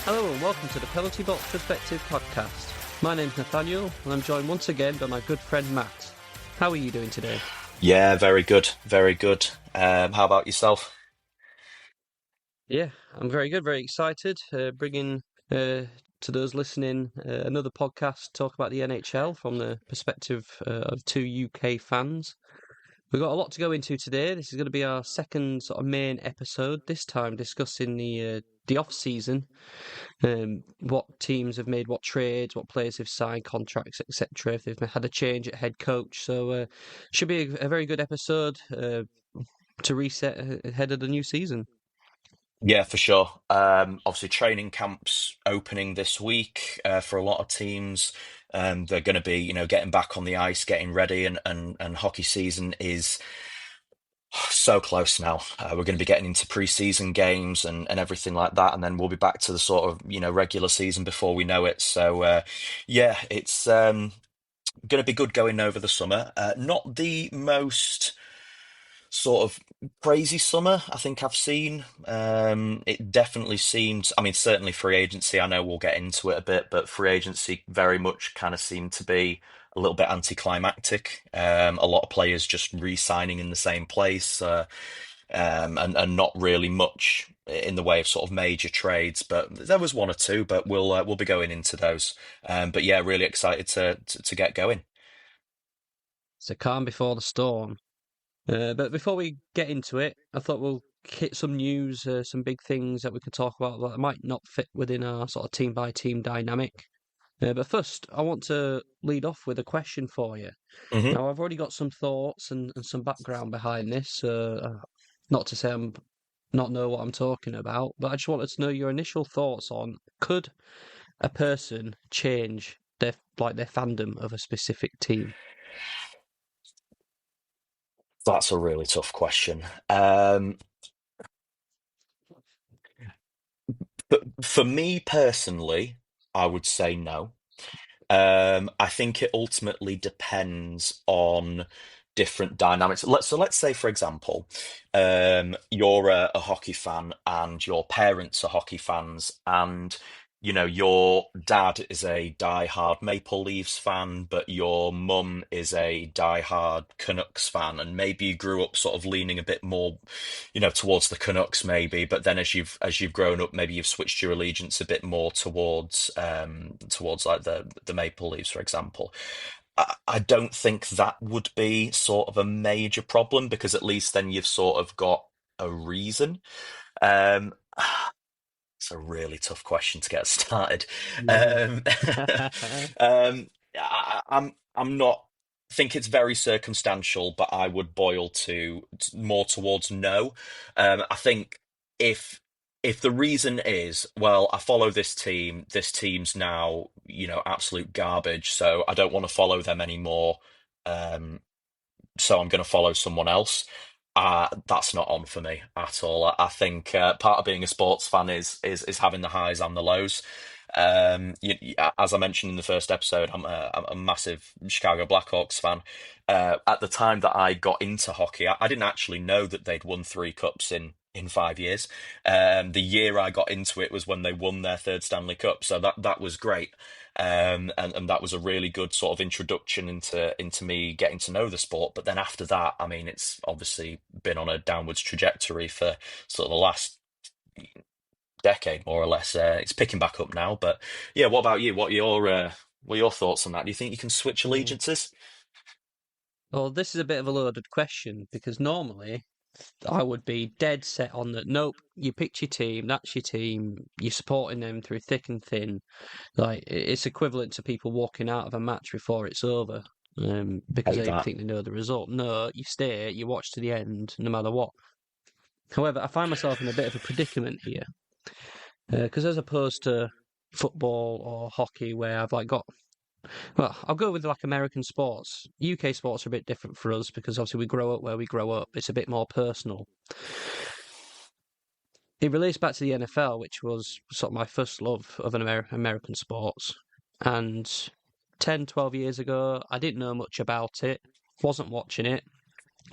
Hello and welcome to the Penalty Box Perspective podcast. My name's Nathaniel and I'm joined once again by my good friend Matt. How are you doing today? Yeah, very good, very good. How about yourself? Yeah, I'm very good, very excited. Bringing to those listening another podcast to talk about the NHL from the perspective of two UK fans. We've got a lot to go into today. This is going to be our second sort of main episode, this time discussing the off season. What teams have made what trades, what players have signed contracts, etc. If they've had a change at head coach, so should be a very good episode to reset ahead of the new season. Yeah, for sure. Obviously, training camps opening this week for a lot of teams. They're going to be, getting back on the ice, getting ready, and hockey season is so close now. We're going to be getting into pre-season games and everything like that, and then we'll be back to the sort of, regular season before we know it. So, yeah, it's going to be good going over the summer. Not the most sort of crazy summer I think I've seen. It definitely seemed, I mean, certainly free agency, I know we'll get into it a bit, but free agency very much kind of seemed to be a little bit anticlimactic. A lot of players just re-signing in the same place, and not really much in the way of sort of major trades, but there was one or two, but we'll be going into those. But yeah, really excited to get going. It's a calm before the storm. But before we get into it, I thought we'll hit some news, some big things that we could talk about that might not fit within our sort of team by team dynamic. But first, I want to lead off with a question for you. hmm Now, I've already got some thoughts and some background behind this. Not to say I'm not know what I'm talking about, but I just wanted to know your initial thoughts on could a person change their fandom of a specific team? That's a really tough question. But for me personally, I would say no. I think it ultimately depends on different dynamics. Let's say, for example, you're a hockey fan and your parents are hockey fans, and your dad is a die-hard Maple Leafs fan, but your mum is a die-hard Canucks fan, and maybe you grew up sort of leaning a bit more, towards the Canucks, maybe. But then as you've grown up, maybe you've switched your allegiance a bit more towards like the Maple Leafs, for example. I don't think that would be sort of a major problem because at least then you've sort of got a reason. Um, it's a really tough question to get started. Yeah. Um, I'm not. I think it's very circumstantial, but I would boil more towards no. I think if if the reason is, well, I follow this team's now, absolute garbage, so I don't want to follow them anymore. Um, so I'm going to follow someone else. That's not on for me at all. I think part of being a sports fan is having the highs and the lows. As I mentioned in the first episode, I'm a massive Chicago Blackhawks fan. At the time that I got into hockey, I didn't actually know that they'd won three cups in 5 years. The year I got into it was when they won their third Stanley Cup, so that was great. And that was a really good sort of introduction into me getting to know the sport. But then after that, I mean, it's obviously been on a downwards trajectory for sort of the last decade, more or less. It's picking back up now. But yeah, what about you? What are your thoughts on that? Do you think you can switch Mm. allegiances? Well, this is a bit of a loaded question because normally I would be dead set on that. Nope, you picked your team, that's your team, you're supporting them through thick and thin. Like, it's equivalent to people walking out of a match before it's over because Hate they that. think they know the result. No, you stay, you watch to the end, no matter what. However, I find myself in a bit of a predicament here because as opposed to football or hockey where I've like got well, I'll go with like American sports. UK sports are a bit different for us because obviously we grow up where we grow up. It's a bit more personal. It relates back to the NFL, which was sort of my first love of American sports. And 10, 12 years ago, I didn't know much about it, wasn't watching it,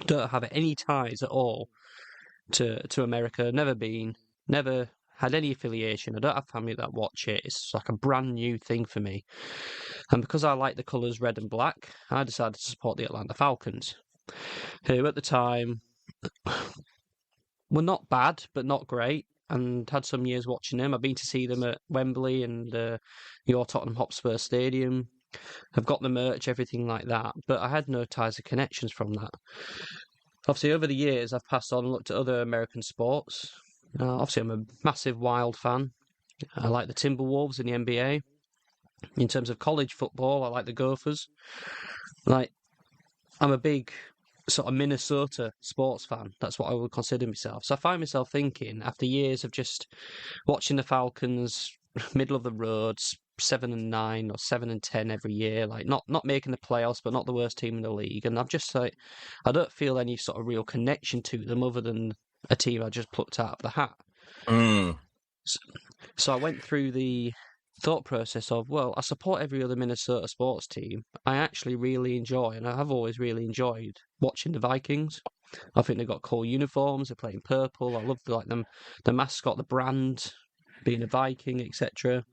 don't have any ties at all to America, never been, never had any affiliation. I don't have family that watch it. It's like a brand new thing for me. And because I like the colours red and black, I decided to support the Atlanta Falcons, who at the time were not bad, but not great. And had some years watching them. I've been to see them at Wembley and your Tottenham Hotspur Stadium. I've got the merch, everything like that. But I had no ties or connections from that. Obviously, over the years, I've passed on and looked at other American sports. Obviously, I'm a massive Wild fan. I like the Timberwolves in the NBA. In terms of college football, I like the Gophers. Like, I'm a big sort of Minnesota sports fan. That's what I would consider myself. So I find myself thinking, after years of just watching the Falcons, middle of the road, 7-9 or 7-10 every year, like not making the playoffs, but not the worst team in the league. And I've just like, I don't feel any sort of real connection to them other than a team I just plucked out of the hat. Mm. So I went through the thought process of, well, I support every other Minnesota sports team. I actually really enjoy, and I have always really enjoyed watching the Vikings. I think they've got cool uniforms. They're playing purple. I love the mascot, the brand, being a Viking, etc.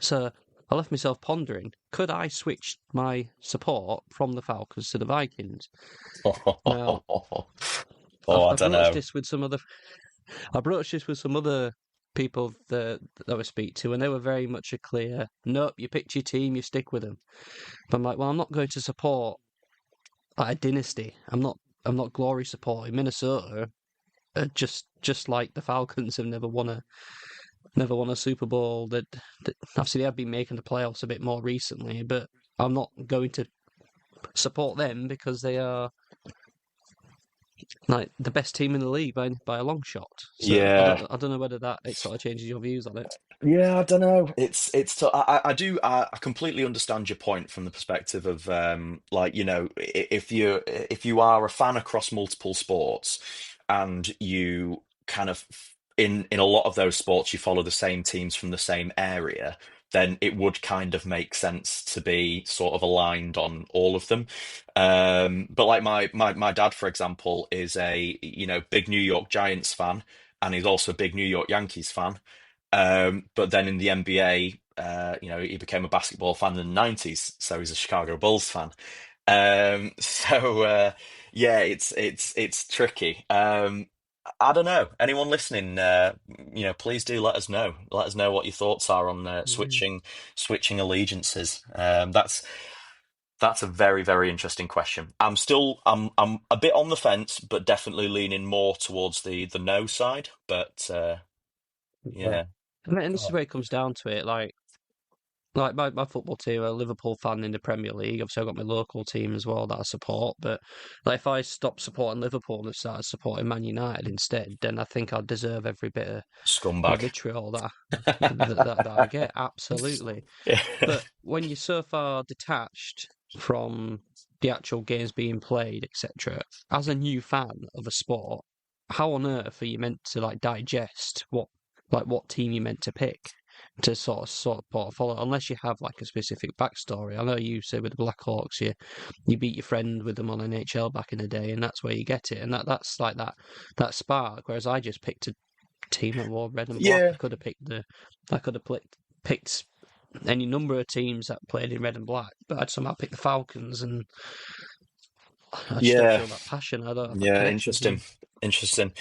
So I left myself pondering: could I switch my support from the Falcons to the Vikings? Now, Oh, I I've don't broached know. this with some other I broached this with some other people that I speak to, and they were very much a clear, nope, you picked your team, you stick with them. But I'm like, well, I'm not going to support like, a dynasty. I'm not glory supporting Minnesota. Just like the Falcons have never won a Super Bowl. That obviously they have been making the playoffs a bit more recently, but I'm not going to support them because they are like the best team in the league by a long shot. So Yeah. I don't know whether that it sort of changes your views on it. Yeah, I don't know. I completely understand your point from the perspective of like if you are a fan across multiple sports and you kind of in a lot of those sports you follow the same teams from the same area, then it would kind of make sense to be sort of aligned on all of them. But like my dad, for example, is a big New York Giants fan, and he's also a big New York Yankees fan. But then in the NBA, he became a basketball fan in the 90s, so he's a Chicago Bulls fan. Yeah, it's tricky. I don't know. Anyone listening, please do let us know. Let us know what your thoughts are on Yeah. switching allegiances. That's a very, very interesting question. I'm a bit on the fence, but definitely leaning more towards the no side. But Yeah. yeah. And this is where it comes down to it. Like my football team, I'm a Liverpool fan in the Premier League. Obviously, I've got my local team as well that I support. But like, if I stop supporting Liverpool and started supporting Man United instead, then I think I'd deserve every bit of Scumbag. vitriol that I get. Absolutely. Yeah. But when you're so far detached from the actual games being played, etc., as a new fan of a sport, how on earth are you meant to like digest what team you're meant to pick to sort of follow, unless you have like a specific backstory? I know you say with the Blackhawks, you beat your friend with them on NHL back in the day, and that's where you get it, and that's like that spark. Whereas I just picked a team that wore red and black. Yeah. I could have picked any number of teams that played in red and black, but I'd somehow pick the Falcons, and I just don't Yeah. feel that passion. I don't have that Yeah, connection to interesting. them. Interesting.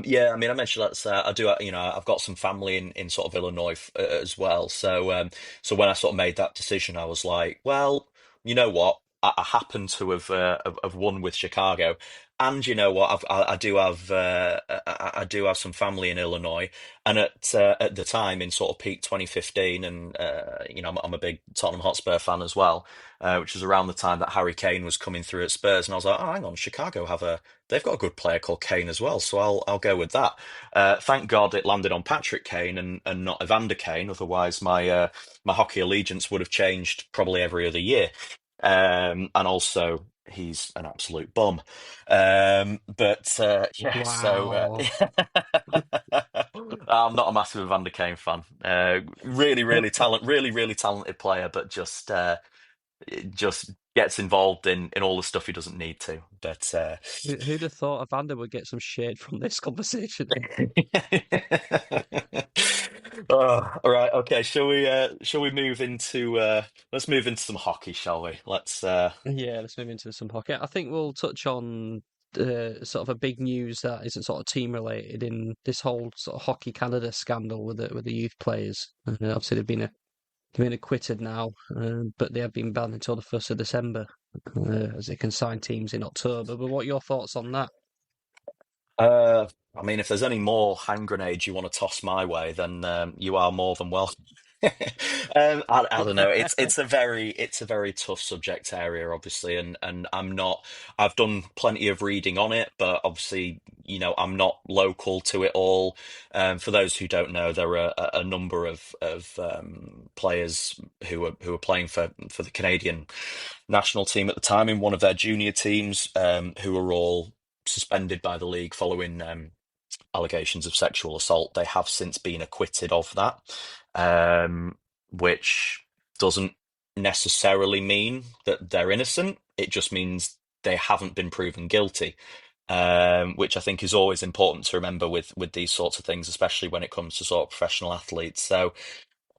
Yeah, I mean, I mentioned that's I do, I've got some family in sort of Illinois as well. So when I sort of made that decision, I was like, well, you know what? I happen to have won with Chicago, and you know what? I do have some family in Illinois, and at the time in sort of peak 2015, and I'm a big Tottenham Hotspur fan as well, which was around the time that Harry Kane was coming through at Spurs, and I was like, oh, hang on, Chicago they've got a good player called Kane as well, so I'll go with that. Thank God it landed on Patrick Kane and not Evander Kane, otherwise my hockey allegiance would have changed probably every other year. And also he's an absolute bum. But yeah, so Wow. I'm not a massive Evander Kane fan. Really, really talented player, but just it just gets involved in all the stuff he doesn't need to. But Who'd have thought Evander would get some shade from this conversation? all right, okay. Shall we move into let's move into some hockey, shall we? Let's Yeah, let's move into some hockey. I think we'll touch on sort of a big news that isn't sort of team related in this whole sort of Hockey Canada scandal with the youth players. Obviously, they've been acquitted now, but they have been banned until the 1st of December, as they can sign teams in October. But what are your thoughts on that? I mean, if there's any more hand grenades you want to toss my way, then you are more than welcome. I don't know. It's a very tough subject area, obviously, and I'm not. I've done plenty of reading on it, but obviously, I'm not local to it all. For those who don't know, there are a number of players who were playing for the Canadian national team at the time in one of their junior teams, who were all suspended by the league following allegations of sexual assault. They have since been acquitted of that, which doesn't necessarily mean that they're innocent. It just means they haven't been proven guilty. Which I think is always important to remember with these sorts of things, especially when it comes to sort of professional athletes. So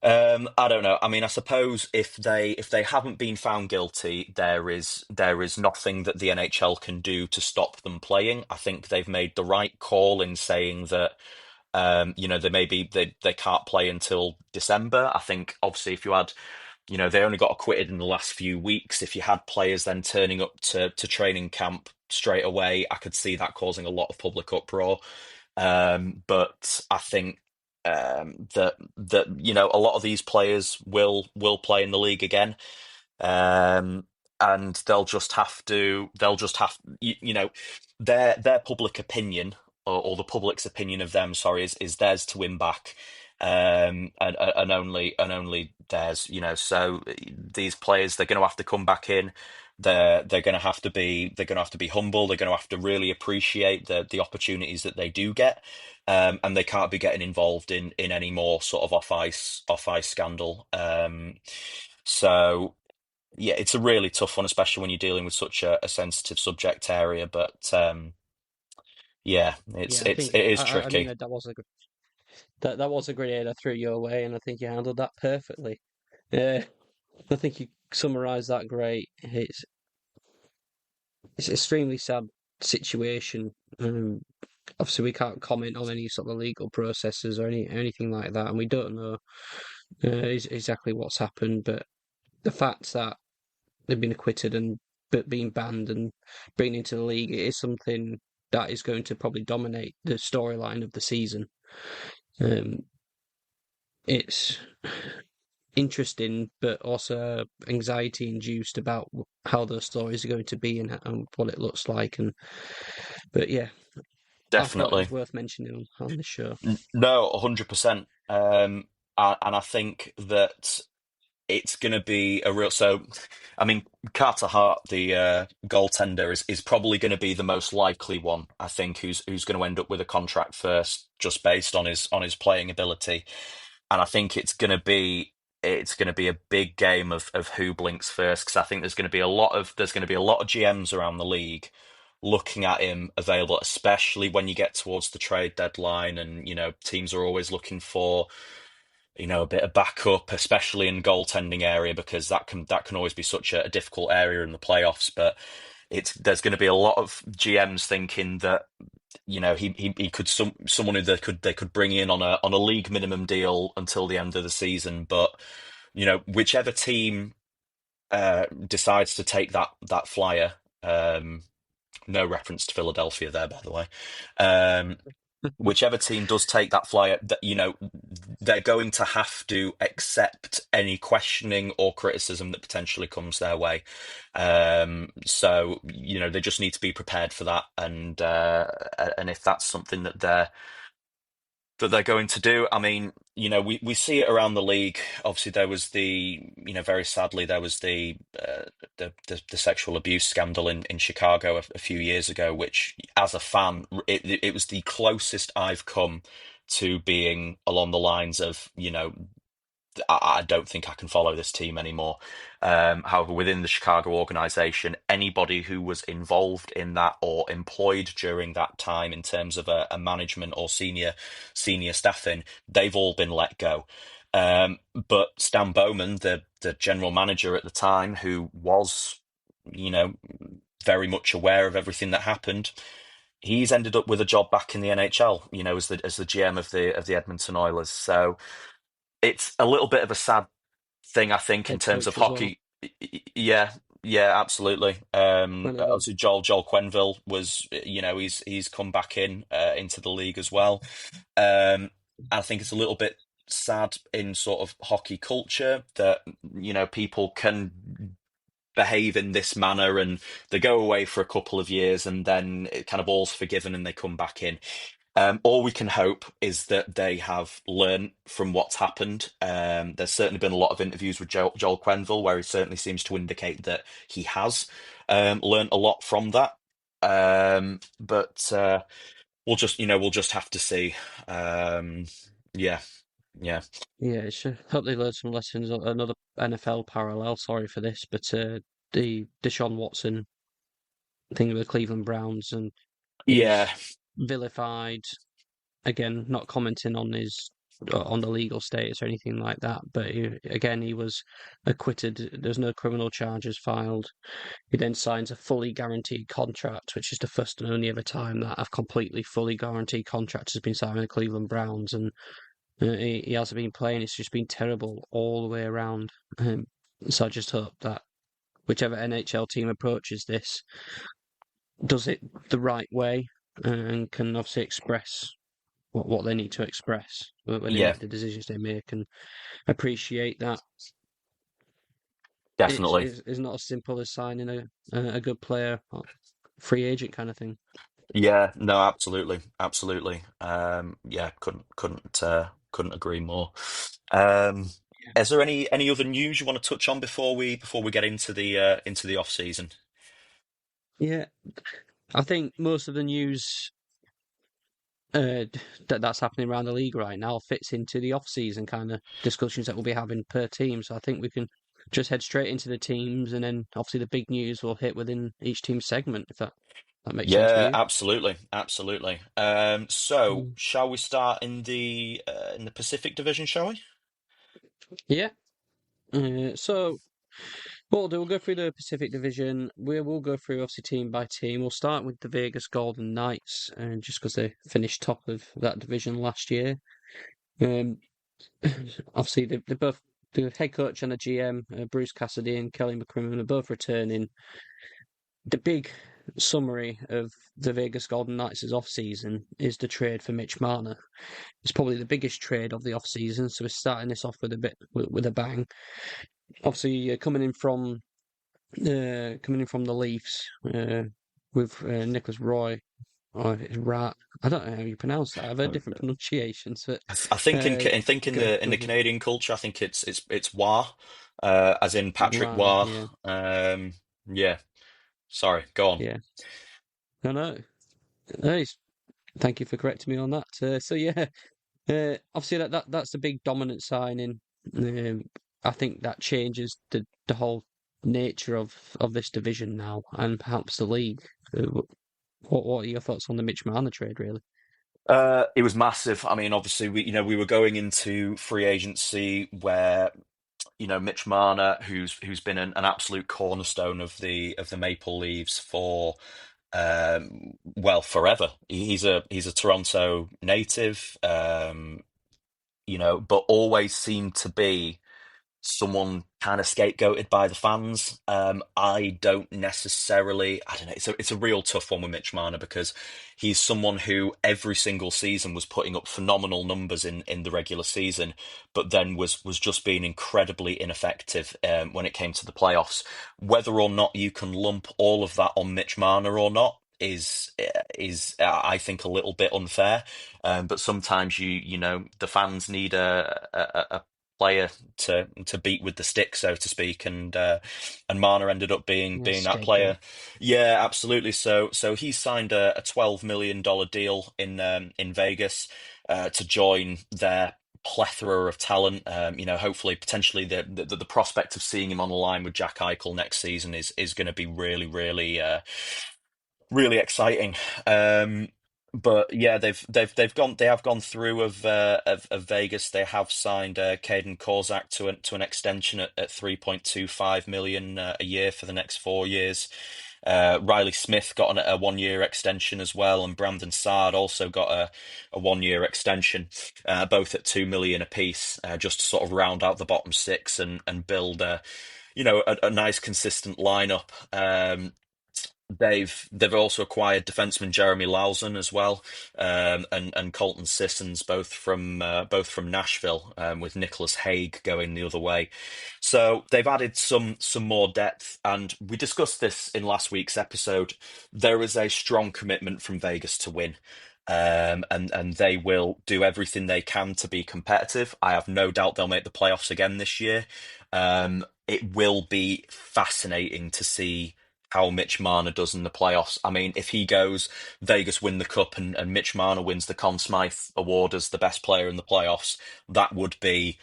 I don't know. I mean, I suppose if they haven't been found guilty, there is nothing that the NHL can do to stop them playing. I think they've made the right call in saying that they can't play until December. I think obviously if you had they only got acquitted in the last few weeks. If you had players then turning up to training camp straight away, I could see that causing a lot of public uproar. But I think that a lot of these players will play in the league again, um, and they'll just have their public opinion, or the public's opinion of them, sorry, is theirs to win back, and only theirs. So these players, they're going to have to come back in. They're going to have to be humble. They're going to have to really appreciate the opportunities that they do get, and they can't be getting involved in any more sort of off ice scandal. So yeah, it's a really tough one, especially when you're dealing with such a sensitive subject area. But yeah, it's Yeah, I it's think it is I mean tricky. that was that was a grenade I threw your way, and I think you handled that perfectly. Yeah, I think you summarised that great. It's an extremely sad situation. Um, Obviously, we can't comment on any sort of legal processes or anything like that, and we don't know exactly what's happened. But the fact that they've been acquitted and but being banned and bringing into the league, it is something that is going to probably dominate the storyline of the season. Um, it's interesting, but also anxiety induced about how those stories are going to be and what it looks like. And but yeah, I thought it was Definitely. worth mentioning on the show. No, 100%. And I think that it's going to be a real. So, I mean, Carter Hart, the goaltender, is probably going to be the most likely one. I think who's going to end up with a contract first, just based on his playing ability. And I think it's going to be a big game of who blinks first, because I think there's going to be a lot of GMs around the league looking at him available, especially when you get towards the trade deadline, and teams are always looking for a bit of backup, especially in goaltending area, because that can always be such a difficult area in the playoffs. But there's going to be a lot of GMs thinking that he could someone who they could bring in on a league minimum deal until the end of the season. But whichever team decides to take that flyer, no reference to Philadelphia there, by the way. Whichever team does take that flyer, they're going to have to accept any questioning or criticism that potentially comes their way. So they just need to be prepared for that, and if that's something that they're going to do. I mean, we see it around the league. Obviously, there was very sadly, there was the sexual abuse scandal in Chicago a few years ago, which, as a fan, it was the closest I've come to being along the lines of, I don't think I can follow this team anymore. However, within the Chicago organization, anybody who was involved in that or employed during that time in terms of a management or senior staffing, they've all been let go. But Stan Bowman, the general manager at the time, who was, you know, very much aware of everything that happened, he's ended up with a job back in the NHL, as the GM of the Edmonton Oilers. So it's a little bit of a sad thing, I think, in Head terms of coach as well. hockey. Yeah, yeah, absolutely. Quenneville. Obviously, Joel Quenneville was, he's come back into the league as well. I think it's a little bit sad in sort of hockey culture that people can behave in this manner and they go away for a couple of years and then it kind of all's forgiven and they come back in. All we can hope is that they have learned from what's happened. There's certainly been a lot of interviews with Joel Quenneville where he certainly seems to indicate that he has learned a lot from that. But we'll just have to see. Yeah, yeah, Yeah, hope they learned some lessons. Another NFL parallel. Sorry for this, but the Deshaun Watson thing with the Cleveland Browns, and he yeah, was vilified. Again, not commenting on his on the legal status or anything like that, but he was acquitted. There's no criminal charges filed. He then signs a fully guaranteed contract, which is the first and only ever time that a completely fully guaranteed contract has been signed with the Cleveland Browns, and he hasn't been playing. It's just been terrible all the way around. So I just hope that whichever NHL team approaches this does it the right way and can obviously express what they need to express when they yeah, make the decisions they make, and appreciate that definitely. it's not as simple as signing a good player, or free agent kind of thing. Yeah, no, absolutely, absolutely. Yeah, couldn't agree more. Um, is there any other news you want to touch on before we get into the off season? Yeah, I think most of the news that's happening around the league right now fits into the off-season kind of discussions that we'll be having per team. So I think we can just head straight into the teams, and then obviously the big news will hit within each team segment, if that makes sense with Yeah, you. absolutely, absolutely. So Mm. shall we start in the Pacific Division, shall we? Yeah. So what we'll do, we'll go through the Pacific Division. We'll go through obviously team by team. We'll start with the Vegas Golden Knights, just because they finished top of that division last year. Um, obviously they both the head coach and the GM, Bruce Cassidy and Kelly McCrimmon, are both returning. The big summary of the Vegas Golden Knights' off season is the trade for Mitch Marner. It's probably the biggest trade of the off season, so we're starting this off with a bang. Obviously, coming in from the Leafs with Nicholas Roy. Or Rat. I don't know how you pronounce that. I've heard different pronunciations, but I think in uh, I think in the in the good Canadian culture, I think it's Wah, as in Patrick Ra, Wah. yeah, Yeah. Sorry, go on. yeah. No, no. Nice. Thank you for correcting me on that. So yeah, obviously that's the big dominant signing. I think that changes the whole nature of this division now, and perhaps the league. What are your thoughts on the Mitch Marner trade, really? It was massive. I mean, obviously, we were going into free agency where Mitch Marner, who's been an absolute cornerstone of the Maple Leafs for well, forever. He's a Toronto native, but always seemed to be someone kind of scapegoated by the fans. I don't necessarily. I don't know. It's a real tough one with Mitch Marner because he's someone who every single season was putting up phenomenal numbers in the regular season, but then was just being incredibly ineffective when it came to the playoffs. Whether or not you can lump all of that on Mitch Marner or not is I think a little bit unfair. But sometimes the fans need a player to beat with the stick, so to speak, and Marner ended up being Yeah, being that scapegoat. player. Yeah, absolutely. So he signed a $12 million deal in Vegas to join their plethora of talent. Hopefully, potentially, the prospect of seeing him on the line with Jack Eichel next season is going to be really, really, really exciting. Um, but yeah, they have gone through of Vegas. They have signed Caden Korzak to an extension at 3.25 million a year for the next 4 years. Riley Smith got a 1 year extension as well, and Brandon Saad also got a 1 year extension, both at 2 million apiece, just to sort of round out the bottom six and build a nice consistent lineup. They've also acquired defenseman Jeremy Lauzon as well, and Colton Sissons, both from Nashville, with Nicholas Haig going the other way. So they've added some more depth, and we discussed this in last week's episode. There is a strong commitment from Vegas to win. And they will do everything they can to be competitive. I have no doubt they'll make the playoffs again this year. It will be fascinating to see how Mitch Marner does in the playoffs. I mean, if he goes, Vegas win the cup, and Mitch Marner wins the Conn Smythe Award as the best player in the playoffs, that would be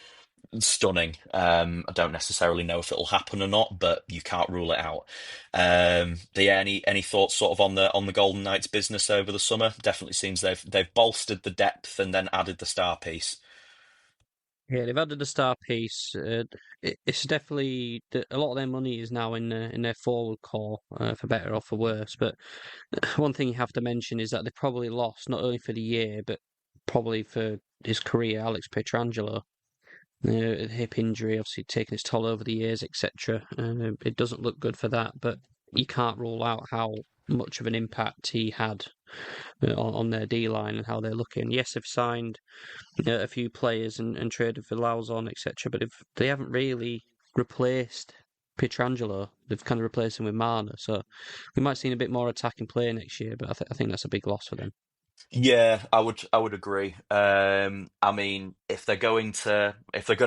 stunning. I don't necessarily know if it'll happen or not, but you can't rule it out. Yeah, any thoughts sort of on the Golden Knights business over the summer? Definitely seems they've bolstered the depth and then added the star piece. Yeah, they've added a star piece. It's definitely a lot of their money is now in their forward core, for better or for worse. But one thing you have to mention is that they probably lost not only for the year, but probably for his career, Alex Pietrangelo. Hip injury, obviously taking its toll over the years, etc. It doesn't look good for that, but you can't rule out how much of an impact he had on their D line and how they're looking. Yes, they've signed a few players and traded for Lauzon, etc., but if they haven't really replaced Pietrangelo, they've kind of replaced him with Marner. So we might see a bit more attacking play next year, but I think that's a big loss for them. Yeah, I would agree. I mean, if they're going to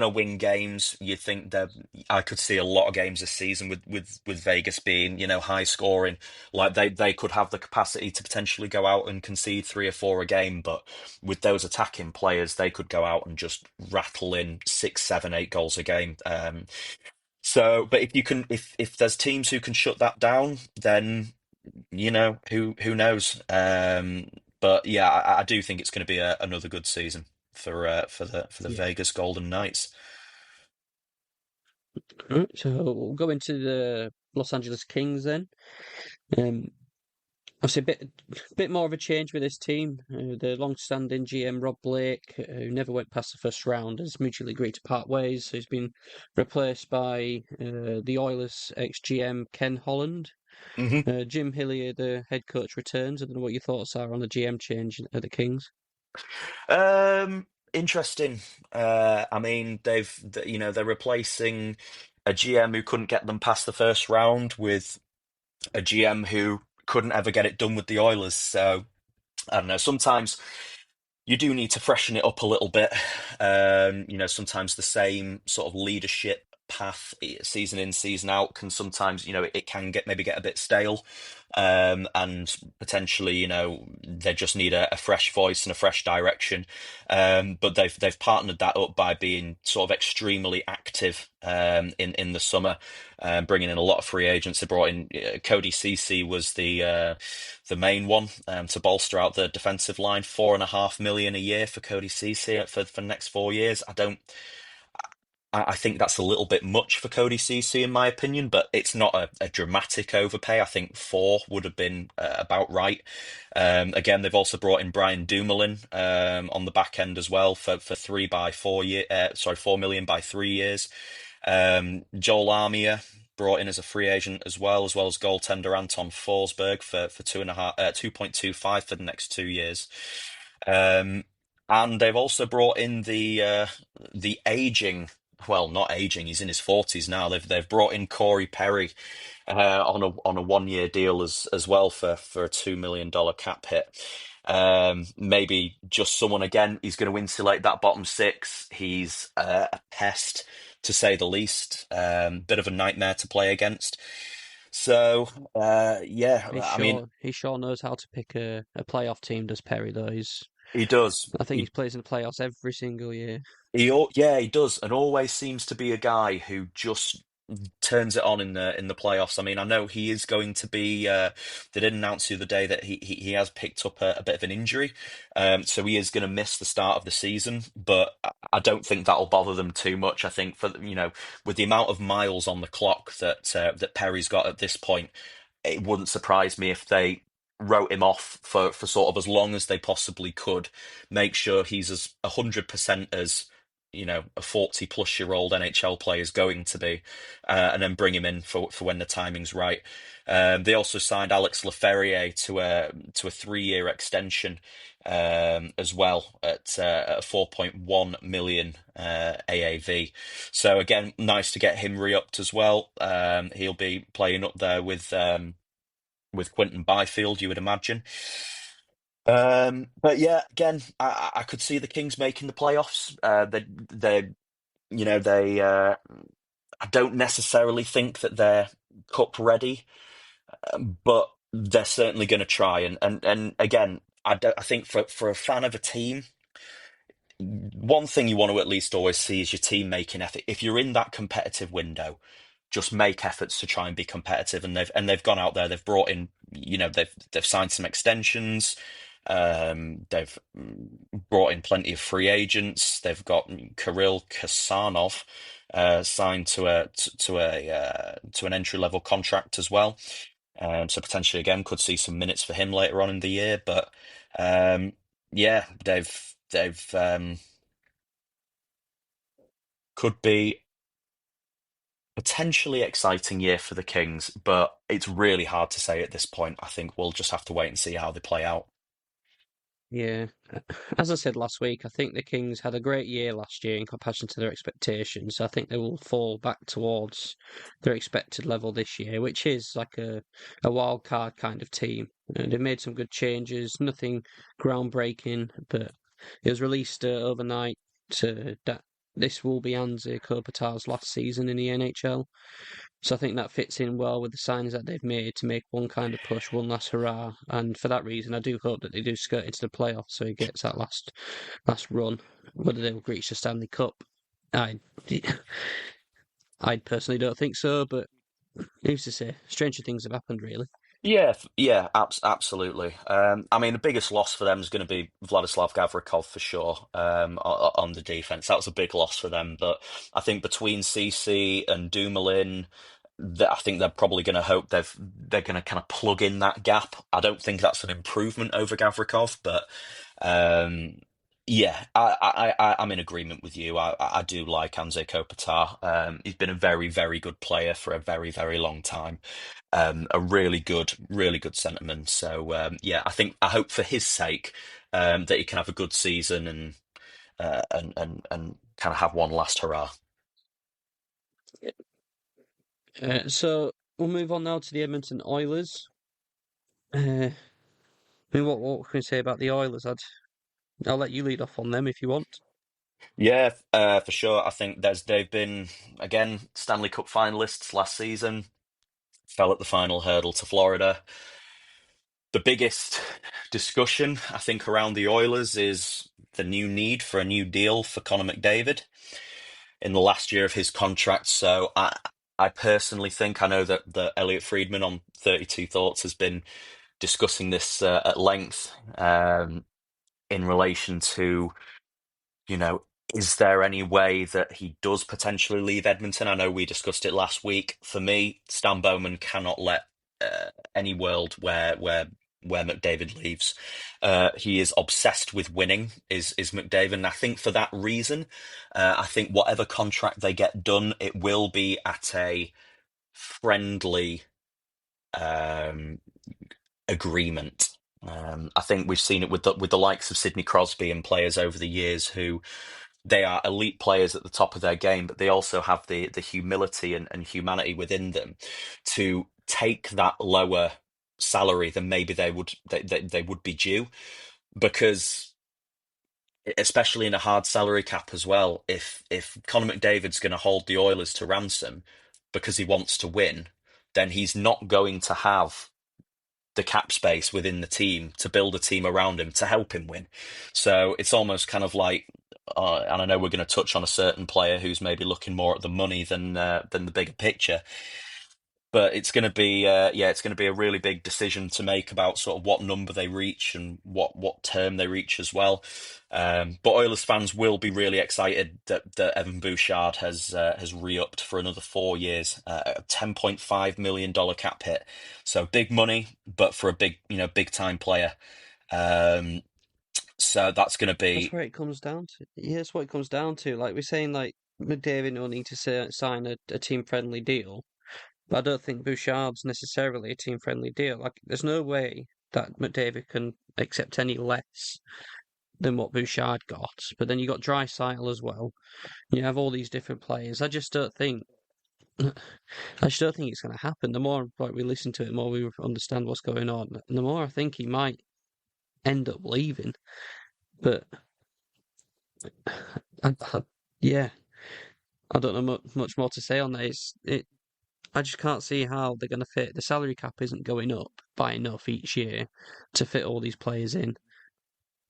win games, you think that I could see a lot of games this season with Vegas being, high scoring. Like they could have the capacity to potentially go out and concede three or four a game, but with those attacking players, they could go out and just rattle in 6, 7, 8 goals a game. But if there's teams who can shut that down, then who knows? But yeah, I do think it's going to be another good season for the Yeah. Vegas Golden Knights. Right, so we'll go into the Los Angeles Kings then. Um, Obviously, a bit more of a change with this team. The long-standing GM Rob Blake, who never went past the first round, has mutually agreed to part ways. So he's been replaced by the Oilers ex-GM Ken Holland. hmm Jim Hillier, the head coach, returns. I don't know what your thoughts are on the GM change at the Kings. Interesting. I mean, they're replacing a GM who couldn't get them past the first round with a GM who couldn't ever get it done with the Oilers. So I don't know. Sometimes you do need to freshen it up a little bit. Sometimes the same sort of leadership path, season in, season out, can sometimes, it can maybe get a bit stale. And potentially, they just need a fresh voice and a fresh direction. But they've partnered that up by being sort of extremely active in the summer, bringing in a lot of free agents. They brought in Cody Ceci was the main one, to bolster out the defensive line. 4.5 million a year for Cody Ceci for the next 4 years. I think that's a little bit much for Cody Ceci, in my opinion, but it's not a dramatic overpay. I think four would have been about right. Again, they've also brought in Brian Dumoulin on the back end as well for 4 million by 3 years. Joel Armia brought in as a free agent as well as goaltender Anton Forsberg for 2.25 for the next 2 years. Um, and they've also brought in the aging, well, not aging, he's in his 40s now. They've brought in Corey Perry on a 1 year deal as well for a $2 million cap hit. Maybe just someone, again, he's going to insulate that bottom six. He's a pest, to say the least. Bit of a nightmare to play against. So yeah, He I mean, sure he sure knows how to pick a playoff team. Does Perry though? He does. I think he plays in the playoffs every single year. Yeah, he does, and always seems to be a guy who just turns it on in the playoffs. I mean, I know he is going to be. They did announce the other day that he has picked up a bit of an injury, so he is going to miss the start of the season. But I don't think that'll bother them too much. I think for with the amount of miles on the clock that Perry's got at this point, it wouldn't surprise me if they wrote him off for sort of as long as they possibly could, make sure he's as 100% as a 40-plus-year-old NHL player is going to be, and then bring him in for when the timing's right. They also signed Alex Leferrier to a 3-year extension, as well at a 4.1 million AAV. So again, nice to get him re-upped as well. He'll be playing up there with Quinton Byfield, you would imagine. But yeah, again, I could see the Kings making the playoffs. They I don't necessarily think that they're cup ready, but they're certainly going to try. And again, I think for a fan of a team, one thing you want to at least always see is your team making effort. If you're in that competitive window, just make efforts to try and be competitive. And they've gone out there, they've brought in, they've signed some extensions. They've brought in plenty of free agents. They've got Kirill Kasanov signed to an entry level contract as well. So potentially again could see some minutes for him later on in the year. But yeah, they've could be potentially exciting year for the Kings, but it's really hard to say at this point. I think we'll just have to wait and see how they play out. Yeah. As I said last week, I think the Kings had a great year last year in comparison to their expectations. I think they will fall back towards their expected level this year, which is like a wild card kind of team. They made some good changes, nothing groundbreaking, but it was released overnight that this will be Anze Kopitar's last season in the NHL. So I think that fits in well with the signings that they've made to make one kind of push, one last hurrah. And for that reason, I do hope that they do skirt into the playoffs so he gets that last run. Whether they'll reach the Stanley Cup, I I personally don't think so, but who's to say? Stranger things have happened, really. Yeah, yeah, absolutely. I mean, the biggest loss for them is going to be Vladislav Gavrikov for sure, on the defense. That was a big loss for them. But I think between CC and Dumoulin, that I think they're probably going to hope they're going to kind of plug in that gap. I don't think that's an improvement over Gavrikov, but um, yeah, I'm in agreement with you. I do like Anze Kopitar. He's been a very, very good player for a very, very long time. A really good sentiment. So yeah, I hope for his sake that he can have a good season and kind of have one last hurrah. So we'll move on now to the Edmonton Oilers. I mean, what can we say about the Oilers? I'll let you lead off on them if you want. Yeah, for sure. I think they've been again Stanley Cup finalists last season. Fell at the final hurdle to Florida. The biggest discussion I think around the Oilers is the new need for a new deal for Connor McDavid in the last year of his contract. So I personally think I know that Elliot Friedman on 32 Thoughts has been discussing this at length, in relation to, you know, is there any way that he does potentially leave Edmonton? I know we discussed it last week. For me, Stan Bowman cannot let any world where McDavid leaves. He is obsessed with winning, is McDavid. And I think for that reason, I think whatever contract they get done, it will be at a friendly um, agreement. I think we've seen it with the likes of Sidney Crosby and players over the years who they are elite players at the top of their game, but they also have the humility and humanity within them to take that lower salary than maybe they would be due, because especially in a hard salary cap as well, if Conor McDavid's going to hold the Oilers to ransom because he wants to win, then he's not going to have the cap space within the team to build a team around him to help him win. So it's almost kind of like, and I know we're going to touch on a certain player who's maybe looking more at the money than the bigger picture. But it's going to be, it's going to be a really big decision to make about sort of what number they reach and what term they reach as well. But Oilers fans will be really excited that Evan Bouchard has re-upped for another 4 years, a $10.5 million cap hit. So big money, but for a big time player. Um, so that's going to That's be where it comes down to. Yeah, that's what it comes down to. Like we're saying, like McDavid will need to sign a team-friendly deal, but I don't think Bouchard's necessarily a team-friendly deal. Like, there's no way that McDavid can accept any less than what Bouchard got. But then you got Draisaitl as well. You have all these different players. I just don't think. I just don't think it's going to happen. The more like we listen to it, the more we understand what's going on, and the more I think he might end up leaving. But yeah, I don't know much more to say on that. I just can't see how they're going to fit. The salary cap isn't going up by enough each year to fit all these players in.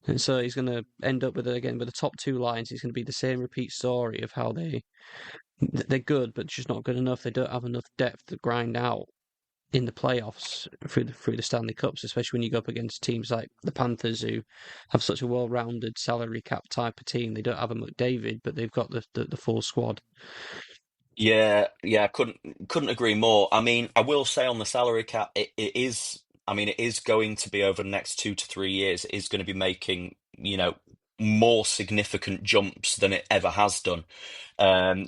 And so he's going to end up with again with the top two lines. It's going to be the same repeat story of how they're good, but just not good enough. They don't have enough depth to grind out in the playoffs through the Stanley Cups, especially when you go up against teams like the Panthers, who have such a well-rounded salary cap type of team. They don't have a McDavid, but they've got the full squad. Yeah, couldn't agree more. I mean, I will say on the salary cap, it is. I mean, it is going to be over the next 2 to 3 years. It is going to be making, more significant jumps than it ever has done.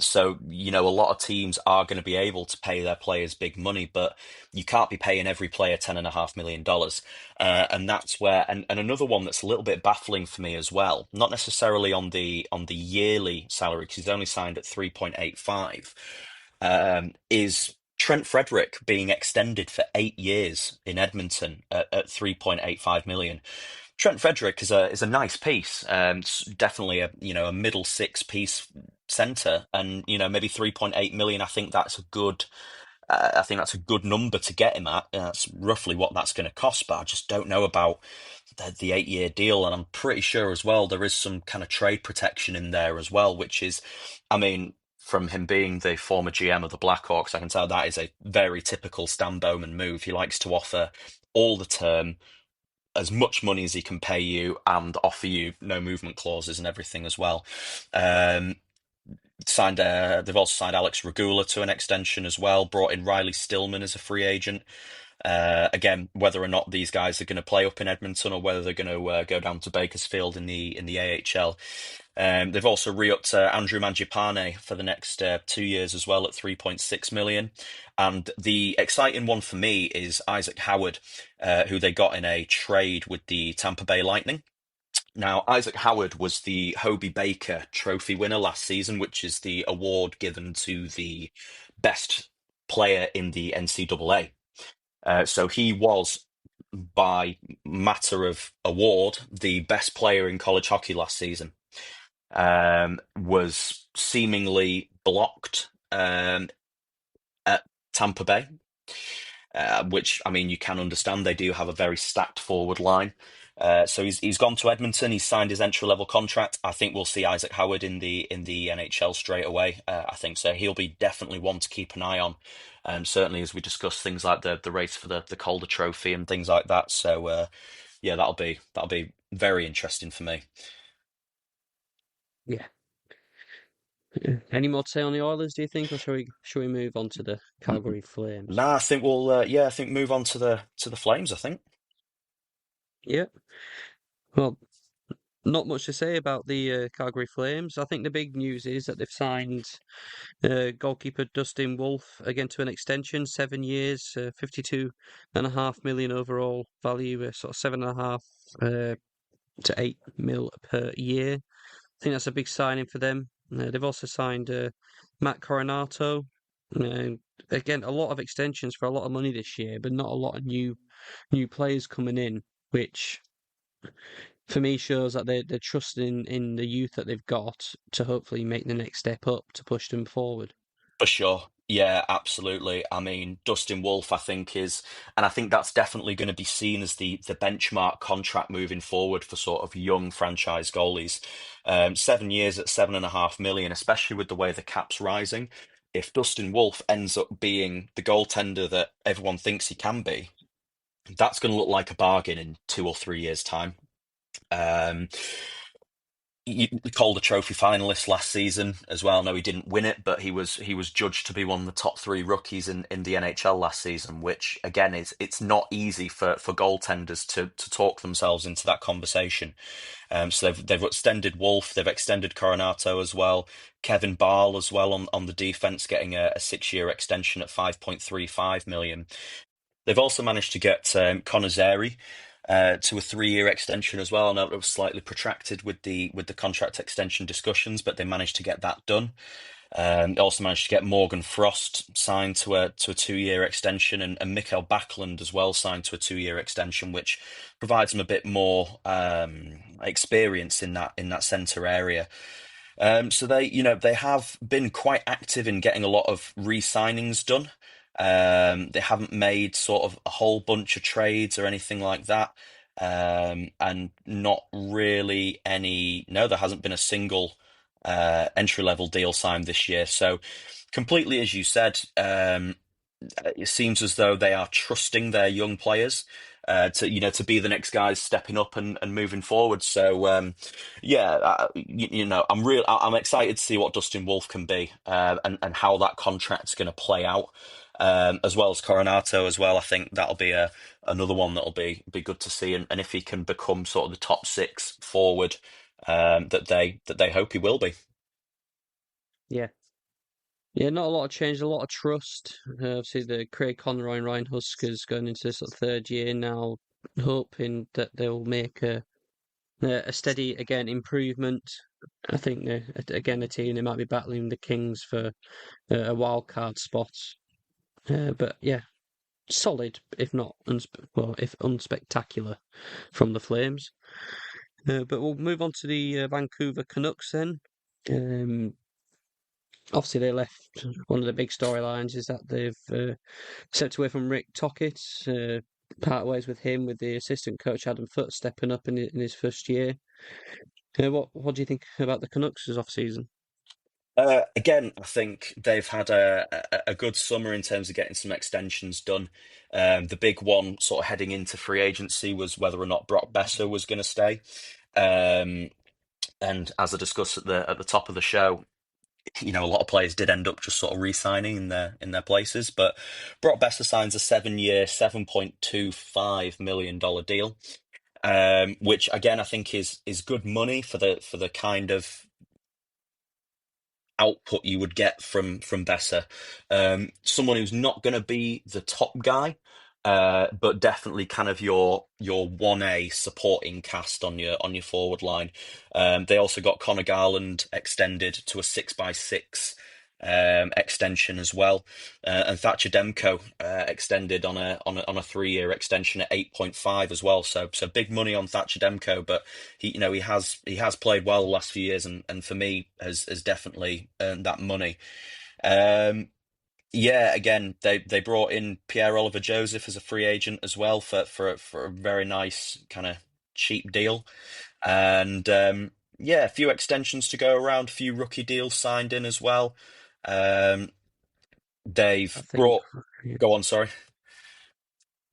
So, a lot of teams are going to be able to pay their players big money, but you can't be paying every player $10.5 million. And that's where, and another one that's a little bit baffling for me as well, not necessarily on the yearly salary, because he's only signed at 3.85, is Trent Frederick being extended for 8 years in Edmonton at 3.85 million. Trent Frederick is a nice piece. Definitely a middle six piece center, and maybe 3.8 million. I think that's a good number to get him at. That's roughly what that's going to cost, but I just don't know about the 8 year deal, and I'm pretty sure as well there is some kind of trade protection in there as well, which is, I mean. From him being the former GM of the Blackhawks, I can tell that is a very typical Stan Bowman move. He likes to offer all the term, as much money as he can pay you, and offer you no movement clauses and everything as well. Um, they've also signed Alex Regula to an extension as well. Brought in Riley Stillman as a free agent. Again, whether or not these guys are going to play up in Edmonton or whether they're going to go down to Bakersfield in the AHL. They've also re-upped Andrew Mangiapane for the next 2 years as well at 3.6 million. And the exciting one for me is Isaac Howard, who they got in a trade with the Tampa Bay Lightning. Now, Isaac Howard was the Hobey Baker Trophy winner last season, which is the award given to the best player in the NCAA. So he was, by matter of award, the best player in college hockey last season. Was seemingly blocked at Tampa Bay, which, I mean, you can understand. They do have a very stacked forward line. So he's gone to Edmonton. He's signed his entry level contract. I think we'll see Isaac Howard in the NHL straight away. I think so. He'll be definitely one to keep an eye on. Certainly as we discuss things like the race for the Calder Trophy and things like that. So yeah, that'll be very interesting for me. Yeah. Any more to say on the Oilers, do you think, or shall we move on to the Calgary Flames? Nah, I think I think move on to the Flames, I think. Yeah. Well, not much to say about the Calgary Flames. I think the big news is that they've signed goalkeeper Dustin Wolf again to an extension, 7 years, 52.5 million overall value, sort of 7.5 to 8 mil per year. I think that's a big signing for them. They've also signed Matt Coronato. Again, a lot of extensions for a lot of money this year, but not a lot of new players coming in, which for me shows that they're trusting in the youth that they've got to hopefully make the next step up to push them forward. For sure. Yeah, absolutely. I mean, Dustin Wolf, I think and I think that's definitely going to be seen as the benchmark contract moving forward for sort of young franchise goalies. 7 years at 7.5 million, especially with the way the cap's rising. If Dustin Wolf ends up being the goaltender that everyone thinks he can be, that's going to look like a bargain in 2 or 3 years' time. Um, Calder Trophy finalist last season as well. No, he didn't win it, but he was judged to be one of the top three rookies in the NHL last season. Which again is it's not easy for goaltenders to talk themselves into that conversation. So they've extended Wolf, they've extended Coronato as well, Kevin Barl as well on the defense, getting a 6 year extension at 5.35 million. They've also managed to get Connor Zary to a 3 year extension as well. I know it was slightly protracted with the contract extension discussions, but they managed to get that done. They also managed to get Morgan Frost signed to a 2 year extension, and Mikael Backlund as well signed to a 2 year extension, which provides them a bit more experience in that center area. So they have been quite active in getting a lot of re-signings done. They haven't made sort of a whole bunch of trades or anything like that. And not really any, no, there hasn't been a single entry level deal signed this year. So completely, as you said, it seems as though they are trusting their young players to be the next guys stepping up and moving forward. So yeah, I'm excited to see what Dustin Wolf can be and how that contract's going to play out. As well as Coronato as well. I think that'll be another one that'll be good to see, and if he can become sort of the top six forward that they hope he will be. Yeah. Yeah, not a lot of change, a lot of trust. Obviously, the Craig Conroy and Ryan Huskers going into this sort of third year now, hoping that they'll make a steady again improvement. I think again a team they might be battling the Kings for a wild card spot. But yeah, solid, if not if unspectacular from the Flames. But we'll move on to the Vancouver Canucks then. Um, Obviously, they left. One of the big storylines is that they've stepped away from Rick Tocchet, part ways with him, with the assistant coach Adam Foote stepping up in his first year. What do you think about the Canucks' off season? Again, I think they've had a good summer in terms of getting some extensions done. The big one, sort of heading into free agency, was whether or not Brock Besser was going to stay. Um, and as I discussed at the top of the show, a lot of players did end up just sort of re-signing in their places. But Brock Besser signs a 7 year, $7.25 million deal, which again I think is good money for the kind of output you would get from Besser. Someone who's not going to be the top guy, but definitely kind of your 1A supporting cast on your forward line. They also got Connor Garland extended to a 6x6 extension as well, and Thatcher Demko extended on a 3 year extension at 8.5 as well. So big money on Thatcher Demko, but he has played well the last few years, and for me has definitely earned that money. Um, yeah, again, they brought in Pierre Oliver Joseph as a free agent as well for a very nice kind of cheap deal, and yeah, a few extensions to go around, a few rookie deals signed in as well. Um, I they've think. brought. Go on, sorry.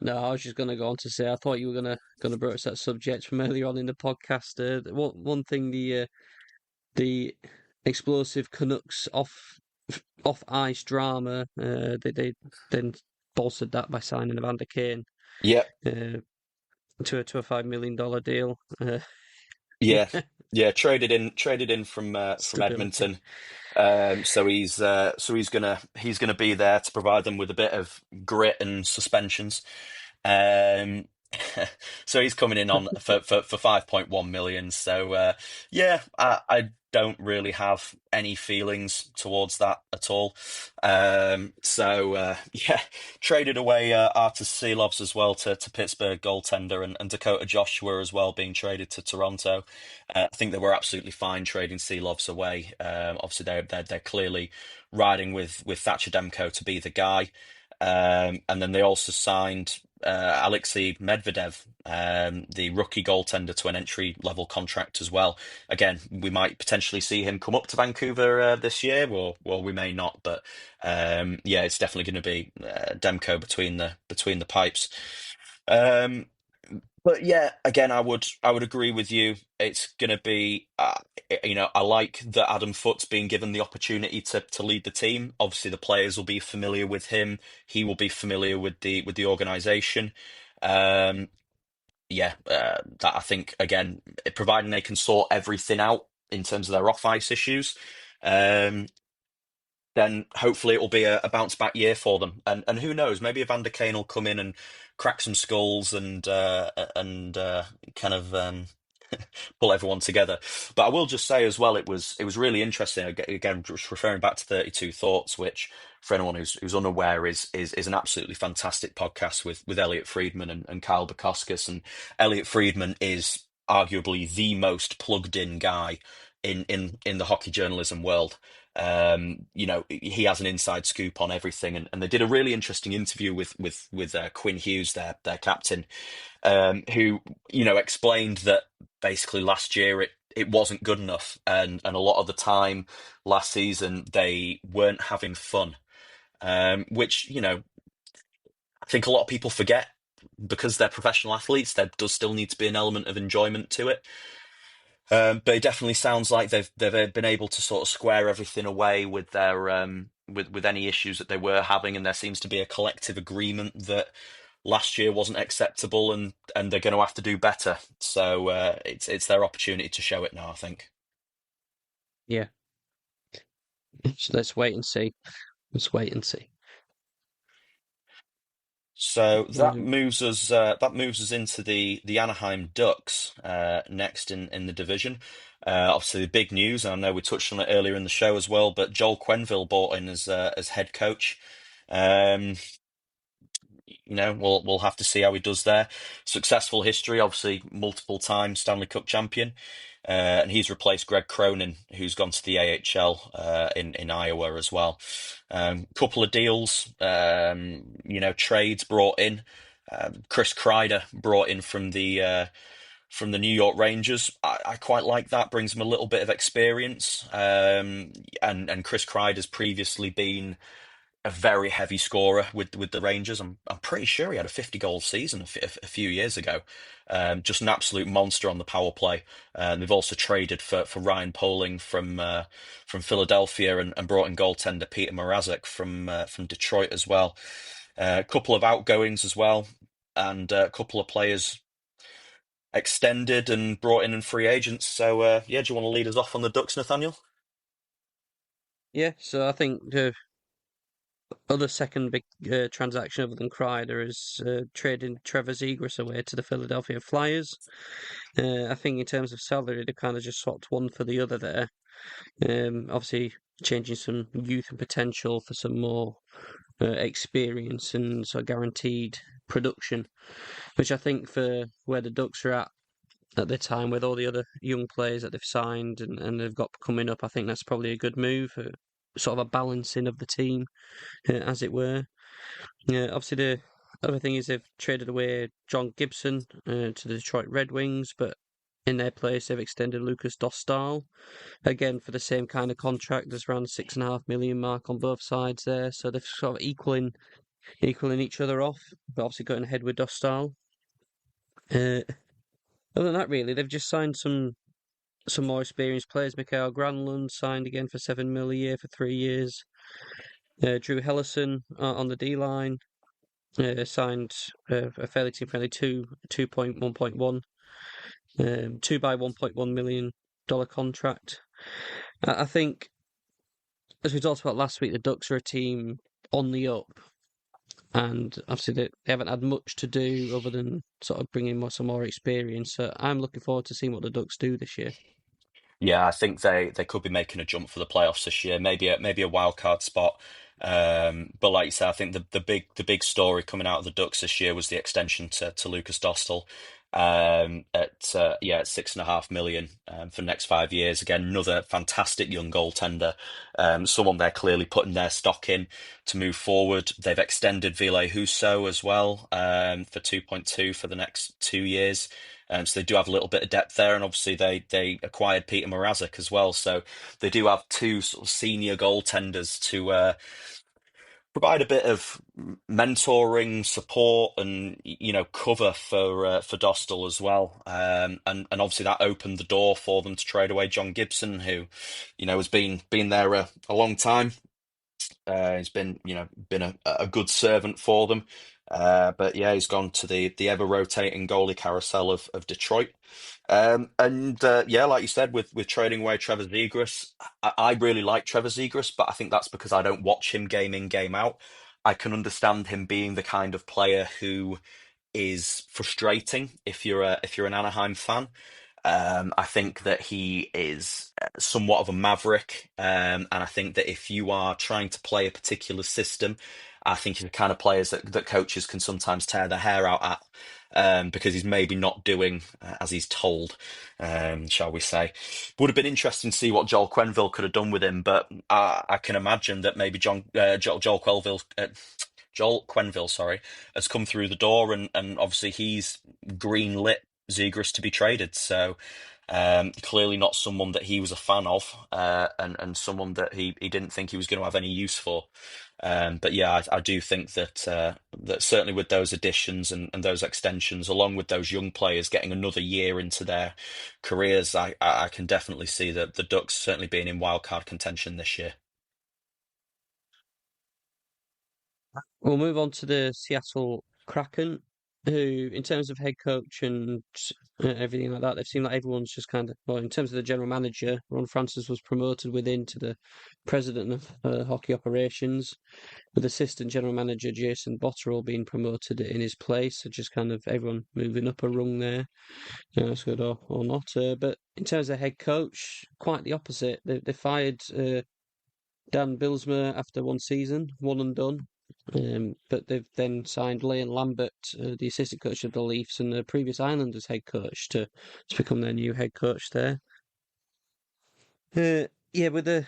No, I was just going to go on to say I thought you were gonna broach that subject from earlier on in the podcast. One thing the explosive Canucks off ice drama. They then bolstered that by signing Evander Kane Yeah, uh, to a $5 million deal. yeah, Yeah, yeah. Traded in from stability. Edmonton. So he's gonna be there to provide them with a bit of grit and suspensions. Um, So he's coming in on for 5.1 million. So yeah, I don't really have any feelings towards that at all. Yeah, traded away Artus Silovs as well to Pittsburgh goaltender, and Dakota Joshua as well being traded to Toronto. I think they were absolutely fine trading Silovs away. Obviously they're clearly riding with Thatcher Demko to be the guy. And then they also signed Alexei Medvedev, the rookie goaltender, to an entry-level contract as well. Again, we might potentially see him come up to Vancouver this year, or we may not. But yeah, it's definitely going to be Demko between the pipes. Um, but yeah, again, I would agree with you. It's going to be, I like that Adam Foote's being given the opportunity to lead the team. Obviously, the players will be familiar with him. He will be familiar with the organization. Um, yeah, that I think again, providing they can sort everything out in terms of their off ice issues. Um, then hopefully it will be a bounce back year for them. And who knows, maybe Evander Kane will come in and crack some skulls and kind of pull everyone together. But I will just say as well, it was really interesting. Again, just referring back to 32 Thoughts, which for anyone who's unaware is an absolutely fantastic podcast with Elliot Friedman and Kyle Bukowskis. And Elliot Friedman is arguably the most plugged in guy in the hockey journalism world. He has an inside scoop on everything, and they did a really interesting interview with Quinn Hughes, their captain, who explained that basically last year it wasn't good enough, and a lot of the time last season they weren't having fun, which I think a lot of people forget because they're professional athletes. There does still need to be an element of enjoyment to it. But it definitely sounds like they've been able to sort of square everything away with their with any issues that they were having, and there seems to be a collective agreement that last year wasn't acceptable, and they're going to have to do better. So it's their opportunity to show it now, I think. Yeah. So let's wait and see. Let's wait and see. So Um, that moves us into the Anaheim Ducks next in the division. Obviously, the big news, and I know we touched on it earlier in the show as well, but Joel Quenneville bought in as head coach. Um, we'll have to see how he does there. Successful history, obviously, multiple time Stanley Cup champion, and he's replaced Greg Cronin, who's gone to the AHL in Iowa as well. Couple of deals, trades brought in. Chris Kreider brought in from the New York Rangers. I quite like that. Brings him a little bit of experience. And Chris Kreider's previously been a very heavy scorer with the Rangers. I'm pretty sure he had a 50 goal season a few years ago. Just an absolute monster on the power play. They've also traded for Ryan Poling from Philadelphia and brought in goaltender Peter Mrazek from Detroit as well. A couple of outgoings as well, and a couple of players extended and brought in free agents. So yeah, do you want to lead us off on the Ducks, Nathaniel? yeah, so I think the other second big transaction other than Kreider is trading Trevor Zegras away to the Philadelphia Flyers. I think in terms of salary, they kind of just swapped one for the other there. Obviously, changing some youth and potential for some more experience and sort of guaranteed production, which I think for where the Ducks are at the time with all the other young players that they've signed and they've got coming up, I think that's probably a good move, sort of a balancing of the team, as it were. Obviously, the other thing is they've traded away John Gibson to the Detroit Red Wings, but in their place they've extended Lucas Dostal again for the same kind of contract. There's around the 6.5 million mark on both sides there, so they're sort of equaling each other off, but obviously going ahead with Dostal. Uh, Other than that, really, they've just signed some more experienced players. Mikael Granlund signed again for 7 mil a year for 3 years. Drew Hellison on the D line signed a fairly team friendly 2.1.1 2 by $1.1 million contract. I think, as we talked about last week, the Ducks are a team on the up, and obviously they haven't had much to do other than sort of bringing some more experience. So I'm looking forward to seeing what the Ducks do this year. Yeah, I think they could be making a jump for the playoffs this year, maybe a wild card spot. But like you said, I think the big story coming out of the Ducks this year was the extension to Lucas Dostal at 6.5 million for the next 5 years. Again, another fantastic young goaltender, someone they're clearly putting their stock in to move forward. They've extended Ville Husso as well for 2.2 for the next 2 years. So they do have a little bit of depth there, and obviously they acquired Peter Mrazek as well. So they do have two sort of senior goaltenders to provide a bit of mentoring, support, and cover for Dostal as well. And obviously that opened the door for them to trade away John Gibson, who has been there a long time. He's been a good servant for them. But yeah, he's gone to the ever rotating goalie carousel of Detroit. And yeah, like you said, with trading away Trevor Zegras, I really like Trevor Zegras, but I think that's because I don't watch him game in, game out. I can understand him being the kind of player who is frustrating if you're an Anaheim fan. I think that he is somewhat of a maverick, and I think that if you are trying to play a particular system, I think he's the kind of players that coaches can sometimes tear their hair out at. Because he's maybe not doing as he's told, shall we say. Would have been interesting to see what Joel Quenneville could have done with him, but I can imagine that maybe Joel Quenneville, sorry, has come through the door, and obviously he's green-lit Zegras to be traded. So clearly not someone that he was a fan of, and someone that he didn't think he was going to have any use for. But yeah, I do think that certainly with those additions and those extensions, along with those young players getting another year into their careers, I can definitely see that the Ducks certainly being in wildcard contention this year. We'll move on to the Seattle Kraken, who, in terms of head coach and everything like that, they've seemed like everyone's just kind of, well, in terms of the general manager, Ron Francis was promoted within to the president of hockey operations, with assistant general manager Jason Botterill being promoted in his place. So just kind of everyone moving up a rung there. That's good or not. But in terms of head coach, quite the opposite. They fired Dan Bilsma after one season, one and done. But they've then signed Leon Lambert, the assistant coach of the Leafs and the previous Islanders head coach, to become their new head coach there. Yeah, with the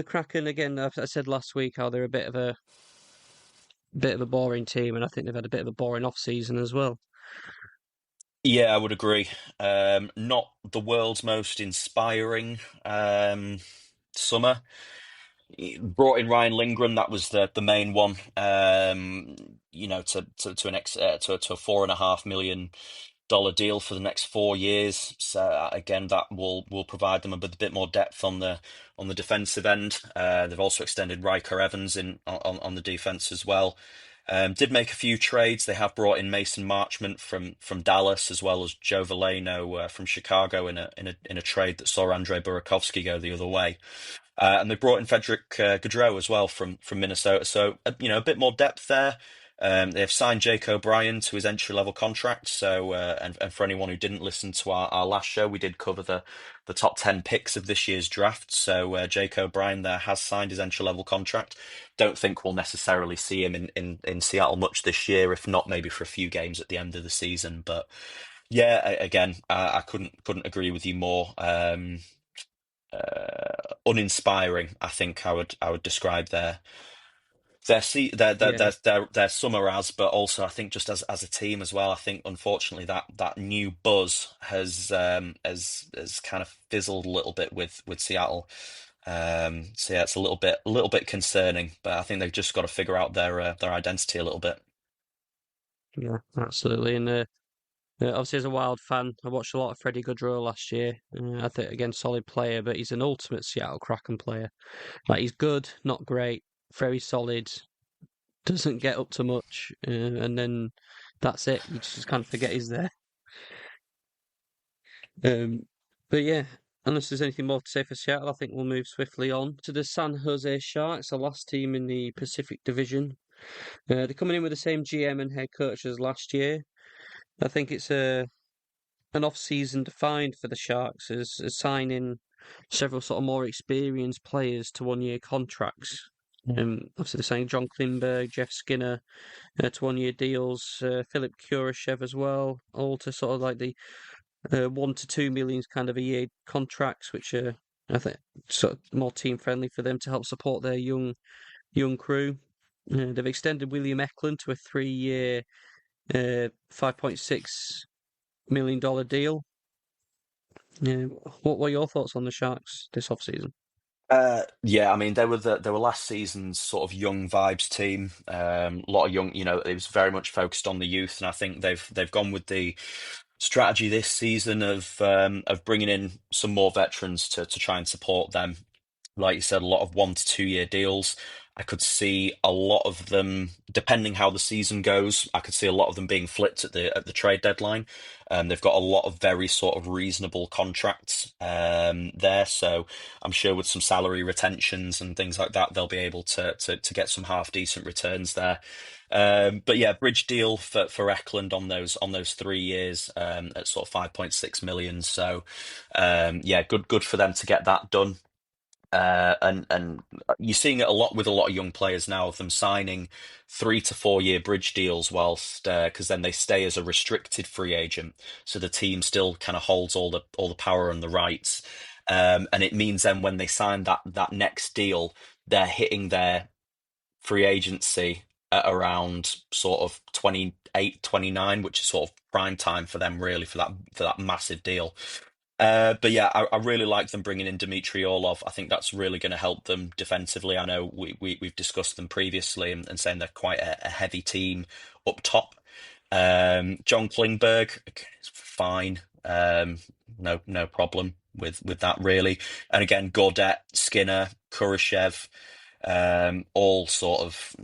Kraken again, I said last week how they're a bit of a boring team, and I think they've had a bit of a boring off season as well. Yeah, I would agree. Not the world's most inspiring summer. Brought in Ryan Lindgren, that was the main one. To an to a $4.5 million deal for the next 4 years. So again, that will provide them a bit more depth on the defensive end. They've also extended Riker Evans in on the defense as well. Did make a few trades. They have brought in Mason Marchment from Dallas, as well as Joe Veleno from Chicago in a trade that saw Andrei Burakovsky go the other way. And they brought in Frederick Gaudreau as well from Minnesota. So a bit more depth there. They have signed Jake O'Brien to his entry-level contract. So and for anyone who didn't listen to our last show, we did cover the top 10 picks of this year's draft. So Jake O'Brien there has signed his entry-level contract. Don't think we'll necessarily see him in Seattle much this year, if not maybe for a few games at the end of the season. But yeah, again, I couldn't agree with you more. Uninspiring, I think I would describe Yeah, their summer as, but also I think just as a team as well. I think unfortunately that new buzz has kind of fizzled a little bit with Seattle. So yeah, it's a little bit concerning, but I think they've just got to figure out their identity a little bit. yeah, absolutely. And obviously, as a Wild fan, I watched a lot of Freddie Gaudreau last year. I think again, solid player, but he's an ultimate Seattle Kraken player. Like he's good, not great, very solid. Doesn't get up to much, and then that's it. You just kind of forget he's there. Um, but yeah, unless there's anything more to say for Seattle, I think we'll move swiftly on to the San Jose Sharks, the last team in the Pacific Division. They're coming in with the same GM and head coach as last year. I think it's an off-season defined for the Sharks as signing several sort of more experienced players to one-year contracts. Obviously, they're signing John Klingberg, Jeff Skinner to one-year deals, Philip Kurashev as well, all to sort of like the 1 to 2 million kind of a year contracts, which are I think sort of more team friendly for them to help support their young crew. They've extended William Eklund to a 3-year, $5.6 million deal. What were your thoughts on the Sharks this offseason? Yeah, I mean they were last season's sort of young vibes team. A lot of young, it was very much focused on the youth, and I think they've gone with the strategy this season of bringing in some more veterans to try and support them. Like you said, a lot of 1 to 2 year deals. I could see a lot of them, depending how the season goes, I could see a lot of them being flipped at the trade deadline. They've got a lot of very sort of reasonable contracts there, so I'm sure with some salary retentions and things like that, they'll be able to get some half decent returns there. But yeah, bridge deal for Eklund on those 3 years at sort of 5.6 million. So yeah, good for them to get that done. And you're seeing it a lot with a lot of young players now of them signing 3 to 4 year bridge deals whilst because then they stay as a restricted free agent, so the team still kind of holds all the power and the rights. And it means then when they sign that next deal, they're hitting their free agency at around sort of 28, 29, which is sort of prime time for them really for that massive deal. But yeah, I really like them bringing in Dmitry Orlov. I think that's really going to help them defensively. I know we've discussed them previously and saying they're quite a heavy team up top. John Klingberg, okay, it's fine. No problem with that really. And again, Gaudette, Skinner, Kurashev, all sort of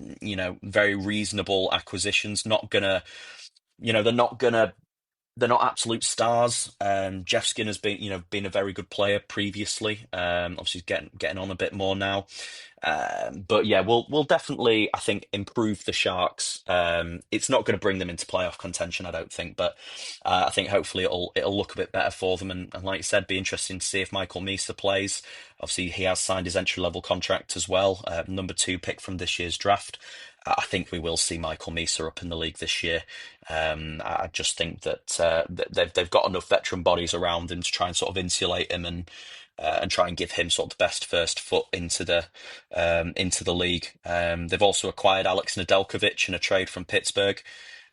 very reasonable acquisitions. Not gonna, they're not absolute stars. Jeff Skinner's been a very good player previously. Obviously, he's getting on a bit more now. But yeah, we'll definitely, I think, improve the Sharks. It's not going to bring them into playoff contention, I don't think, but I think hopefully it'll look a bit better for them. And like you said, be interesting to see if Michael Misa plays. Obviously, he has signed his entry level contract as well, number 2 pick from this year's draft. I think we will see Michael Misa up in the league this year. I just think that they've got enough veteran bodies around him to try and sort of insulate him and try and give him sort of the best first foot into the league. They've also acquired Alex Nedeljkovic in a trade from Pittsburgh,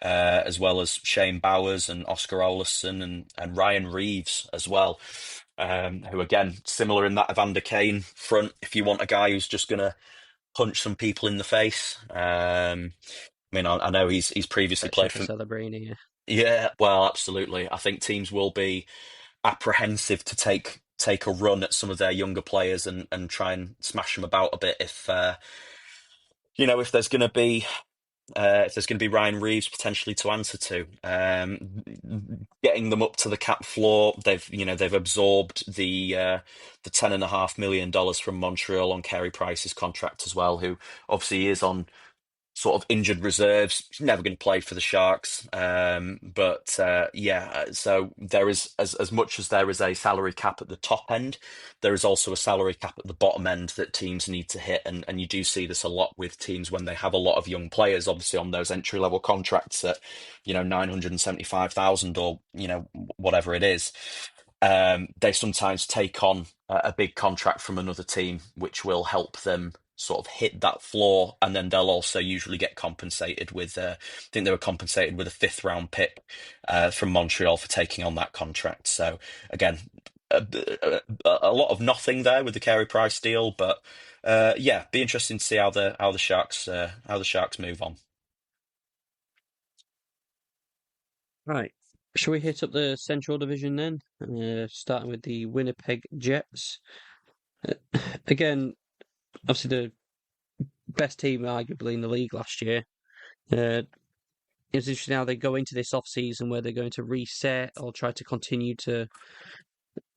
as well as Shane Bowers and Oscar Olafson and Ryan Reeves as well. Who again similar in that Evander Kane front. If you want a guy who's just gonna punch some people in the face. I mean, I know he's previously Section played for for. Celebrini, yeah. Yeah, well, absolutely. I think teams will be apprehensive to take a run at some of their younger players and try and smash them about a bit if there's going to be Ryan Reeves potentially to answer to. Getting them up to the cap floor, they've absorbed the $10.5 million from Montreal on Carey Price's contract as well, who obviously is on sort of injured reserves. He's never going to play for the Sharks. But yeah, so there is as much as there is a salary cap at the top end, there is also a salary cap at the bottom end that teams need to hit. And you do see this a lot with teams when they have a lot of young players, obviously on those entry level contracts at 975,000 or whatever it is. They sometimes take on a big contract from another team, which will help them sort of hit that floor, and then they'll also usually get compensated with. I think they were compensated with a 5th round pick from Montreal for taking on that contract. So again, a lot of nothing there with the Carey Price deal, but yeah, be interesting to see how the Sharks move on. Right. Shall we hit up the Central Division then? Starting with the Winnipeg Jets. Uh, Again, obviously the best team arguably in the league last year. It's interesting how they go into this off season where they're going to reset or try to continue to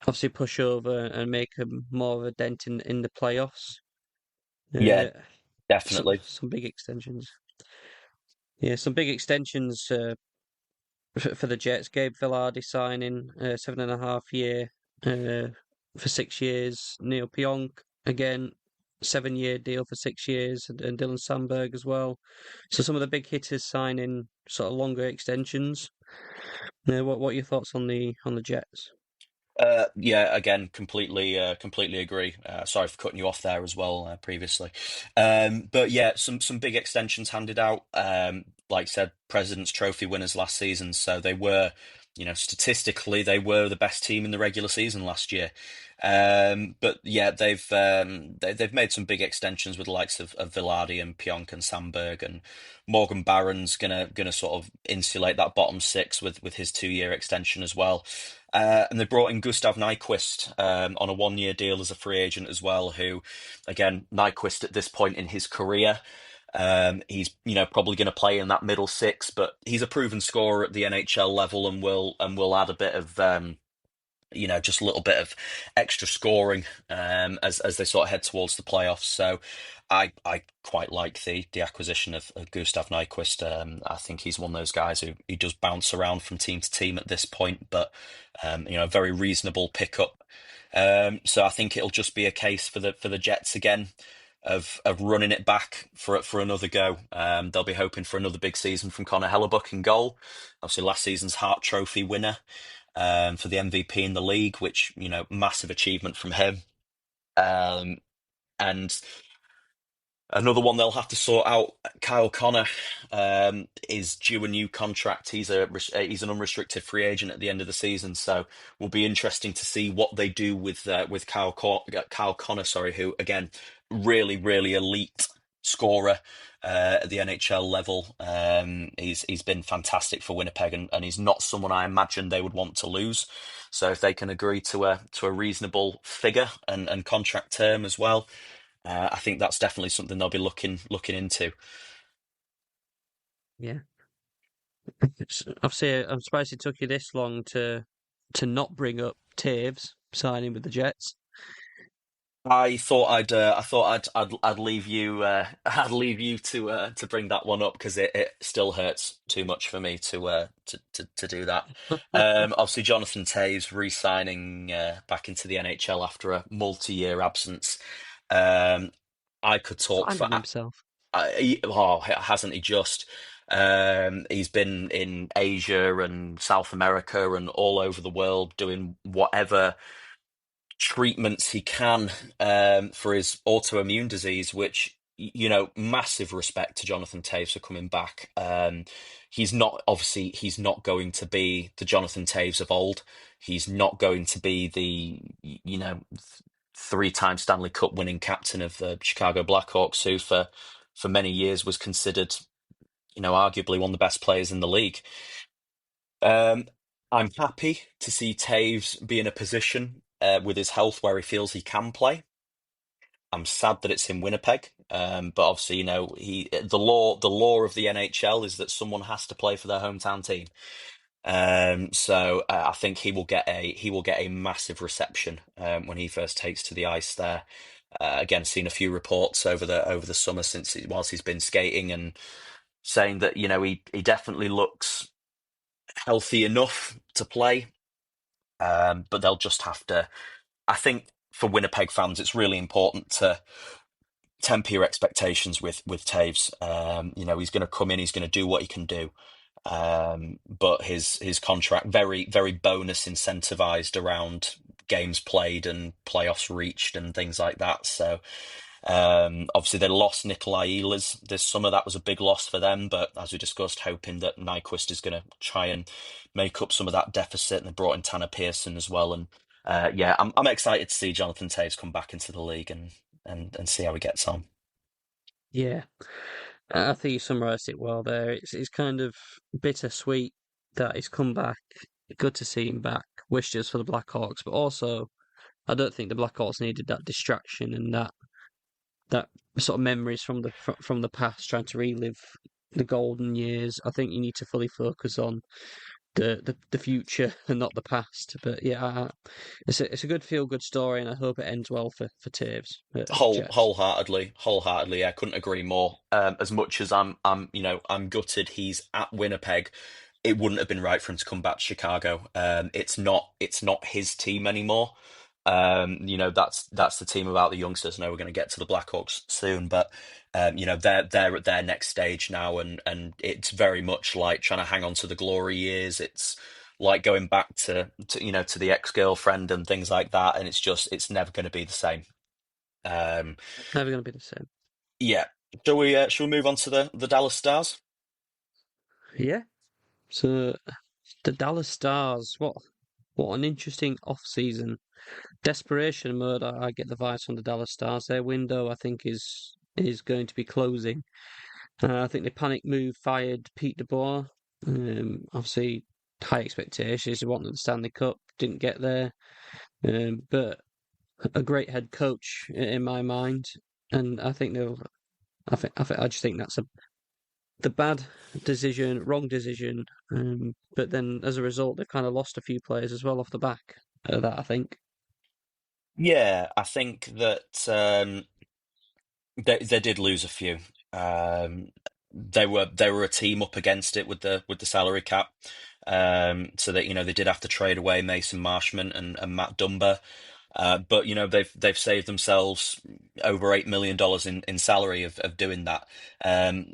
obviously push over and make more of a dent in the playoffs. Yeah, Uh, some definitely. some big extensions. Yeah, some big extensions for the Jets. Gabe Villardi signing 7.5 year for 6 years. Neil Pionk again, 7 year deal for 6 years, and Dylan Sandberg as well. So some of the big hitters signing sort of longer extensions. What are your thoughts on the Jets? Yeah, again, completely agree. Sorry for cutting you off there as well previously. But yeah, some big extensions handed out. Like I said, President's Trophy winners last season, so they were, statistically they were the best team in the regular season last year. But yeah, they've made some big extensions with the likes of Villardi and Pionk and Sandberg, and Morgan Barron's gonna sort of insulate that bottom six with his 2 year extension as well. And they brought in Gustav Nyquist on a 1 year deal as a free agent as well. Who, again, Nyquist at this point in his career, he's probably going to play in that middle six, but he's a proven scorer at the NHL level and will add a bit of just a little bit of extra scoring as they sort of head towards the playoffs. So I quite like the acquisition of Gustav Nyquist. I think he's one of those guys who he does bounce around from team to team at this point, but a very reasonable pickup. So I think it'll just be a case for the Jets again of running it back for another go. They'll be hoping for another big season from Connor Hellebuck in goal. Obviously, last season's Hart Trophy winner for the MVP in the league, which massive achievement from him. Um, and another one they'll have to sort out. Kyle Connor is due a new contract. He's an unrestricted free agent at the end of the season, so will be interesting to see what they do with Kyle Connor. Sorry, who again really elite scorer at the NHL level. He's been fantastic for Winnipeg, and he's not someone I imagine they would want to lose. So if they can agree to a reasonable figure and contract term as well, I think that's definitely something they'll be looking into. Yeah, obviously, I'm surprised it took you this long to not bring up Taves signing with the Jets. I thought I'd leave you I'd leave you to bring that one up because it still hurts too much for me to do that. Obviously, Jonathan Toews re-signing back into the NHL after a multi-year absence. Um, I could talk for Finding himself. hasn't he just? He's been in Asia and South America and all over the world doing whatever treatments he can for his autoimmune disease, which, massive respect to Jonathan Taves for coming back. He's not going to be the Jonathan Taves of old. He's not going to be the, 3 time Stanley Cup winning captain of the Chicago Blackhawks, who for many years was considered, arguably one of the best players in the league. Um, I'm happy to see Taves be in a position with his health where he feels he can play. I'm sad that it's in Winnipeg, but obviously, the law of the NHL is that someone has to play for their hometown team. So I think he will get a massive reception when he first takes to the ice there. Again, seen a few reports over the summer whilst he's been skating and saying that he definitely looks healthy enough to play. But they'll just have to. I think for Winnipeg fans, it's really important to temper your expectations with Taves. He's going to come in, he's going to do what he can do. But his contract very bonus incentivized around games played and playoffs reached and things like that. So obviously they lost Nikolai Ehlers this summer. That was a big loss for them. But as we discussed, hoping that Nyquist is going to try and make up some of that deficit. And they brought in Tanner Pearson as well. And yeah, I'm excited to see Jonathan Taves come back into the league and see how he gets on. Yeah, I think you summarised it well there. It's kind of bittersweet that he's come back. Good to see him back. Wishes for the Blackhawks, but also I don't think the Blackhawks needed that distraction and that sort of memories from the past, trying to relive the golden years. I think you need to fully focus on the future and not the past. But yeah, it's a good feel good story, and I hope it ends well for Taves at the Jets. Wholeheartedly. I couldn't agree more. As much as I'm gutted he's at Winnipeg. It wouldn't have been right for him to come back to Chicago. It's not his team anymore. That's the team about the youngsters. I know we're going to get to the Blackhawks soon, but they're at their next stage now, and it's very much like trying to hang on to the glory years. It's like going back to the ex-girlfriend and things like that, and it's never going to be the same. Um, Never going to be the same. yeah. Shall we move on to the Dallas Stars? Yeah. So the Dallas Stars, what an interesting off season. Desperation mode. I get the vibes from the Dallas Stars. Their window, I think, is going to be closing. I think the panic move fired Pete DeBoer. Obviously, high expectations. He wanted the Stanley Cup, didn't get there. But a great head coach in my mind, and I think they'll. I just think that's the bad decision, wrong decision. But then as a result, they've kind of lost a few players as well off the back of that. I think. Yeah, I think that they did lose a few. Um, they were a team up against it with the salary cap. So that they did have to trade away Mason Marshman and Matt Dumba. But they've saved themselves over $8 million in salary of doing that. Um,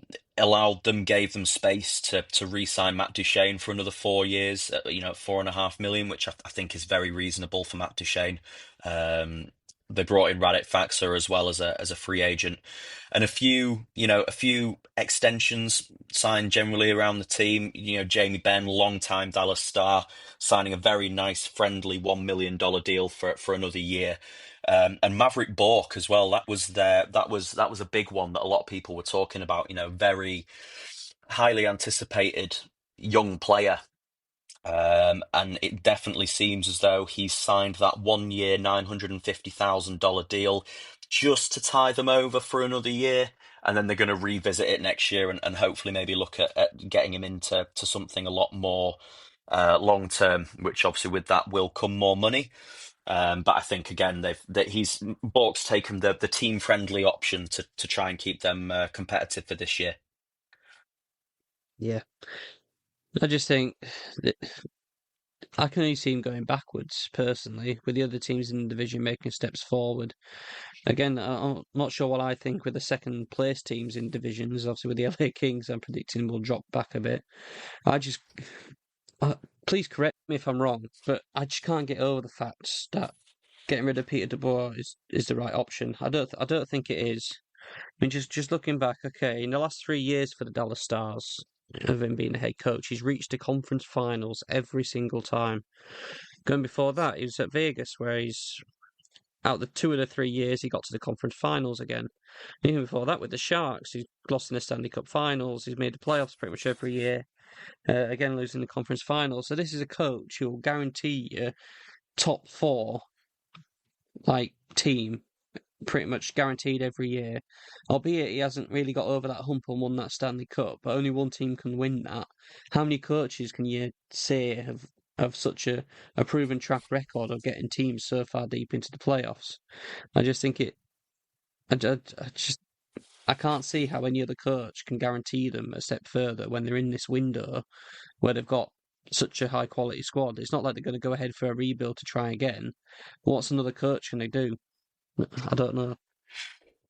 gave them space to re-sign Matt Duchene for another 4 years. 4.5 million, which I think is very reasonable for Matt Duchene. Um, they brought in Radek Faxer as well as a free agent, and a few extensions signed generally around the team. Jamie Benn, longtime Dallas Star, signing a very nice, friendly $1 million deal for another year. And Maverick Bork as well. That was a big one that a lot of people were talking about. Very highly anticipated young player. And it definitely seems as though he's signed that 1 year, $950,000 deal just to tie them over for another year. And then they're going to revisit it next year and hopefully maybe look at getting him into something a lot more long term, which obviously with that will come more money. But I think again Bork's taken the team friendly option to try and keep them competitive for this year. Yeah, I just think that I can only see him going backwards personally, with the other teams in the division making steps forward. Again, I'm not sure what I think with the second place teams in divisions. Obviously, with the LA Kings, I'm predicting will drop back a bit. I just, please correct me if I'm wrong, but I just can't get over the fact that getting rid of Peter DeBoer is the right option. I don't think it is. I mean, just looking back, okay, in the last 3 years for the Dallas Stars of him being the head coach, he's reached the conference finals every single time. Going before that, he was at Vegas, where he's out the 2 of the 3 years he got to the conference finals again. Even before that, with the Sharks, he's lost in the Stanley Cup finals. He's made the playoffs pretty much every year. Again, losing the conference finals. So this is a coach who will guarantee you top four like team pretty much guaranteed every year. Albeit he hasn't really got over that hump and won that Stanley Cup, but only one team can win that. How many coaches can you say have such a proven track record of getting teams so far deep into the playoffs? I just think I can't see how any other coach can guarantee them a step further when they're in this window where they've got such a high quality squad. It's not like they're going to go ahead for a rebuild to try again. What's another coach can they do? I don't know.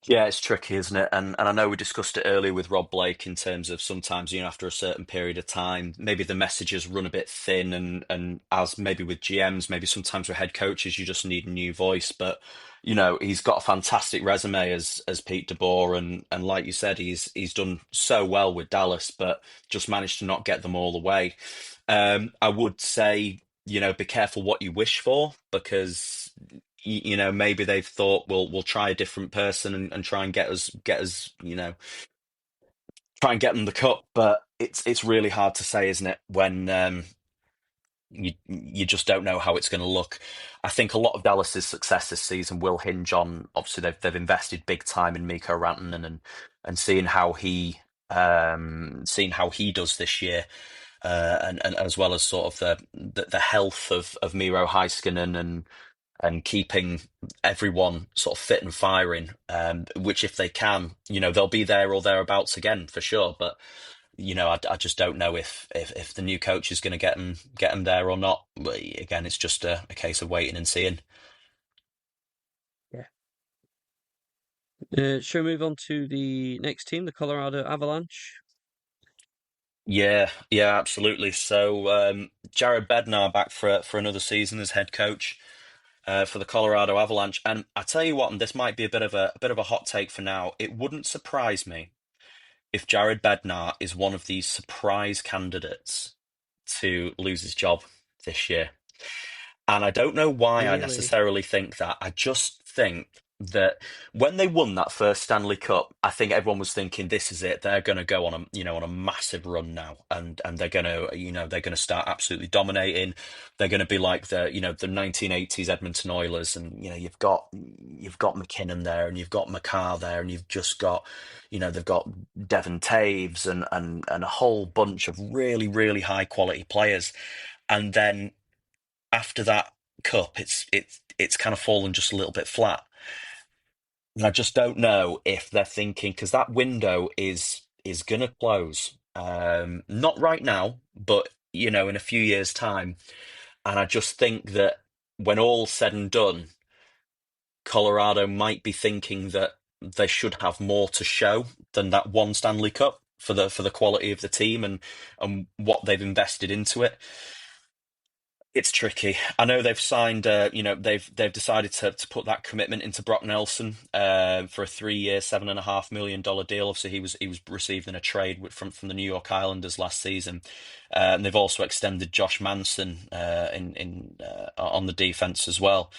Yeah, it's tricky, isn't it? And I know we discussed it earlier with Rob Blake in terms of sometimes, after a certain period of time, maybe the messages run a bit thin and as maybe with GMs, maybe sometimes with head coaches, you just need a new voice. But, he's got a fantastic resume as Pete DeBoer and like you said, he's done so well with Dallas, but just managed to not get them all the way. I would say, be careful what you wish for because maybe they've thought we'll try a different person and try and get us try and get them the cup, but it's really hard to say, isn't it, when you just don't know how it's going to look. I think a lot of Dallas's success this season will hinge on obviously they've invested big time in Mikko Rantanen and seeing how he does this year. and as well as sort of the health of Miro Heiskanen and keeping everyone sort of fit and firing, which if they can, they'll be there or thereabouts again for sure. But I just don't know if the new coach is going to get them there or not. But again, it's just a case of waiting and seeing. Yeah. Shall we move on to the next team, the Colorado Avalanche? Yeah, absolutely. So Jared Bednar back for another season as head coach for the Colorado Avalanche, and I tell you what, and this might be a bit of a hot take for now. It wouldn't surprise me if Jared Bednar is one of these surprise candidates to lose his job this year. And I don't know why I Really? necessarily think that. I just think that when they won that first Stanley Cup, I think everyone was thinking, "This is it. They're going to go on a massive run now, and they're going to start absolutely dominating. They're going to be like the 1980s Edmonton Oilers, and you've got McKinnon there, and you've got McCarr there, and you've just got, they've got Devon Taves and a whole bunch of really really high quality players, and then." After that cup, it's kind of fallen just a little bit flat. And I just don't know if they're thinking because that window is gonna close. Not right now, but in a few years' time. And I just think that when all's said and done, Colorado might be thinking that they should have more to show than that one Stanley Cup for the quality of the team and what they've invested into it. It's tricky. I know they've signed. They've decided to put that commitment into Brock Nelson for a 3-year, $7.5 million deal. Obviously, he was received in a trade from the New York Islanders last season, and they've also extended Josh Manson in on the defense as well.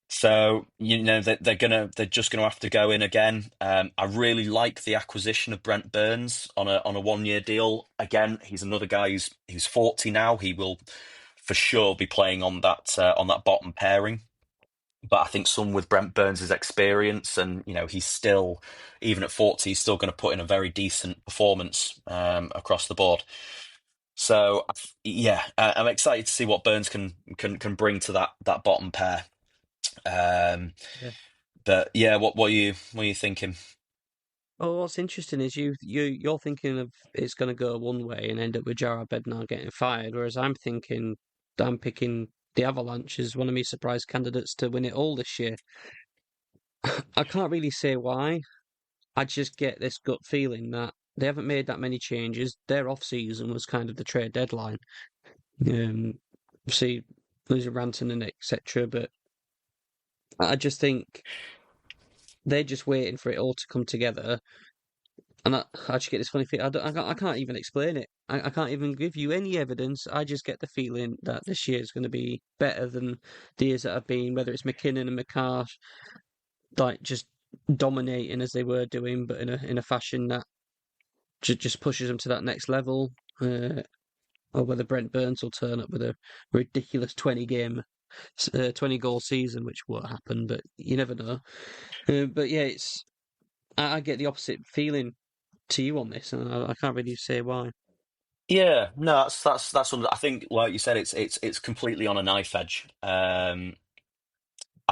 So they're just gonna have to go in again. I really like the acquisition of Brent Burns on a 1-year deal. Again, he's another guy who's 40 now. He will for sure be playing on that bottom pairing. But I think some with Brent Burns' experience, and he's still, even at 40, he's still going to put in a very decent performance across the board. So yeah, I'm excited to see what Burns can bring to that bottom pair. Um, Yeah. but yeah, what are you thinking? Oh, what's interesting is you're thinking of it's going to go one way and end up with Jared Bednar getting fired, whereas I'm picking the Avalanche as one of my surprise candidates to win it all this year. I can't really say why. I just get this gut feeling that they haven't made that many changes. Their off season was kind of the trade deadline. Um, see, losing Ranton and etc. But I just think they're just waiting for it all to come together. And I just get this funny feeling. I can't even explain it. I can't even give you any evidence. I just get the feeling that this year is going to be better than the years that have been, whether it's McKinnon and McCart, like just dominating as they were doing, but in a fashion that just pushes them to that next level. Or whether Brent Burns will turn up with a ridiculous 20 goal season, which won't happen, but you never know. But yeah, I get the opposite feeling to you on this, and I can't really say why. Yeah, no, I think, like you said, it's completely on a knife edge. I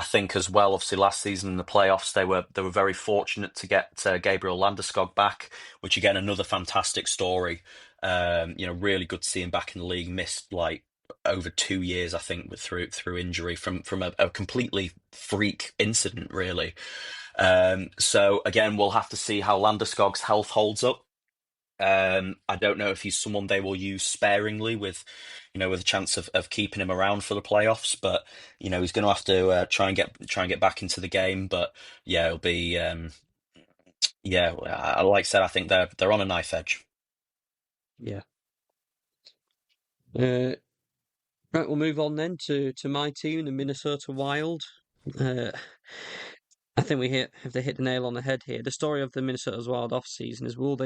think as well, obviously last season in the playoffs, they were very fortunate to get Gabriel Landeskog back, which again another fantastic story. Really good to see him back in the league. Missed like over 2 years, I think, through injury from a completely freak incident, really. So again, we'll have to see how Landeskog's health holds up. I don't know if he's someone they will use sparingly with a chance of keeping him around for the playoffs, but he's going to have to try and get back into the game. But yeah, it'll be yeah. Like I said, I think they're on a knife edge. Yeah. Uh, right, we'll move on then to my team, the Minnesota Wild. Uh, I think have they hit the nail on the head here. The story of the Minnesota Wild off season is won't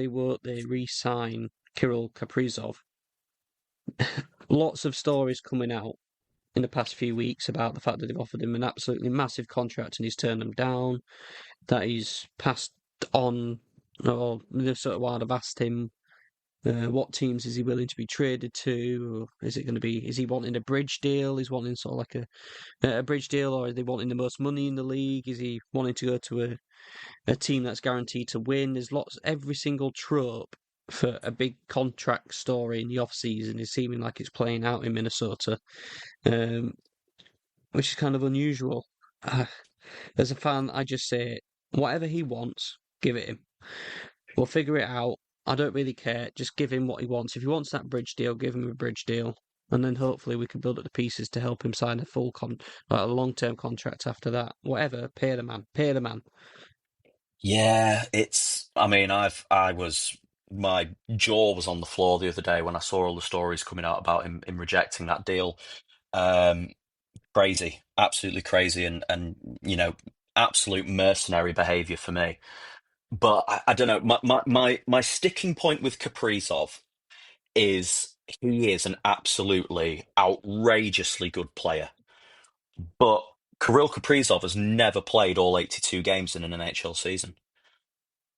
they re-sign Kirill Kaprizov? Lots of stories coming out in the past few weeks about the fact that they've offered him an absolutely massive contract and he's turned them down. That he's passed on, or Minnesota Wild have asked him What teams is he willing to be traded to? Is it going to be? Is he wanting a bridge deal? Is wanting sort of like a bridge deal, or are they wanting the most money in the league? Is he wanting to go to a team that's guaranteed to win? There's every single trope for a big contract story in the off season is seeming like it's playing out in Minnesota, um, which is kind of unusual. As a fan, I just say whatever he wants, give it him. We'll figure it out. I don't really care. Just give him what he wants. If he wants that bridge deal, give him a bridge deal, and then hopefully we can build up the pieces to help him sign a long-term contract after that. Whatever, pay the man. Pay the man. Yeah, it's. I mean, my jaw was on the floor the other day when I saw all the stories coming out about him rejecting that deal. Um, Crazy, absolutely crazy, and absolute mercenary behavior for me. But I don't know. My sticking point with Kaprizov is he is an absolutely outrageously good player. But Kirill Kaprizov has never played all 82 games in an NHL season.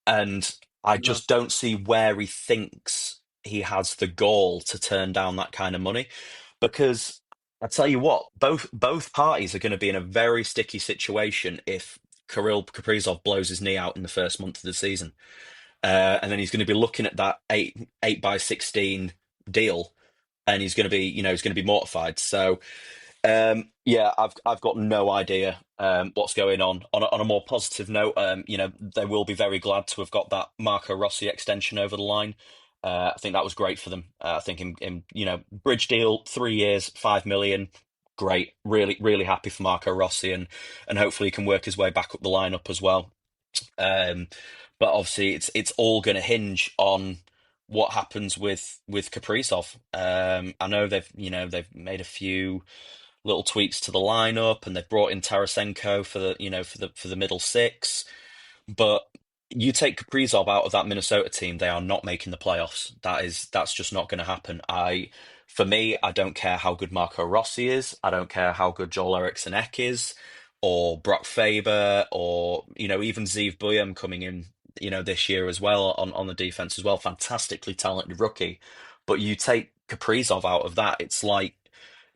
And I No. just don't see where he thinks he has the gall to turn down that kind of money. Because I tell you what, both parties are going to be in a very sticky situation if Kirill Kaprizov blows his knee out in the first month of the season. And then he's going to be looking at that eight by 16 deal, and he's going to be, he's going to be mortified. So yeah, I've got no idea what's going on. On a more positive note, they will be very glad to have got that Marco Rossi extension over the line. I think that was great for them. I think bridge deal, 3 years, 5 million, great. Really, really happy for Marco Rossi, and hopefully he can work his way back up the lineup as well. Um, but obviously, it's all going to hinge on what happens with Kaprizov. I know they've made a few little tweaks to the lineup, and they've brought in Tarasenko for the middle six. But you take Kaprizov out of that Minnesota team, they are not making the playoffs. That's just not going to happen. For me, I don't care how good Marco Rossi is. I don't care how good Joel Eriksson Ek is, or Brock Faber, or even Zeev Buyam coming in, this year as well on the defense as well. Fantastically talented rookie. But you take Kaprizov out of that, it's like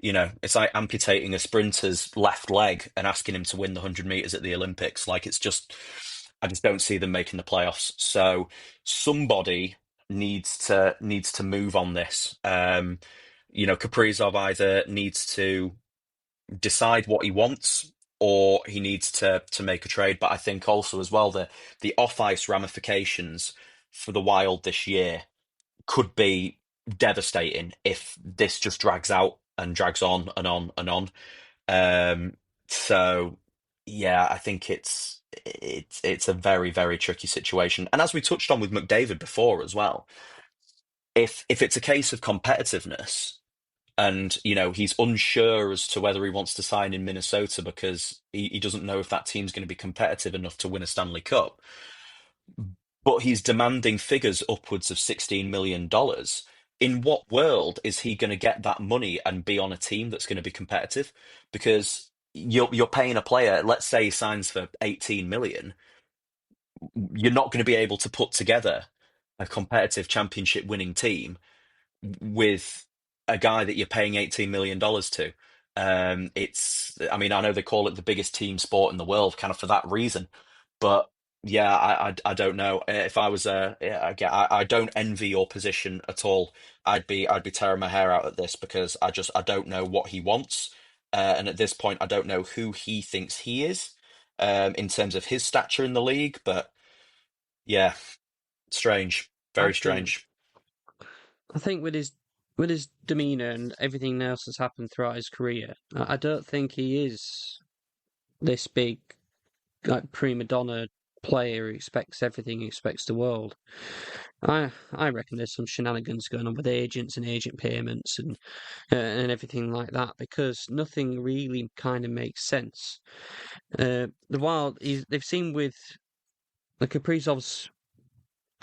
amputating a sprinter's left leg and asking him to win the 100 meters at the Olympics. I just don't see them making the playoffs. So somebody needs to move on this. Kaprizov either needs to decide what he wants, or he needs to make a trade. But I think also as well the off ice ramifications for the Wild this year could be devastating if this just drags out and drags on and on and on. So yeah, I think it's a very, very tricky situation. And as we touched on with McDavid before as well, if it's a case of competitiveness, and he's unsure as to whether he wants to sign in Minnesota because he doesn't know if that team's going to be competitive enough to win a Stanley Cup, but he's demanding figures upwards of $16 million. In what world is he going to get that money and be on a team that's going to be competitive? Because you're paying a player, let's say he signs for 18 million, you're not going to be able to put together a competitive championship winning team with a guy that you're paying $18 million to. I mean, I know they call it the biggest team sport in the world, kind of for that reason. But yeah, I don't know. If I was I don't envy your position at all. I'd be tearing my hair out at this because I don't know what he wants, and at this point, I don't know who he thinks he is, in terms of his stature in the league. But yeah, strange, I very think strange. I think with his demeanor and everything else that's happened throughout his career, I don't think he is this big like prima donna player who expects everything, who expects the world. I reckon there's some shenanigans going on with agents and agent payments and everything like that because nothing really kind of makes sense. The Wild, they've seen with the Kaprizov's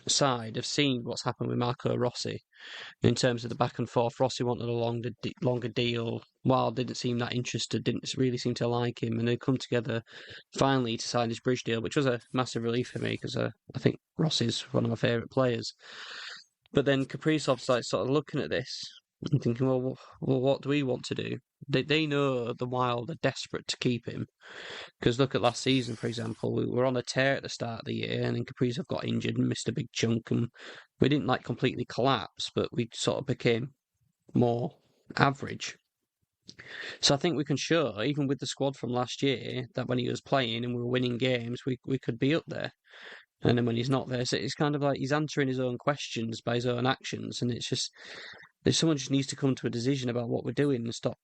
side, have seen what's happened with Marco Rossi in terms of the back and forth. Rossi wanted a longer deal. Wild didn't seem that interested, didn't really seem to like him, and they come together finally to sign his bridge deal, which was a massive relief for me because I think Rossi's one of my favourite players. But then Kaprizov's like sort of looking at this and thinking, well, what do we want to do? They know the Wild are desperate to keep him because look at last season, for example, we were on a tear at the start of the year, and then Kaprizov got injured and missed a big chunk, and we didn't like completely collapse, but we sort of became more average. So I think we can show, even with the squad from last year, that when he was playing and we were winning games, we could be up there. And then when he's not there, so it's kind of like he's answering his own questions by his own actions, and it's just there's someone just needs to come to a decision about what we're doing and stop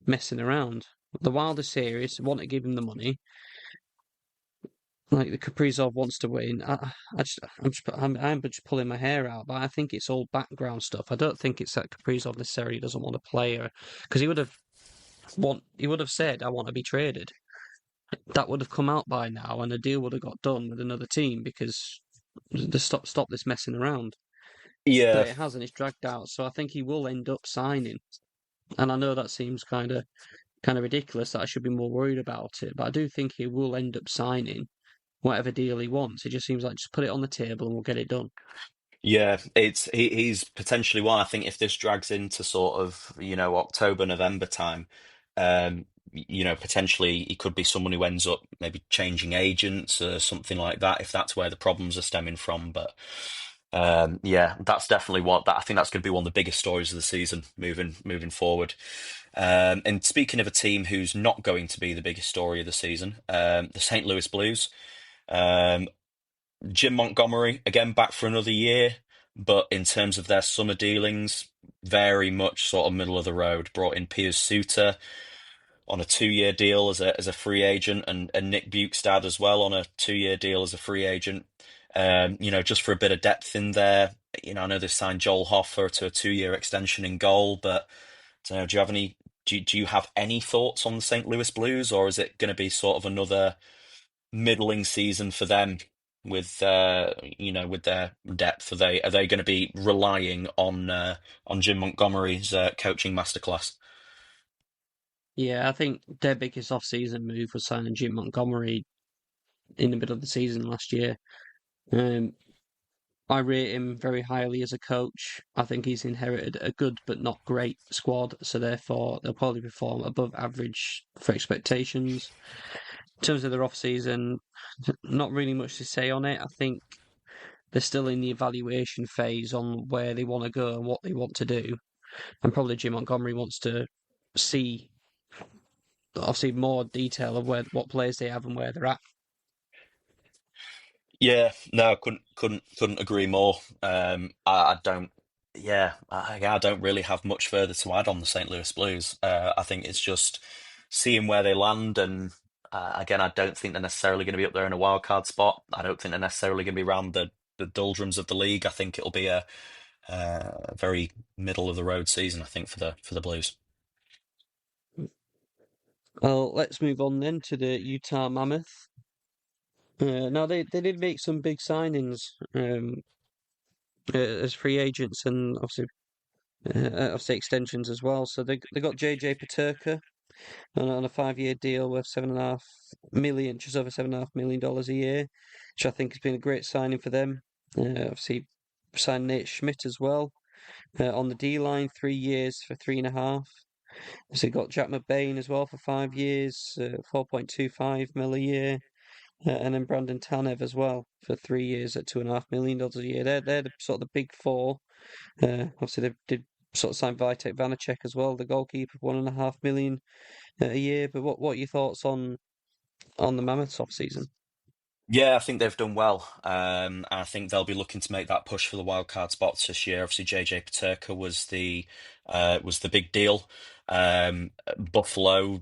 messing around. The Wild are serious, want to give him the money. Like the Kaprizov wants to win. I'm just pulling my hair out, but I think it's all background stuff. I don't think it's that Kaprizov necessarily doesn't want to play, or because he would have said, "I want to be traded." That would have come out by now, and the deal would have got done with another team because the stop this messing around. Yeah, But it hasn't. It's dragged out, so I think he will end up signing. And I know that seems kind of ridiculous that I should be more worried about it, but I do think he will end up signing whatever deal he wants. It just seems like just put it on the table and we'll get it done. yeah, he's potentially one. I think if this drags into sort of, October, November time, potentially he could be someone who ends up maybe changing agents or something like that, if that's where the problems are stemming from. But yeah, that's definitely what that I think that's going to be one of the biggest stories of the season moving forward. And speaking of a team who's not going to be the biggest story of the season, the St. Louis Blues. Um, Jim Montgomery, again, back for another year, but in terms of their summer dealings, very much sort of middle of the road. Brought in Piers Suter on a 2-year deal as a free agent, and Nick Bukestad as well on a 2-year deal as a free agent. Just for a bit of depth in there. I know they signed Joel Hoffer to a 2-year extension in goal, but do you have any? Do you have any thoughts on the St. Louis Blues, or is it going to be sort of another middling season for them with their depth? Are they going to be relying on Jim Montgomery's coaching masterclass? Yeah, I think their biggest off-season move was signing Jim Montgomery in the middle of the season last year. Um, I rate him very highly as a coach. I think he's inherited a good but not great squad, so therefore they'll probably perform above average for expectations. In terms of their off-season, not really much to say on it. I think they're still in the evaluation phase on where they want to go and what they want to do. And probably Jim Montgomery wants to see obviously more detail of what players they have and where they're at. Yeah, no, couldn't agree more. I don't. Yeah, I don't really have much further to add on the St. Louis Blues. I think it's just seeing where they land, and again, I don't think they're necessarily going to be up there in a wild card spot. I don't think they're necessarily going to be around the doldrums of the league. I think it'll be a very middle of the road season. I think for the Blues. Well, let's move on then to the Utah Mammoth. Now they did make some big signings as free agents and obviously extensions as well. So they got JJ Paterka on a 5-year deal worth 7.5 million, just over $7.5 million a year, which I think has been a great signing for them. Obviously signed Nate Schmidt as well on the D line, 3 years for 3.5. So they got Jack McBain as well for 5 years, 4.25 mil a year. And then Brandon Tanev as well for 3 years at $2.5 million a year. They're the sort of the big four. Obviously they did sort of sign Vitek Vanacek as well, the goalkeeper, 1.5 million a year. But what are your thoughts on the Mammoths off season? Yeah, I think they've done well. I think they'll be looking to make that push for the wild card spots this year. Obviously, JJ Paterka was the big deal. Buffalo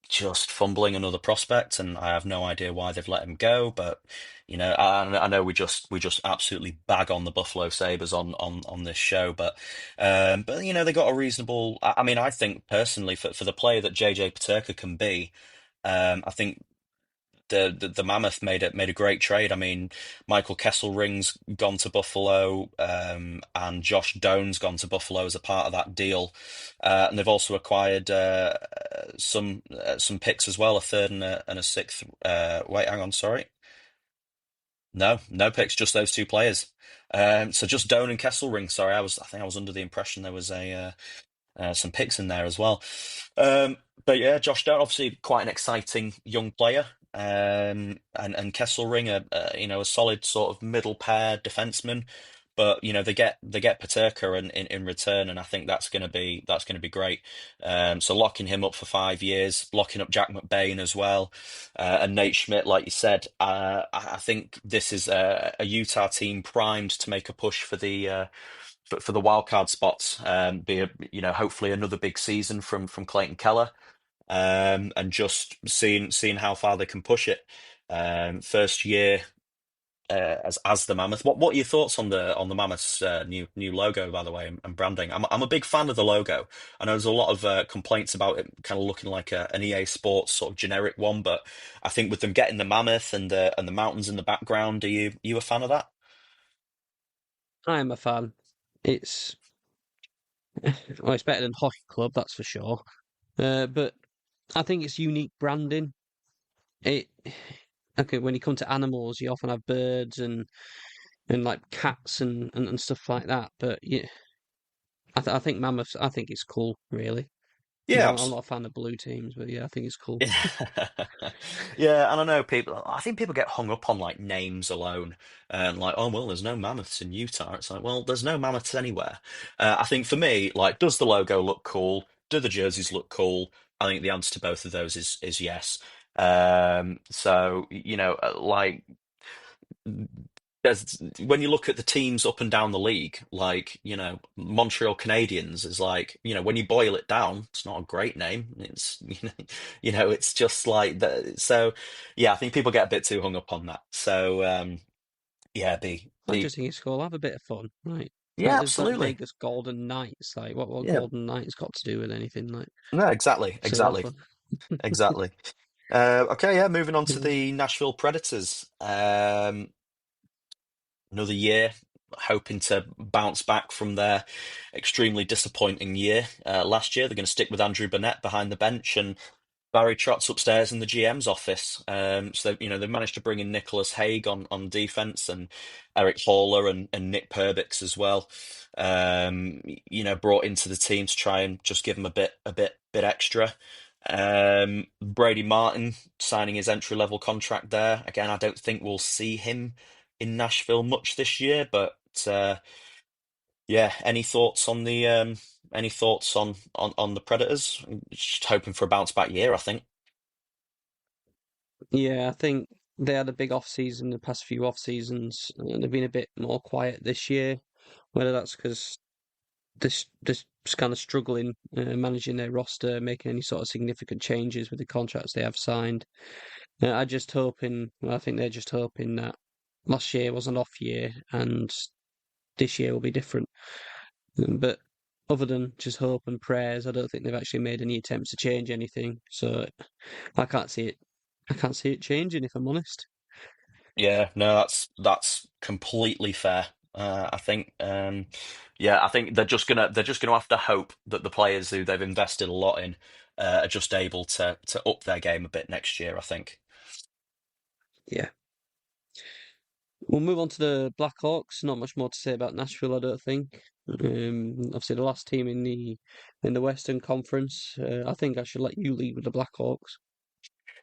just fumbling another prospect, and I have no idea why they've let him go. But I know we just absolutely bag on the Buffalo Sabres on this show, but they got a reasonable. I mean, I think personally for the player that JJ Paterka can be. I think the Mammoth made a great trade. I mean, Michael Kesselring's gone to Buffalo, and Josh Doan's gone to Buffalo as a part of that deal, and they've also acquired some picks as well, a third and a sixth. Wait, hang on, sorry. No, no picks, just those two players. So just Doan and Kesselring. Sorry, I think I was under the impression there was a some picks in there as well. But yeah, Josh Doan, obviously quite an exciting young player. And Kesselring, a solid sort of middle pair defenseman. But they get Paterka in return, and I think that's gonna be great. So locking him up for 5 years, locking up Jack McBain as well, and Nate Schmidt, like you said, I think this is a Utah team primed to make a push for the wild card spots. Hopefully another big season from Clayton Keller, and just seeing how far they can push it. First year as the Mammoth. What are your thoughts on the Mammoth's new logo, by the way, and branding? I'm a big fan of the logo. I know there's a lot of complaints about it kind of looking like an EA Sports sort of generic one, but I think with them getting the Mammoth and the mountains in the background, are you a fan of that? I am a fan. It's well, it's better than Hockey Club, that's for sure. But I think it's unique branding. It okay when you come to animals, you often have birds and like cats and stuff like that. But yeah, I think mammoths. I think it's cool, really. Yeah, I'm not a fan of blue teams, but yeah, I think it's cool. yeah, yeah, and I know people. I think people get hung up on like names alone, and like, oh well, there's no mammoths in Utah. It's like, well, there's no mammoths anywhere. I think for me, like, does the logo look cool? Do the jerseys look cool? I think the answer to both of those is yes. So like there's when you look at the teams up and down the league, like, Montreal Canadiens is like, when you boil it down, it's not a great name. It's it's just like that. So yeah, I think people get a bit too hung up on that. So yeah, I just think it's cool. Have a bit of fun, right? yeah, Like, there's don't absolutely. make us golden knights. Like, what Yeah, golden knights got to do with anything? Like, no, exactly, silly exactly, fun. exactly. Okay, yeah, moving on to Yeah. the Nashville Predators. Another year, hoping to bounce back from their extremely disappointing year last year. They're going to stick with Andrew Burnett behind the bench and Barry Trotz upstairs in the GM's office. So they've managed to bring in Nicholas Haig on defense and Eric Haller and Nick Perbix as well. Brought into the team to try and just give them a bit extra. Brady Martin signing his entry level contract there. Again, I don't think we'll see him in Nashville much this year, but uh, yeah, any thoughts on the Predators? Just hoping for a bounce back year, I think. Yeah, I think they had a big off season the past few off seasons, and they've been a bit more quiet this year. Whether that's because this kind of struggling managing their roster, making any sort of significant changes with the contracts they have signed. I think they're just hoping that last year was an off year and this year will be different. But other than just hope and prayers, I don't think they've actually made any attempts to change anything. So I can't see it. I can't see it changing if I'm honest. Yeah, no, that's completely fair. I think, yeah, I think they're just gonna have to hope that the players who they've invested a lot in are just able to up their game a bit next year. I think. Yeah. We'll move on to the Blackhawks. Not much more to say about Nashville, I don't think. Obviously, the last team in the Western Conference. I think I should let you lead with the Blackhawks.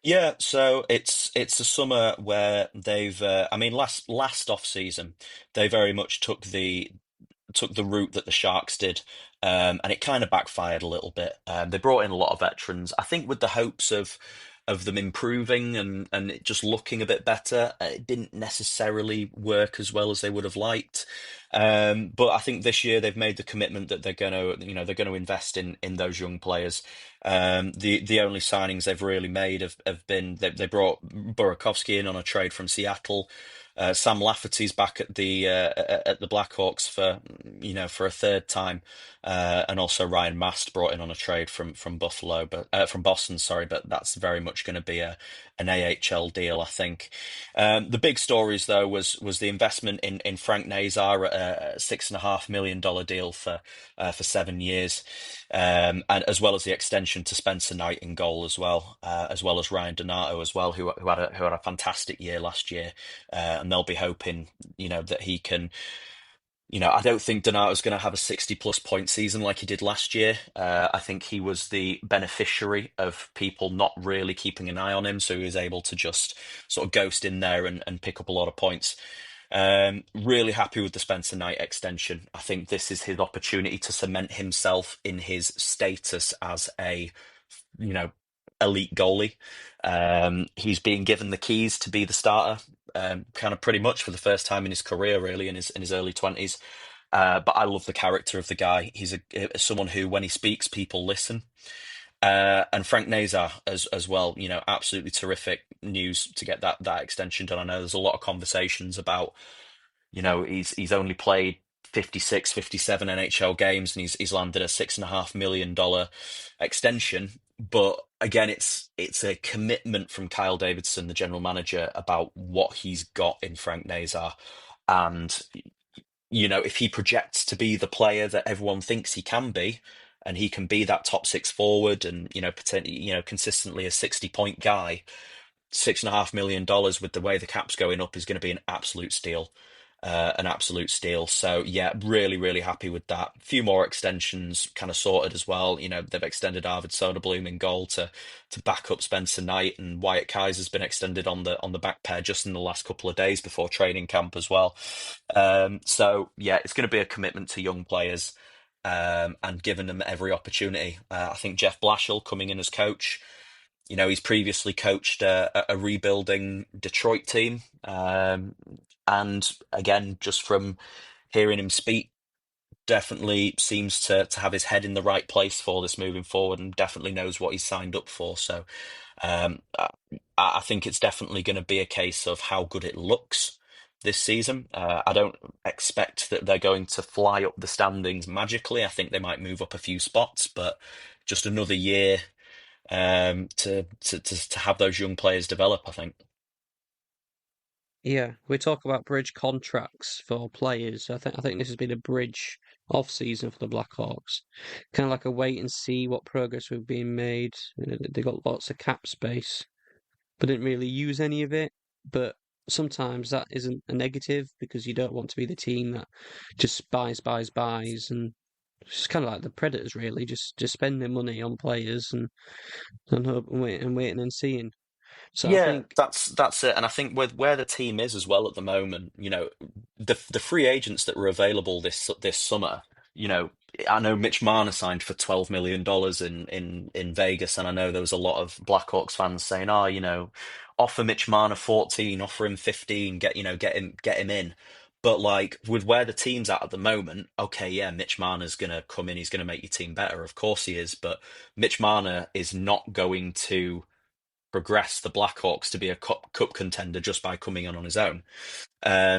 Yeah, so it's a summer where they've I mean last off season they very much took the route that the Sharks did, and it kind of backfired a little bit. They brought in a lot of veterans, I think, with the hopes of them improving and it just looking a bit better. It didn't necessarily work as well as they would have liked. But I think this year they've made the commitment that they're going to invest in those young players. The only signings they've really made have been they brought Burakovsky in on a trade from Seattle. Sam Lafferty's back at the Blackhawks for a third time, and also Ryan Mast brought in on a trade from Buffalo, but from Boston, sorry, but that's very much going to be an AHL deal, I think. The big stories though was the investment in Frank Nazar at a $6.5 million deal for 7 years, and as well as the extension to Spencer Knight in goal as well as Ryan Donato as well, who had a fantastic year last year, and and they'll be hoping, that he can. I don't think Donato's going to have a 60-plus point season like he did last year. I think he was the beneficiary of people not really keeping an eye on him, so he was able to just sort of ghost in there and pick up a lot of points. Really happy with the Spencer Knight extension. I think this is his opportunity to cement himself in his status as a, you know, elite goalie. He's being given the keys to be the starter, kind of pretty much for the first time in his career, really, in his early 20s. But I love the character of the guy. He's someone who, when he speaks, people listen. And Frank Nazar as well, absolutely terrific news to get that extension done. I know there's a lot of conversations about, he's only played 56, 57 NHL games, and he's landed a $6.5 million extension. But again, it's a commitment from Kyle Davidson, the general manager, about what he's got in Frank Nazar. And if he projects to be the player that everyone thinks he can be, and he can be that top six forward and, potentially, consistently a 60-point guy, $6.5 million with the way the cap's going up is going to be an absolute steal. An absolute steal. So yeah, really, really happy with that. A few more extensions kind of sorted as well. They've extended Arvid Soderblom in goal to back up Spencer Knight, and Wyatt Kaiser's been extended on the back pair just in the last couple of days before training camp as well. So yeah, it's going to be a commitment to young players, and giving them every opportunity. I think Jeff Blashill coming in as coach. He's previously coached a rebuilding Detroit team. And again, just from hearing him speak, definitely seems to have his head in the right place for this moving forward, and definitely knows what he's signed up for. So I think it's definitely going to be a case of how good it looks this season. I don't expect that they're going to fly up the standings magically. I think they might move up a few spots, but just another year to have those young players develop, I think. Yeah, we talk about bridge contracts for players. I think this has been a bridge off season for the Blackhawks. Kind of like a wait and see what progress we've been made. They got lots of cap space, but didn't really use any of it. But sometimes that isn't a negative because you don't want to be the team that just buys, and it's kind of like the Predators, really. Just spend their money on players and hope and waiting and seeing. So I Yeah, think, that's it. And I think with where the team is as well at the moment, the free agents that were available this summer, I know Mitch Marner signed for $12 million in Vegas, and I know there was a lot of Blackhawks fans saying, "Oh, offer Mitch Marner 14, offer him 15, get him in." But like with where the team's at the moment, okay, yeah, Mitch Marner's gonna come in, he's gonna make your team better, of course he is, but Mitch Marner is not going to progress the Blackhawks to be a cup contender just by coming on his own.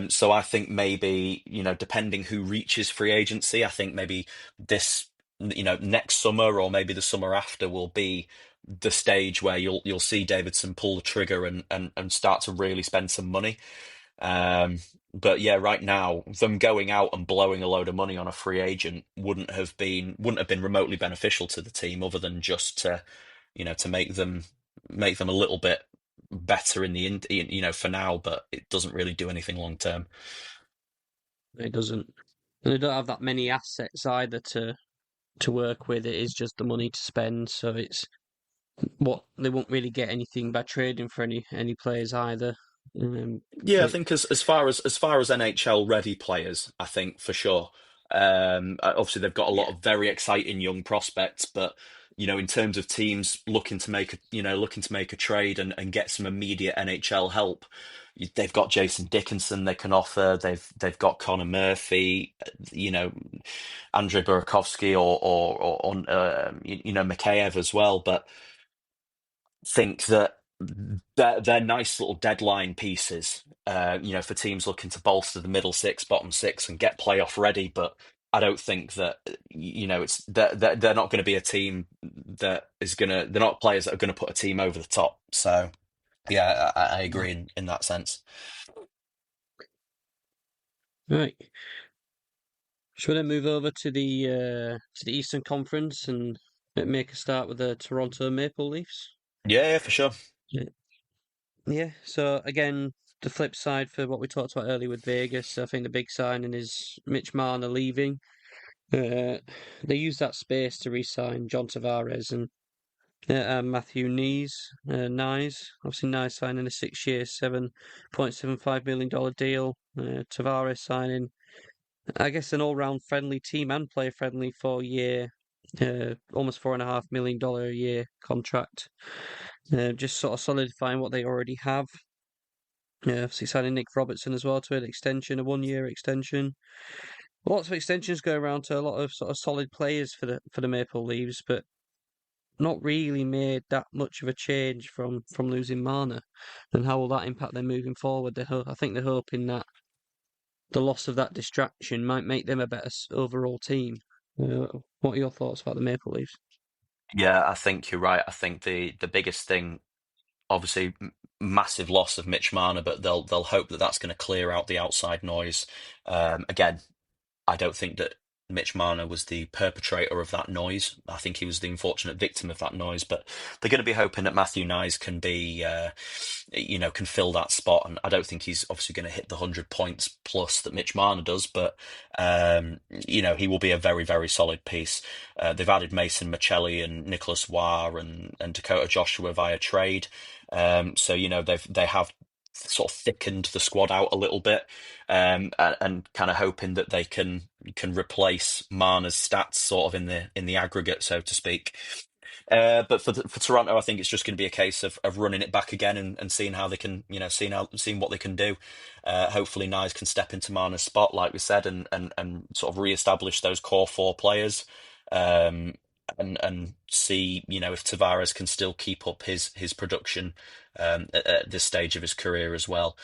So I think maybe, depending who reaches free agency, I think maybe this, next summer or maybe the summer after will be the stage where you'll see Davidson pull the trigger and start to really spend some money. But yeah, right now, them going out and blowing a load of money on a free agent wouldn't have been remotely beneficial to the team, other than just to make them a little bit better for now, but it doesn't really do anything long term. it doesn't. And they don't have that many assets either to work with. It is just the money to spend. So it's what they won't really get anything by trading for any players either. Yeah, I But think as far as NHL ready players, I think for sure. Obviously they've got a lot yeah, of very exciting young prospects, but in terms of teams looking to make a trade and get some immediate NHL help, they've got Jason Dickinson they can offer. They've got Connor Murphy, Andrei Burakovsky, or Mikheyev as well, but think that they're nice little deadline pieces, for teams looking to bolster the middle six, bottom six, and get playoff ready. But I don't think that it's they're not going to be a team that is gonna. They're not players that are going to put a team over the top. So yeah, I no. agree in that sense. Right. Should we then move over to the Eastern Conference and make a start with the Toronto Maple Leafs? Yeah, for sure. Yeah. Yeah. So again, the flip side for what we talked about earlier with Vegas. I think the big signing is Mitch Marner leaving. They used that space to re-sign John Tavares and Matthew Nyes. Obviously, Nyes signing a 6-year, $7.75 million deal. Tavares signing, I guess, an all-round friendly team and player friendly 4-year, almost $4.5 million a year contract. Just sort of solidifying what they already have. Obviously signing Nick Robertson as well to an extension, a 1-year extension. Lots of extensions go around to a lot of sort of solid players for the Maple Leafs, but not really made that much of a change from losing Marner. And how will that impact them moving forward? I think they're hoping that the loss of that distraction might make them a better overall team. What are your thoughts about the Maple Leafs? Yeah, I think you're right. I think the biggest thing, obviously, massive loss of Mitch Marner, but they'll hope that that's going to clear out the outside noise. Again, I don't think that Mitch Marner was the perpetrator of that noise. I think he was the unfortunate victim of that noise. But they're going to be hoping that Matthew Nyes can be, can fill that spot. And I don't think he's obviously going to hit the 100 points plus that Mitch Marner does. But he will be a very, very solid piece. They've added Mason Michelli and Nicholas Waugh and Dakota Joshua via trade. So they have sort of thickened the squad out a little bit, and kind of hoping that they can replace Marner's stats sort of in the aggregate, so to speak. But for Toronto, I think it's just going to be a case of running it back again and seeing how they can, seeing what they can do. Hopefully, Nyes can step into Marner's spot, like we said, and sort of re-establish those core four players. Um, and see, if Tavares can still keep up his production at this stage of his career as well.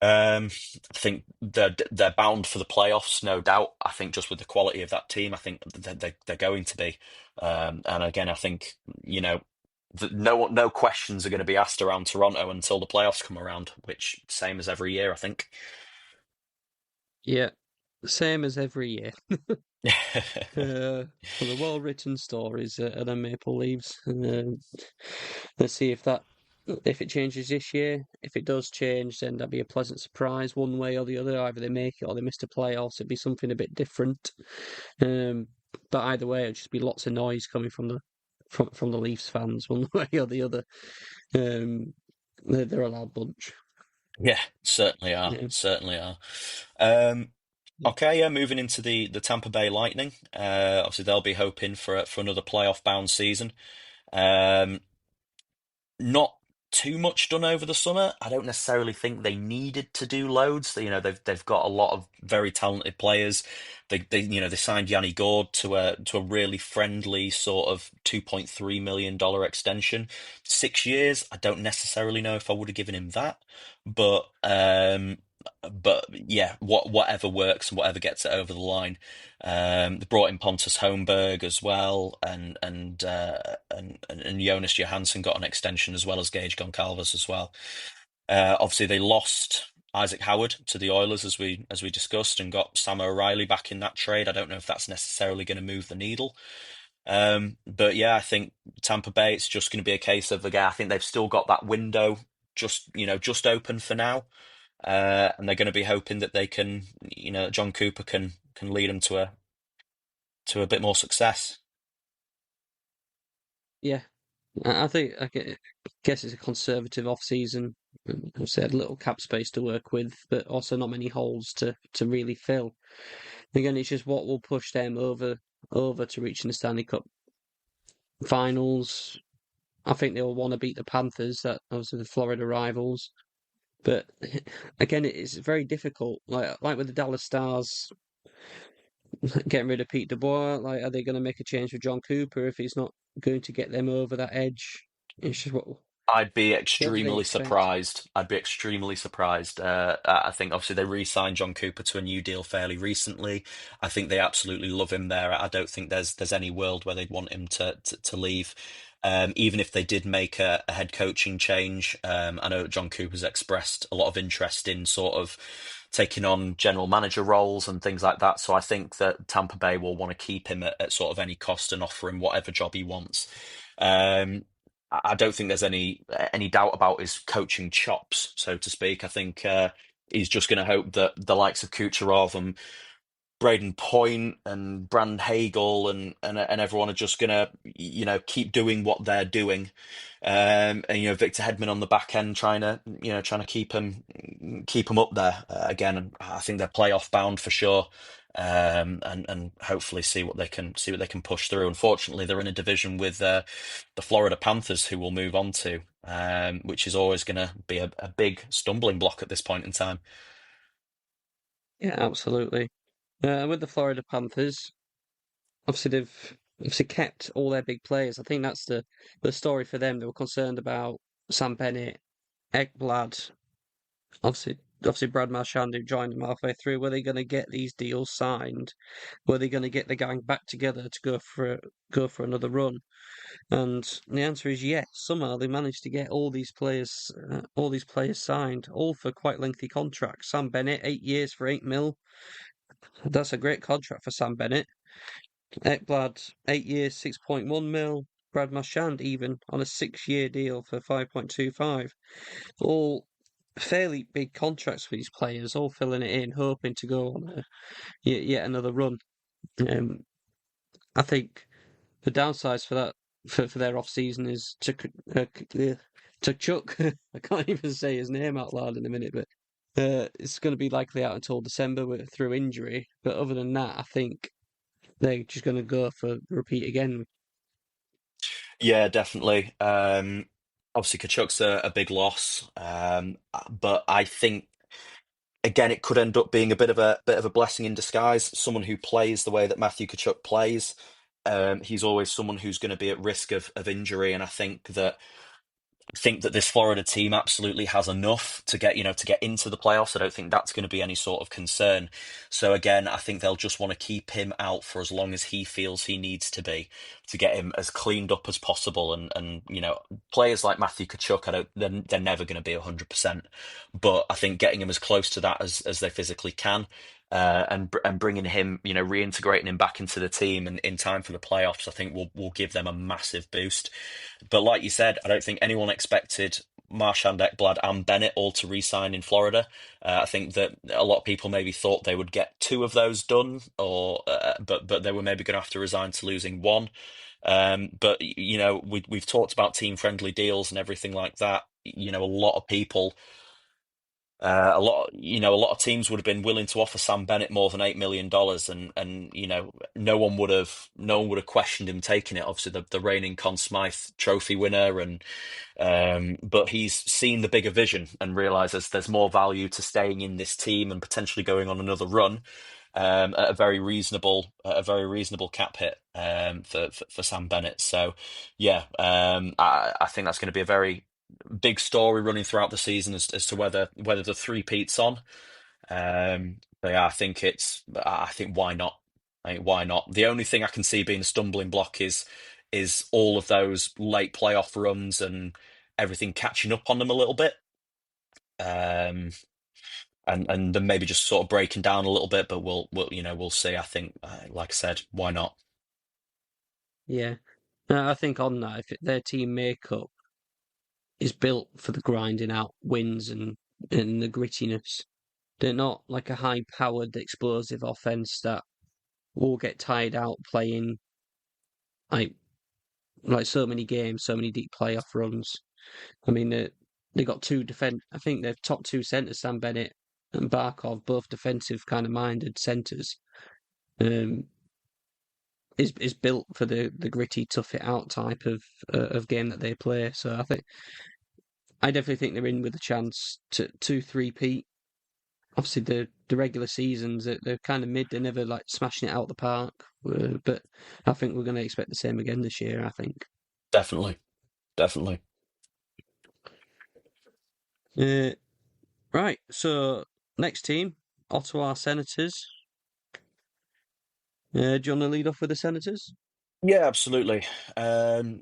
I think they're bound for the playoffs, no doubt. I think just with the quality of that team, I think they're going to be. And again, I think no questions are going to be asked around Toronto until the playoffs come around, which same as every year, I think. Yeah, same as every year. For the well-written stories of the Maple Leafs. Let's see if it changes this year. If it does change, then that'd be a pleasant surprise one way or the other. Either they make it or they miss the playoffs. It'd be something a bit different. But either way, it'd just be lots of noise coming from the Leafs fans one way or the other. They're a loud bunch. Yeah, certainly are. Yeah. Certainly are. Um, okay, yeah, moving into the Tampa Bay Lightning. Obviously, they'll be hoping for another playoff bound season. Um, Not too much done over the summer. I don't necessarily think they needed to do loads. They've got a lot of very talented players. They signed Yanni Gourde to a really friendly sort of $2.3 million extension, 6 years. I don't necessarily know if I would have given him that, but yeah, whatever works and whatever gets it over the line. They brought in Pontus Holmberg as well, and Jonas Johansson got an extension as well as Gage Goncalves as well. Obviously, they lost Isaac Howard to the Oilers as we discussed, and got Sam O'Reilly back in that trade. I don't know if that's necessarily going to move the needle. But yeah, I think Tampa Bay, it's just going to be a case of, again, I think they've still got that window just open for now. And they're going to be hoping that they can, John Cooper can lead them to a bit more success. Yeah, I think guess it's a conservative off-season. I've said little cap space to work with, but also not many holes to really fill. Again, it's just what will push them over to reaching the Stanley Cup finals. I think they'll want to beat the Panthers, that obviously the Florida rivals. But again, it's very difficult. Like with the Dallas Stars getting rid of Pete Dubois, like are they going to make a change with John Cooper if he's not going to get them over that edge? It's just I'd be what do they extremely expect? surprised. I'd be extremely surprised. I think obviously they re-signed John Cooper to a new deal fairly recently. I think they absolutely love him there. I don't think there's any world where they'd want him to leave. Even if they did make a head coaching change, I know John Cooper's expressed a lot of interest in sort of taking on general manager roles and things like that. So I think that Tampa Bay will want to keep him at sort of any cost and offer him whatever job he wants. Um, I don't think there's any doubt about his coaching chops, so to speak. I think he's just going to hope that the likes of Kucherov and Braden Point and Brand Hagel and everyone are just gonna keep doing what they're doing, and Victor Hedman on the back end trying to keep him up there again. I think they're playoff bound for sure, and hopefully see what they can push through. Unfortunately, they're in a division with the Florida Panthers, who we'll move on to, which is always going to be a big stumbling block at this point in time. Yeah, absolutely. With the Florida Panthers, obviously they've obviously kept all their big players. I think that's the story for them. They were concerned about Sam Bennett, Ekblad, obviously Brad Marchand, who joined them halfway through. Were they going to get these deals signed? Were they going to get the gang back together to go for another run? And the answer is yes. Somehow they managed to get all these players signed, all for quite lengthy contracts. Sam Bennett, 8 years for 8 mil. That's a great contract for Sam Bennett. Ekblad, 8 years, 6.1 mil. Brad Marchand even on a 6 year deal for 5.25. All fairly big contracts for these players, all filling it in, hoping to go on yet another run. Um, I think the downsides for that for their off season is to Chuck. I can't even say his name out loud in a minute, but it's going to be likely out until December through injury. But other than that, I think they're just going to go for repeat again. Yeah, definitely. Obviously, Kachuk's a big loss, but I think again it could end up being a bit of a blessing in disguise. Someone who plays the way that Matthew Kachuk plays, he's always someone who's going to be at risk of injury, and I think that this Florida team absolutely has enough to get into the playoffs. I don't think that's going to be any sort of concern. So again, I think they'll just want to keep him out for as long as he feels he needs to be to get him as cleaned up as possible. And players like Matthew Kachuk, they're never going to be 100%, but I think getting him as close to that as they physically can. And bringing him, reintegrating him back into the team and in time for the playoffs, I think will give them a massive boost. But like you said, I don't think anyone expected Marchand, Ekblad, and Bennett all to re-sign in Florida. I think that a lot of people maybe thought they would get two of those done, or but they were maybe going to have to resign to losing one. But we've talked about team-friendly deals and everything like that. A lot of people. A lot of teams would have been willing to offer Sam Bennett more than $8 million, and no one would have questioned him taking it. Obviously, the reigning Conn Smythe Trophy winner, and but he's seen the bigger vision and realizes there's more value to staying in this team and potentially going on another run at a very reasonable cap hit for Sam Bennett. So yeah, I think that's going to be a very big story running throughout the season as to whether the three-peat's on. But yeah, I think why not? Why not? The only thing I can see being a stumbling block is all of those late playoff runs and everything catching up on them a little bit. Um, and then maybe just sort of breaking down a little bit, but we'll see. I think, like I said, why not? Yeah. I think on that, if their team makeup is built for the grinding out wins and the grittiness, they're not like a high-powered, explosive offense that will get tired out playing like like so many games, so many deep playoff runs. I mean, they got two defend. I think they've top two centers, Sam Bennett and Barkov, both defensive kind of minded centers. Um, is built for the gritty, tough it out type of game that they play. So I definitely think they're in with a chance to three-peat. Obviously, the regular seasons they're kind of mid. They're never like smashing it out the park. But I think we're going to expect the same again this year. I think. Definitely, definitely. Uh, right. So next team, Ottawa Senators. Do you want to lead off with the Senators? Yeah, absolutely.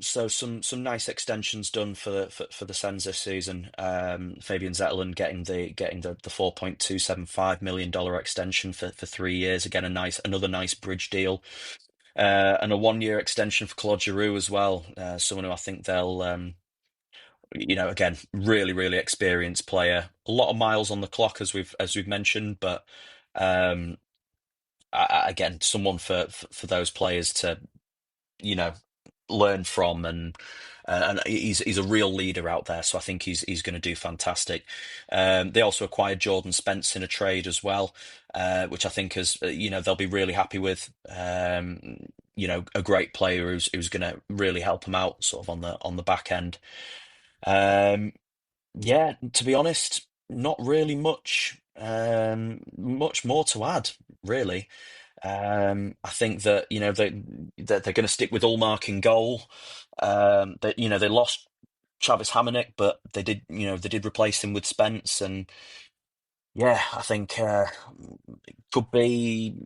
So some nice extensions done for the Sens this season. Fabian Zetterlund getting the $4.275 million extension for 3 years. Again, another nice bridge deal. And a 1 year extension for Claude Giroux as well. Someone who I think they'll Again, really, really experienced player. A lot of miles on the clock, as we've mentioned, but um, again, someone for those players to you know learn from, and he's a real leader out there. So I think he's going to do fantastic. They also acquired Jordan Spence in a trade as well, which I think is they'll be really happy with. A great player who's going to really help them out, sort of on the back end. Um, yeah, to be honest, not really much more to add, really. I think that they're going to stick with Ulmark in goal. That they lost Travis Hamonic, but they did replace him with Spence, and yeah, I think it could be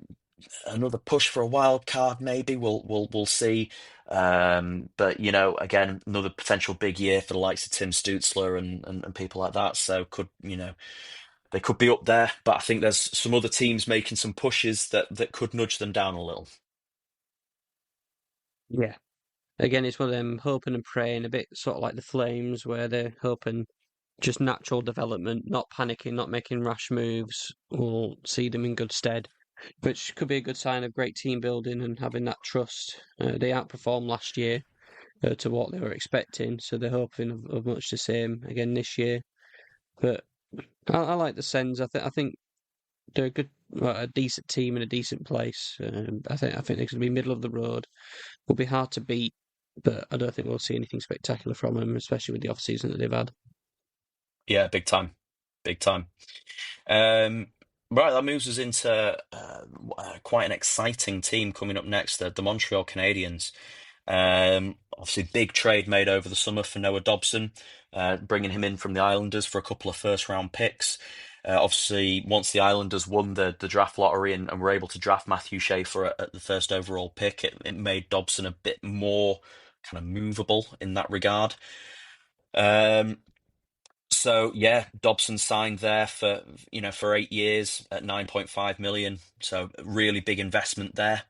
another push for a wild card. Maybe we'll see. But again, another potential big year for the likes of Tim Stutzler and people like that. So they could be up there, but I think there's some other teams making some pushes that could nudge them down a little. Yeah. Again, it's one of them hoping and praying, a bit sort of like the Flames, where they're hoping just natural development, not panicking, not making rash moves, will see them in good stead, which could be a good sign of great team building and having that trust. They outperformed last year to what they were expecting, so they're hoping of much the same again this year. But I like the Sens. I think they're a good, well, a decent team in a decent place. I think they're going to be middle of the road. Will be hard to beat, but I don't think we'll see anything spectacular from them, especially with the off season that they've had. Yeah, big time, big time. Um, right, that moves us into quite an exciting team coming up next, the Montreal Canadiens. Obviously, big trade made over the summer for Noah Dobson, bringing him in from the Islanders for a couple of first round picks. Obviously, once the Islanders won the draft lottery and were able to draft Matthew Schaefer at the first overall pick, it made Dobson a bit more kind of movable in that regard. Um, so yeah, Dobson signed there for 8 years at 9.5 million. So really big investment there.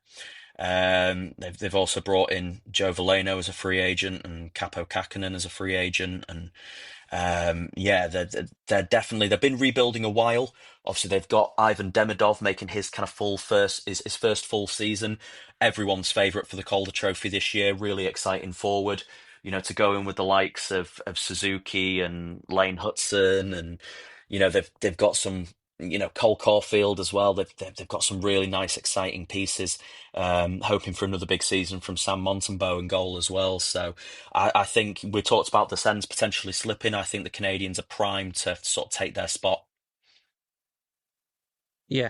They've also brought in Joe Veleno as a free agent and Capo Kakkonen as a free agent, and yeah, they're definitely they've been rebuilding a while. Obviously, they've got Ivan Demidov making his kind of full first his first full season. Everyone's favourite for the Calder Trophy this year. Really exciting forward. To go in with the likes of Suzuki and Lane Hudson, and they've got some. Cole Caulfield as well. They've got some really nice, exciting pieces. Hoping for another big season from Sam Montembeau in goal as well. So I think we talked about the Sens potentially slipping. I think the Canadians are primed to sort of take their spot. Yeah,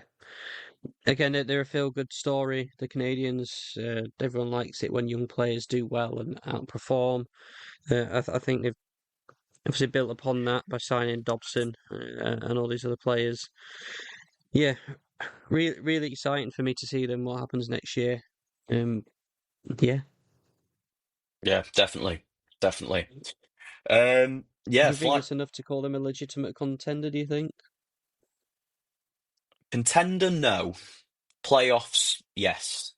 again, they're a feel-good story. The Canadians, everyone likes it when young players do well and outperform. I think they've obviously built upon that by signing Dobson and all these other players. Yeah, really, really exciting for me to see them. What happens next year? Um, yeah, Yeah, definitely, definitely. do Yeah, you think flight it's enough to call them a legitimate contender? Do you think? contender, no. Playoffs, yes.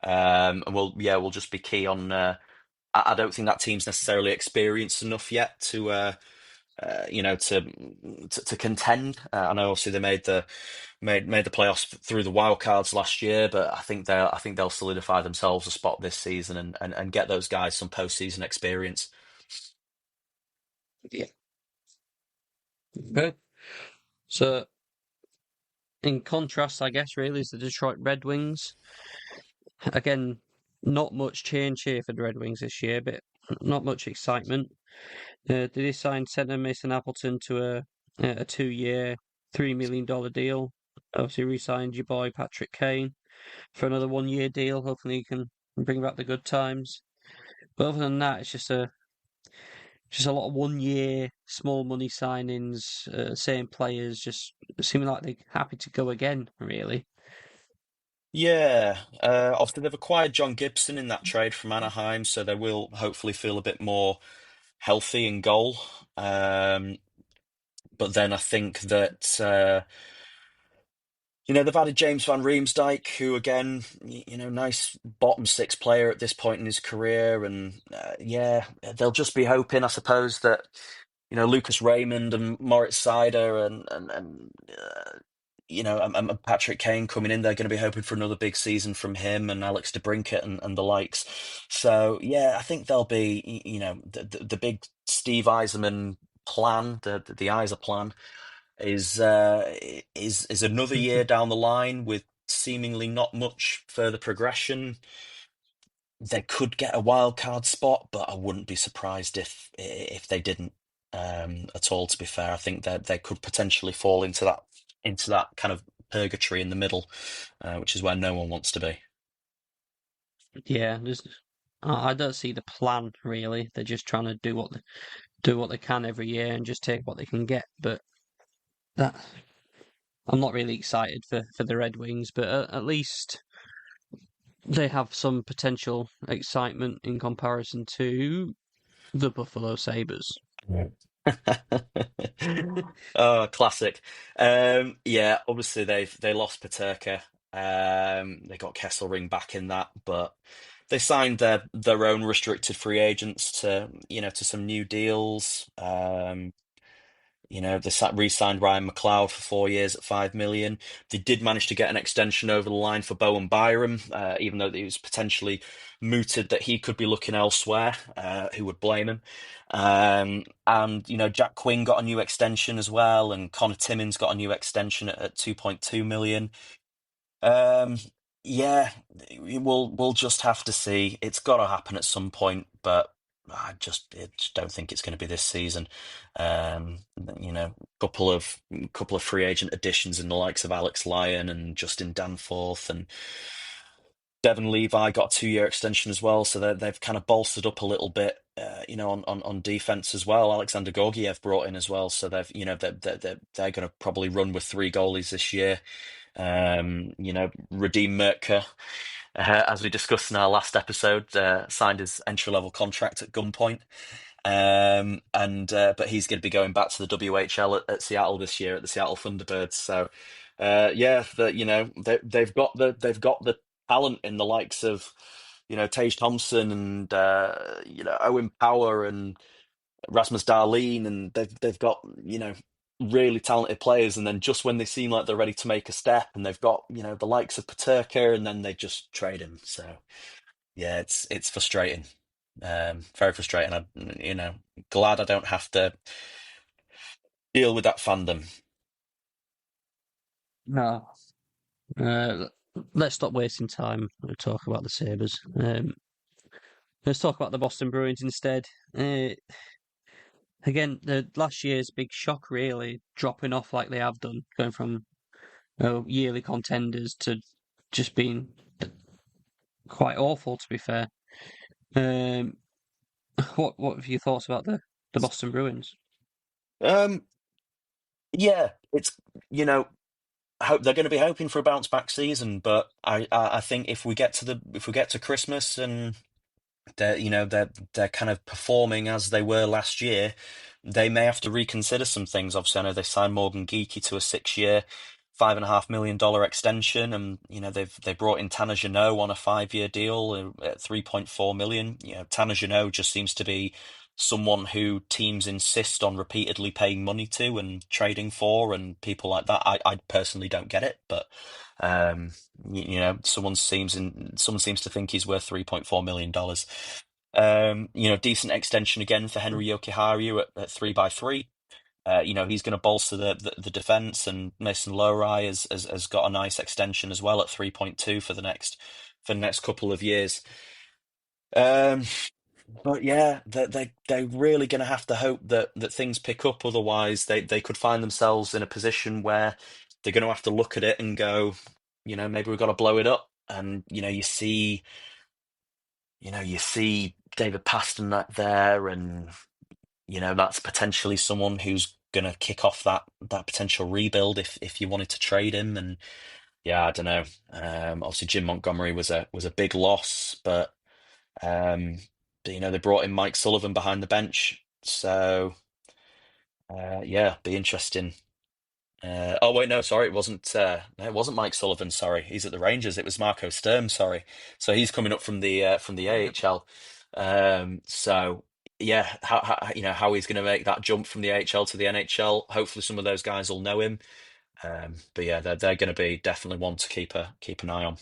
And we'll just be key on. I don't think that team's necessarily experienced enough yet to contend. I know obviously they made the playoffs through the wild cards last year, but I think they'll solidify themselves a spot this season and get those guys some postseason experience. Yeah. Okay. So, in contrast, I guess really is the Detroit Red Wings. Again, not much change here for the Red Wings this year, but not much excitement. Did they sign centre Mason Appleton to a 2 year, $3 million deal? Obviously, re-signed your boy Patrick Kane for another 1 year deal. Hopefully, he can bring back the good times. But other than that, it's just a lot of 1 year small money signings, same players, just seeming like they're happy to go again. Really, Yeah, obviously they've acquired John Gibson in that trade from Anaheim, so they will hopefully feel a bit more healthy in goal. But then I think that They've added James Van Riemsdyk, who again, nice bottom six player at this point in his career, and yeah, they'll just be hoping, I suppose, that Lucas Raymond and Moritz Seider and Patrick Kane coming in. They're going to be hoping for another big season from him and Alex DeBrincat and the likes. So yeah, I think there'll be the big Steve Yzerman plan, the Yzer plan is another year down the line with seemingly not much further progression. They could get a wild card spot, but I wouldn't be surprised if they didn't at all. To be fair, I think that they could potentially fall into that kind of purgatory in the middle, which is where no one wants to be. Yeah, I don't see the plan really. They're just trying to do what they can every year and just take what they can get. But that I'm not really excited for the Red Wings, but at least they have some potential excitement in comparison to the Buffalo Sabres. Yeah. Oh, classic. Yeah, obviously they lost Paterka. They got Kesselring back in that, but they signed their own restricted free agents to some new deals. They re-signed Ryan McLeod for 4 years at 5 million. They did manage to get an extension over the line for Bowen Byram, even though it was potentially mooted that he could be looking elsewhere. Who would blame him? And Jack Quinn got a new extension as well, and Connor Timmins got a new extension at 2.2 million. Um, yeah, we'll just have to see. It's got to happen at some point, but I just don't think it's going to be this season. Um, you know, couple of free agent additions in the likes of Alex Lyon and Justin Danforth and Devon Levi got a 2-year extension as well, so they've kind of bolstered up a little bit. On defense as well. Alexander Gorgiev brought in as well, so they're going to probably run with three goalies this year. Radim Mertka, as we discussed in our last episode, signed his entry-level contract at gunpoint. And but he's going to be going back to the WHL at Seattle this year at the Seattle Thunderbirds. So, yeah, they've got the talent in the likes of Tage Thompson and Owen Power and Rasmus Dahlin, and they've got really talented players, and then just when they seem like they're ready to make a step, and they've got the likes of Paterka, and then they just trade him. So yeah, it's frustrating, very frustrating. Glad I don't have to deal with that fandom. No, uh, let's stop wasting time and talk about the Sabres. Let's talk about the Boston Bruins instead. Again, the last year's big shock, really, dropping off like they have done, going from yearly contenders to just being quite awful, to be fair. Um, what have your thoughts about the Boston Bruins? Um, yeah, it's I hope they're going to be hoping for a bounce back season, but I think if we get to Christmas and they're kind of performing as they were last year, they may have to reconsider some things. Obviously, I know they signed Morgan Geekie to a 6-year, $5.5 million extension, and they brought in Tanner Jeannot on a 5-year deal at 3.4 million. Tanner Jeannot just seems to be someone who teams insist on repeatedly paying money to and trading for, and people like that. I personally don't get it, but um, someone seems to think he's worth $3.4 million. Decent extension again for Henry Jokiharju at 3x3. He's going to bolster the defense, and Mason Lowry has got a nice extension as well at 3.2 for the next couple of years. Um, but yeah, they're really going to have to hope that things pick up. Otherwise, they could find themselves in a position where they're going to have to look at it and go, maybe we've got to blow it up. And you see David Pasternak there, and that's potentially someone who's going to kick off that potential rebuild if you wanted to trade him. And yeah, I don't know. Obviously, Jim Montgomery was a big loss, um, but they brought in Mike Sullivan behind the bench, so yeah, be interesting. Oh wait, no, sorry, it wasn't. No, it wasn't Mike Sullivan. Sorry, he's at the Rangers. It was Marco Sturm. Sorry, so he's coming up from the Yeah. AHL. So yeah, how he's going to make that jump from the AHL to the NHL. Hopefully, some of those guys will know him. But yeah, they're going to be definitely one to keep an eye on.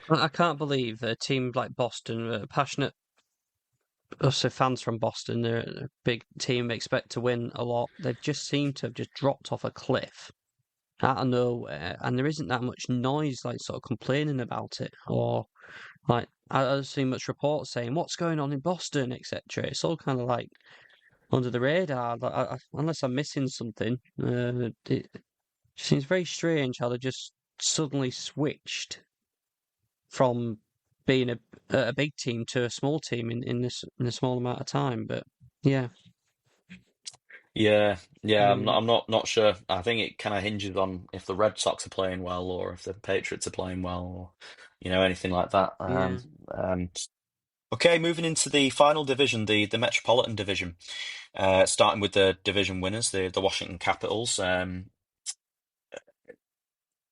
I can't believe that a team like Boston, passionate us fans from Boston, they're a big team, expect to win a lot. They've just seemed to have just dropped off a cliff out of nowhere, and there isn't that much noise, like sort of complaining about it, or like I don't see much reports saying what's going on in Boston, etc. It's all kind of like under the radar. Like, unless I'm missing something, it seems very strange how they just suddenly switched from being a big team to a small team in a small amount of time. But yeah, Yeah, um, not sure. I think it kind of hinges on if the Red Sox are playing well or if the Patriots are playing well or anything like that. yeah, Um, okay, moving into the final division, the Metropolitan Division, starting with the division winners, the Washington Capitals.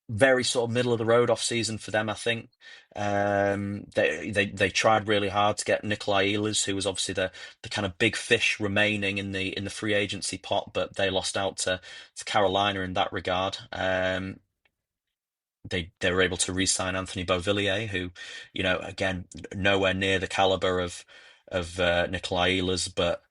Very sort of middle of the road off season for them, I think. They tried really hard to get Nikolai Ehlers, who was obviously the kind of big fish remaining in the free agency pot, but they lost out to Carolina in that regard. They were able to re-sign Anthony Beauvillier, who, again, nowhere near the caliber of Nikolai Ehlers, but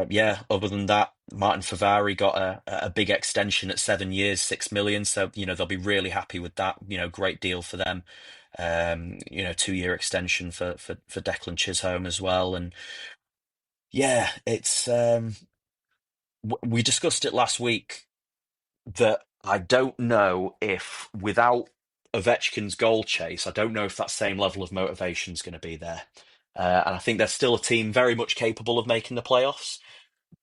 yeah, other than that, Martin Favari got a big extension at 7 years, 6 million. So, they'll be really happy with that. Great deal for them. 2 year extension for Declan Chisholm as well. And yeah, it's we discussed it last week that I don't know if without Ovechkin's goal chase, I don't know if that same level of motivation is going to be there. And I think they're still a team very much capable of making the playoffs.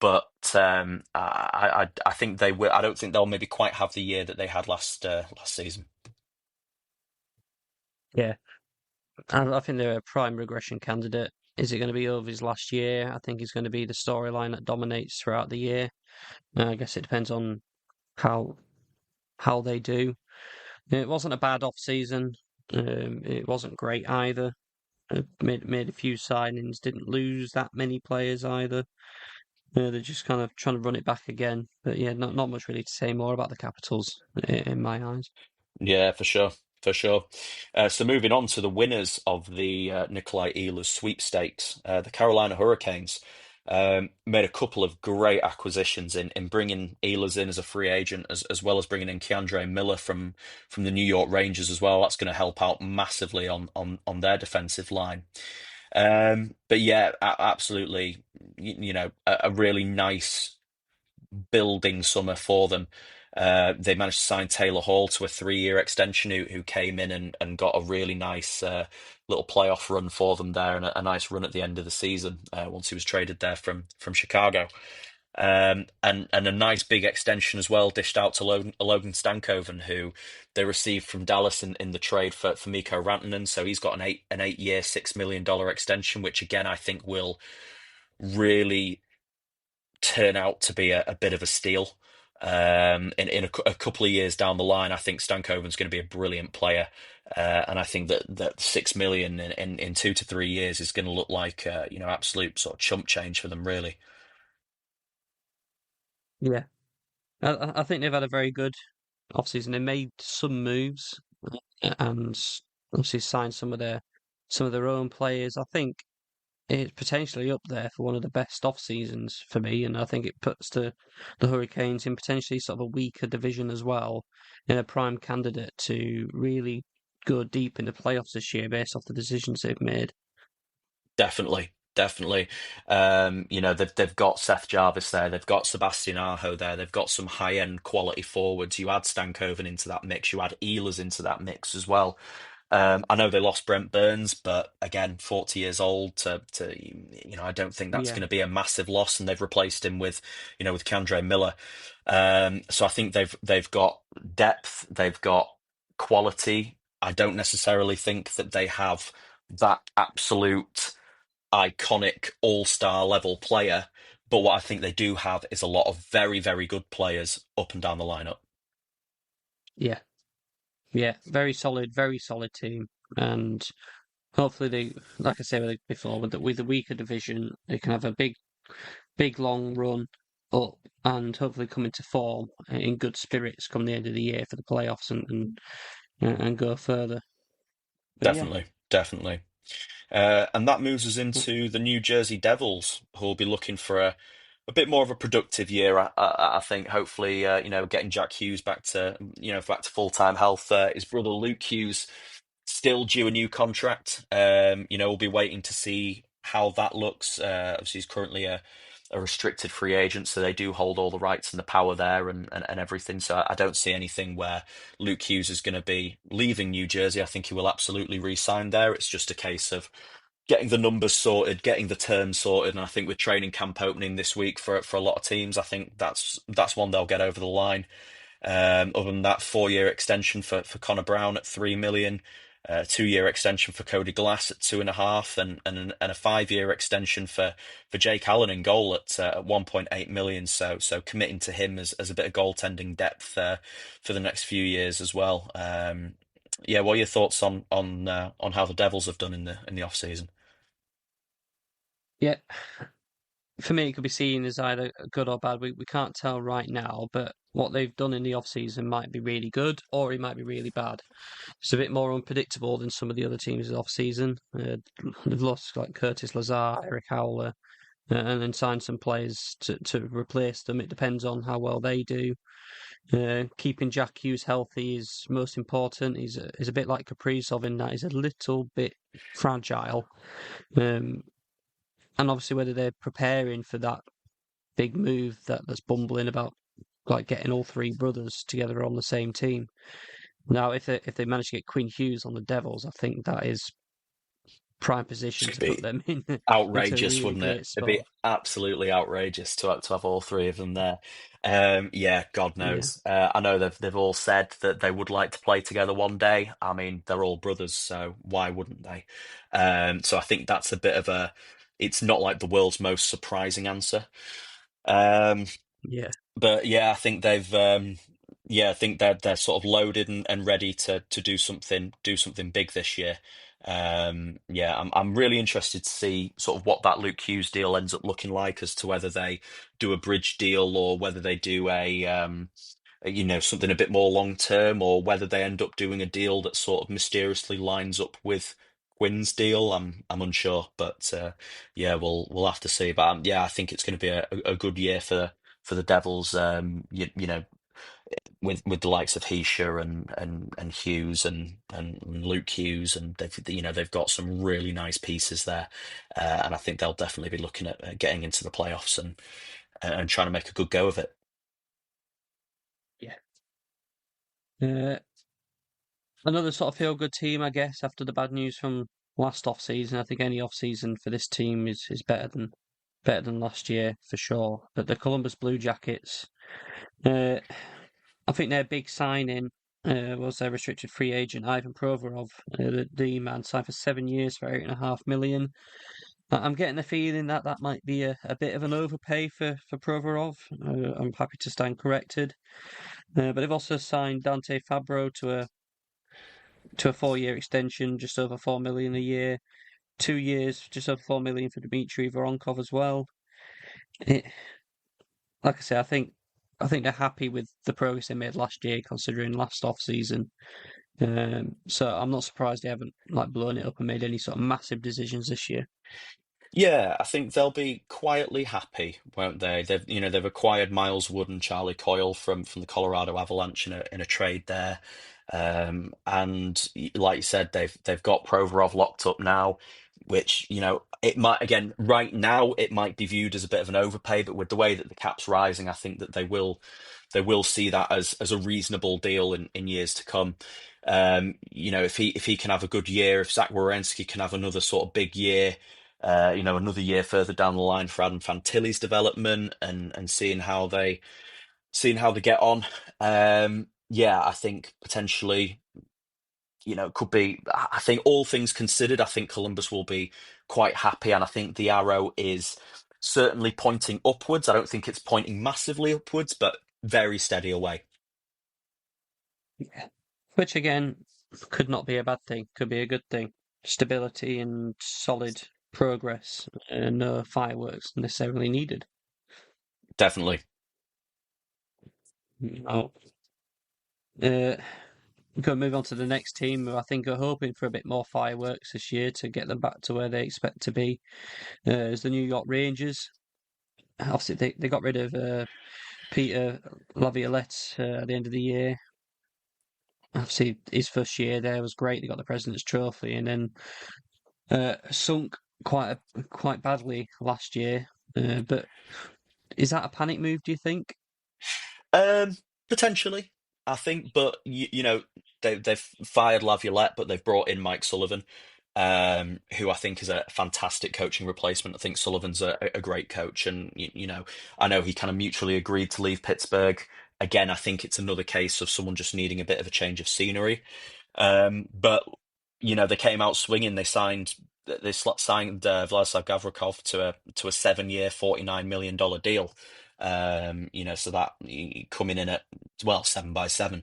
But I think they will. I don't think they'll maybe quite have the year that they had last season. yeah. I think they're a prime regression candidate. Is it going to be over his last year? I think it's going to be the storyline that dominates throughout the year. I guess it depends on how how they do. It wasn't a bad off season. It wasn't great either. Made a few signings, didn't lose that many players either. They're just kind of trying to run it back again. But yeah, not much really to say more about the Capitals in my eyes. Yeah, for sure, for sure. So moving on to the winners of the Nikolai Ehlers sweepstakes, the Carolina Hurricanes made a couple of great acquisitions in bringing Ehlers in as a free agent, as well as bringing in Keandre Miller from the New York Rangers as well. That's going to help out massively on their defensive line. But yeah, absolutely, a really nice building summer for them. They managed to sign Taylor Hall to a 3 year extension, who came in and got a really nice little playoff run for them there, and a nice run at the end of the season once he was traded there from Chicago. And a nice big extension as well, dished out to Logan Stankoven, who they received from Dallas in the trade for Mikko Rantanen. So he's got an 8 year, $6 million extension, which again I think will really turn out to be a bit of a steal. In a couple of years down the line, I think Stankoven's going to be a brilliant player, and I think that 6 million in 2 to 3 years is going to look like absolute sort of chump change for them, really. Yeah, I think they've had a very good offseason. They made some moves and obviously signed some of their own players. I think it's potentially up there for one of the best off seasons for me, and I think it puts the Hurricanes in potentially sort of a weaker division as well, in a prime candidate to really go deep in the playoffs this year based off the decisions they've made. Definitely, definitely. They've got Seth Jarvis there, they've got Sebastian Aho there, they've got some high end quality forwards. You add Stankoven into that mix, you add Ehlers into that mix as well. I know they lost Brent Burns, but again, 40 years old. I don't think that's Yeah, going to be a massive loss, and they've replaced him with Keandre Miller. So I think they've got depth, they've got quality. I don't necessarily think that they have that absolute iconic all-star level player, But what I think they do have is a lot of very, very good players up and down the lineup. Yeah, yeah, very solid team, and hopefully they, like I said before, with the weaker division, they can have a big long run up and hopefully come into form in good spirits come the end of the year for the playoffs and go further. But yeah, Definitely, definitely. And that moves us mm, into the New Jersey Devils, who will be looking for a bit more of a productive year. I think hopefully, getting Jack Hughes back to back to full-time health. His brother Luke Hughes still due a new contract. We'll be waiting to see how that looks. Obviously, he's currently a restricted free agent, so they do hold all the rights and the power there and everything. So I don't see anything where Luke Hughes is going to be leaving New Jersey. I think he will absolutely re-sign there. It's just a case of getting the numbers sorted, getting the terms sorted, and I think with training camp opening this week for a lot of teams, I think that's one they'll get over the line. Other than that, 4 year extension for Connor Brown at 3 million, 2 year extension for Cody Glass at 2.5, and a 5 year extension for Jake Allen in goal at 1.8 million. So committing to him as a bit of goaltending depth for the next few years as well. Yeah, what are your thoughts on how the Devils have done in the off season? yeah. For me, it could be seen as either good or bad. We can't tell right now, but what they've done in the off season might be really good or it might be really bad. It's a bit more unpredictable than some of the other teams off season. They've lost like Curtis Lazar, Eric Howler, and then signed some players to replace them. It depends on how well they do. Keeping Jack Hughes healthy is most important. He's a bit like Kaprizov in that he's a little bit fragile. Um, and obviously whether they're preparing for that big move that's bumbling about, like getting all three brothers together on the same team. Now, if they manage to get Quinn Hughes on the Devils, I think that is prime It's position gonna to put be them in into a outrageous, really wouldn't it? great It'd be spot. absolutely outrageous to have all three of them there. Yeah, God Yeah, knows. I know they've all said that they would like to play together one day. I mean, they're all brothers, so why wouldn't they? So I think that's a bit of a. It's not like the world's most surprising answer. Um, yeah, but yeah, I think I think they're sort of loaded and ready to do something big this year. Yeah, I'm really interested to see sort of what that Luke Hughes deal ends up looking like, as to whether they do a bridge deal or whether they do something a bit more long term, or whether they end up doing a deal that sort of mysteriously lines up with Quinn's deal. I'm unsure, but yeah, we'll have to see. But yeah, I think it's going to be a good year for the Devils. With the likes of Heisha and Hughes and Luke Hughes, and they've got some really nice pieces there, and I think they'll definitely be looking at getting into the playoffs and trying to make a good go of it. yeah. Uh, Another sort of feel good team, I guess, after the bad news from last off season. I think any off season for this team is better than last year for sure. But the Columbus Blue Jackets, uh, I think their big signing was their restricted free agent Ivan Provorov. The man signed for 7 years for 8.5 million. I'm getting the feeling that that might be a bit of an overpay for Provorov. I'm happy to stand corrected. But they've also signed Dante Fabro to a 4 year extension, just over 4 million a year. 2 years, just over 4 million for Dmitry Voronkov as well. It, like I say, I think they're happy with the progress they made last year, considering last off season. So I'm not surprised they haven't like blown it up and made any sort of massive decisions this year. Yeah, I think they'll be quietly happy, won't they? They've acquired Miles Wood and Charlie Coyle from the Colorado Avalanche in a trade there, and like you said, they've got Provorov locked up now, which it might, again, right now it might be viewed as a bit of an overpay, but with the way that the cap's rising, I think that they will see that as a reasonable deal in years to come. If he can have a good year, if Zach Werenski can have another sort of big year, another year further down the line for Adam Fantilli's development, and seeing how they get on. Yeah, I think potentially, could be. I think all things considered, I think Columbus will be quite happy, and I think the arrow is certainly pointing upwards. I don't think it's pointing massively upwards, but very steady away. Yeah. Which again could not be a bad thing, could be a good thing. Stability and solid progress, and no fireworks necessarily needed. Definitely. No. Uh, Going to move on to the next team who I think are hoping for a bit more fireworks this year to get them back to where they expect to be. Is the New York Rangers. Obviously, they got rid of Peter Laviolette at the end of the year. Obviously, his first year there was great. They got the President's Trophy, and then sunk quite badly last year. But is that a panic move? Do you think? Um, Potentially, I think, but they've fired Laviolette, but they've brought in Mike Sullivan, who I think is a fantastic coaching replacement. I think Sullivan's a great coach, and I know he kind of mutually agreed to leave Pittsburgh. Again, I think it's another case of someone just needing a bit of a change of scenery. But they came out swinging. They signed Vladislav Gavrikov to a 7-year, $49 million deal. So that coming in at, well, 7 by 7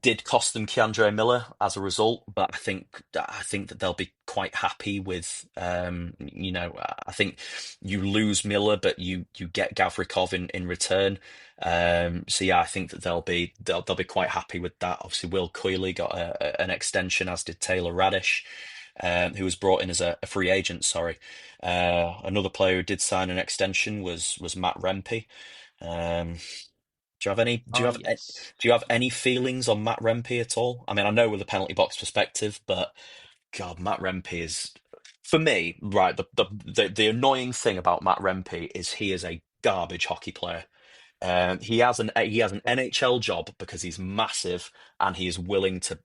did cost them Keandre Miller as a result, but I think that they'll be quite happy with, I think you lose Miller, but you get Gavrikov in return. So yeah, I think that they'll be quite happy with that. Obviously, Will Coyley got an extension, as did Taylor Radish, who was brought in as a free agent. Sorry, another player who did sign an extension was Matt Rempe. Um, do you have any? Do you Oh have? yes. Do you have any feelings on Matt Rempe at all? I mean, I know with the penalty box perspective, but God, Matt Rempe is, for me, right. The annoying thing about Matt Rempe is he is a garbage hockey player. He has an NHL job because he's massive and he is willing to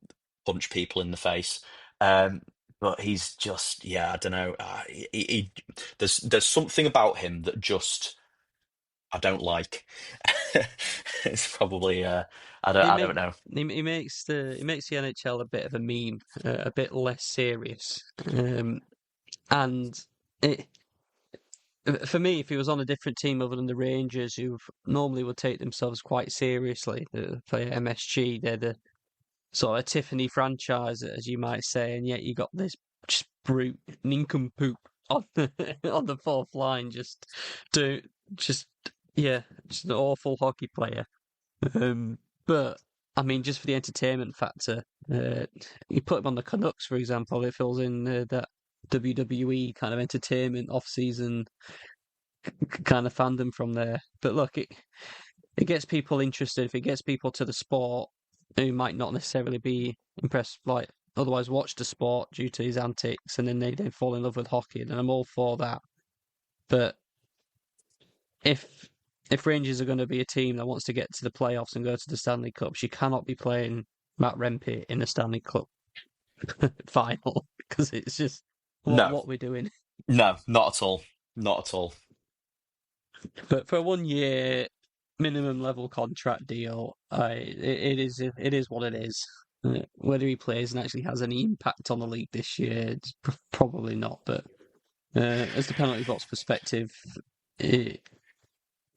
punch people in the face. Um, but he's just, yeah, I don't know. There's something about him that just I don't like. It's probably I don't It I don't make know. it makes the NHL a bit of a meme, a bit less serious. And it for me, if he was on a different team other than the Rangers, who normally would take themselves quite seriously, the play MSG, they're the sort of Tiffany franchise, as you might say, and yet you got this just brute nincompoop on the on the fourth line, do just yeah, just an awful hockey player. But I mean, just for the entertainment factor, you put him on the Canucks, for example, it fills in that WWE kind of entertainment off-season kind of fandom from there. But look, it gets people interested. If it gets people to the sport who might not necessarily be impressed, like otherwise watch the sport due to his antics, and then they fall in love with hockey, then I'm all for that. But if if Rangers are going to be a team that wants to get to the playoffs and go to the Stanley Cups, you cannot be playing Matt Rempe in the Stanley Cup final because it's just what No, what we're doing. no, not at all, not at all. But for a 1 year minimum level contract deal, it is what it is. Whether he plays and actually has any impact on the league this year, it's probably not. But as the penalty box perspective, it,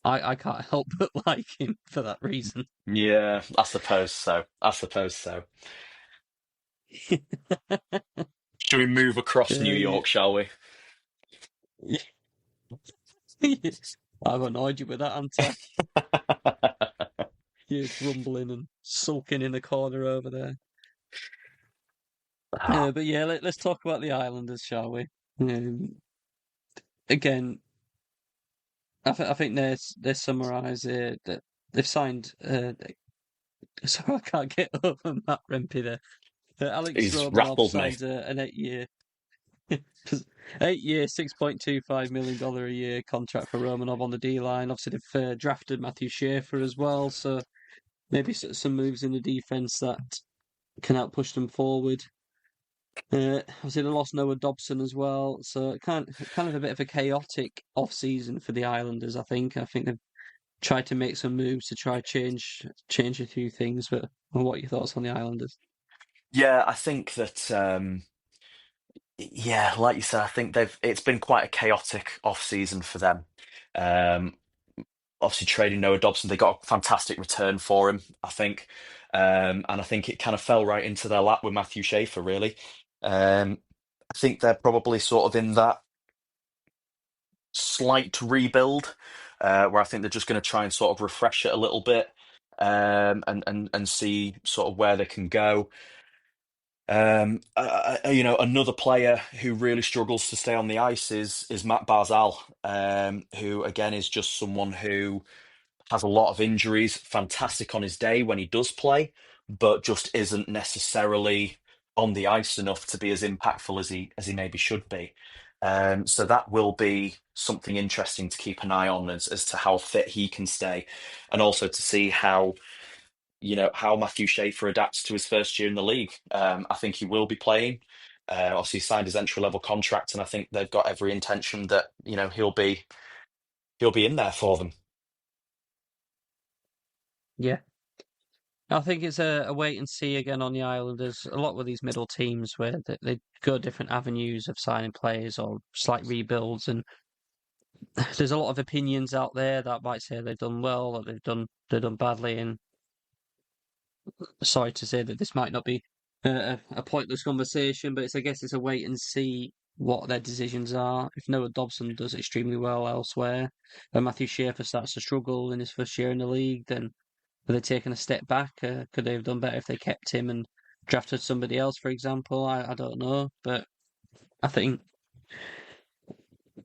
I can't help but like him for that reason. Yeah, I suppose so. I suppose so. Should we move across New Uh, York, shall we? I've annoyed you with that, haven't I? You're grumbling and sulking in the corner over there. Ah, But yeah, let's talk about the Islanders, shall we? Um, Again, I think they summarise that they've signed. So I can't get over Matt Rempe there. Alex he's Romanov rattled me. signed an 8 year, 8 year, $6.25 million a year contract for Romanov on the D line. Obviously, they've drafted Matthew Schaefer as well, so maybe some moves in the defense that can help push them forward. Obviously, they lost Noah Dobson as well, so kind of a bit of a chaotic off season for the Islanders. I think they've tried to make some moves to try change a few things. But what are your thoughts on the Islanders? Yeah, I think that. Yeah, like you said, I think it's been quite a chaotic off season for them. Um, Obviously, trading Noah Dobson, they got a fantastic return for him, I think. And I think it kind of fell right into their lap with Matthew Schaefer, really. Um, I think they're probably sort of in that slight rebuild, where I think they're just going to try and sort of refresh it a little bit, and see sort of where they can go. Another player who really struggles to stay on the ice is Matt Barzal, who again is just someone who has a lot of injuries, fantastic on his day when he does play, but just isn't necessarily on the ice enough to be as impactful as he maybe should be. So that will be something interesting to keep an eye on as to how fit he can stay, and also to see how Matthew Schaefer adapts to his first year in the league. I think he will be playing. Obviously, he signed his entry level contract, and I think they've got every intention that he'll be in there for them. Yeah. I think it's a wait and see again on the island. There's a lot with these middle teams where they go different avenues of signing players or slight rebuilds, and there's a lot of opinions out there that might say they've done well or they've done badly. And sorry to say that this might not be a pointless conversation, but I guess it's a wait and see what their decisions are. If Noah Dobson does extremely well elsewhere, and Matthew Schaefer starts to struggle in his first year in the league, then are they taking a step back? Could they have done better if they kept him and drafted somebody else, for example? I don't know, but I think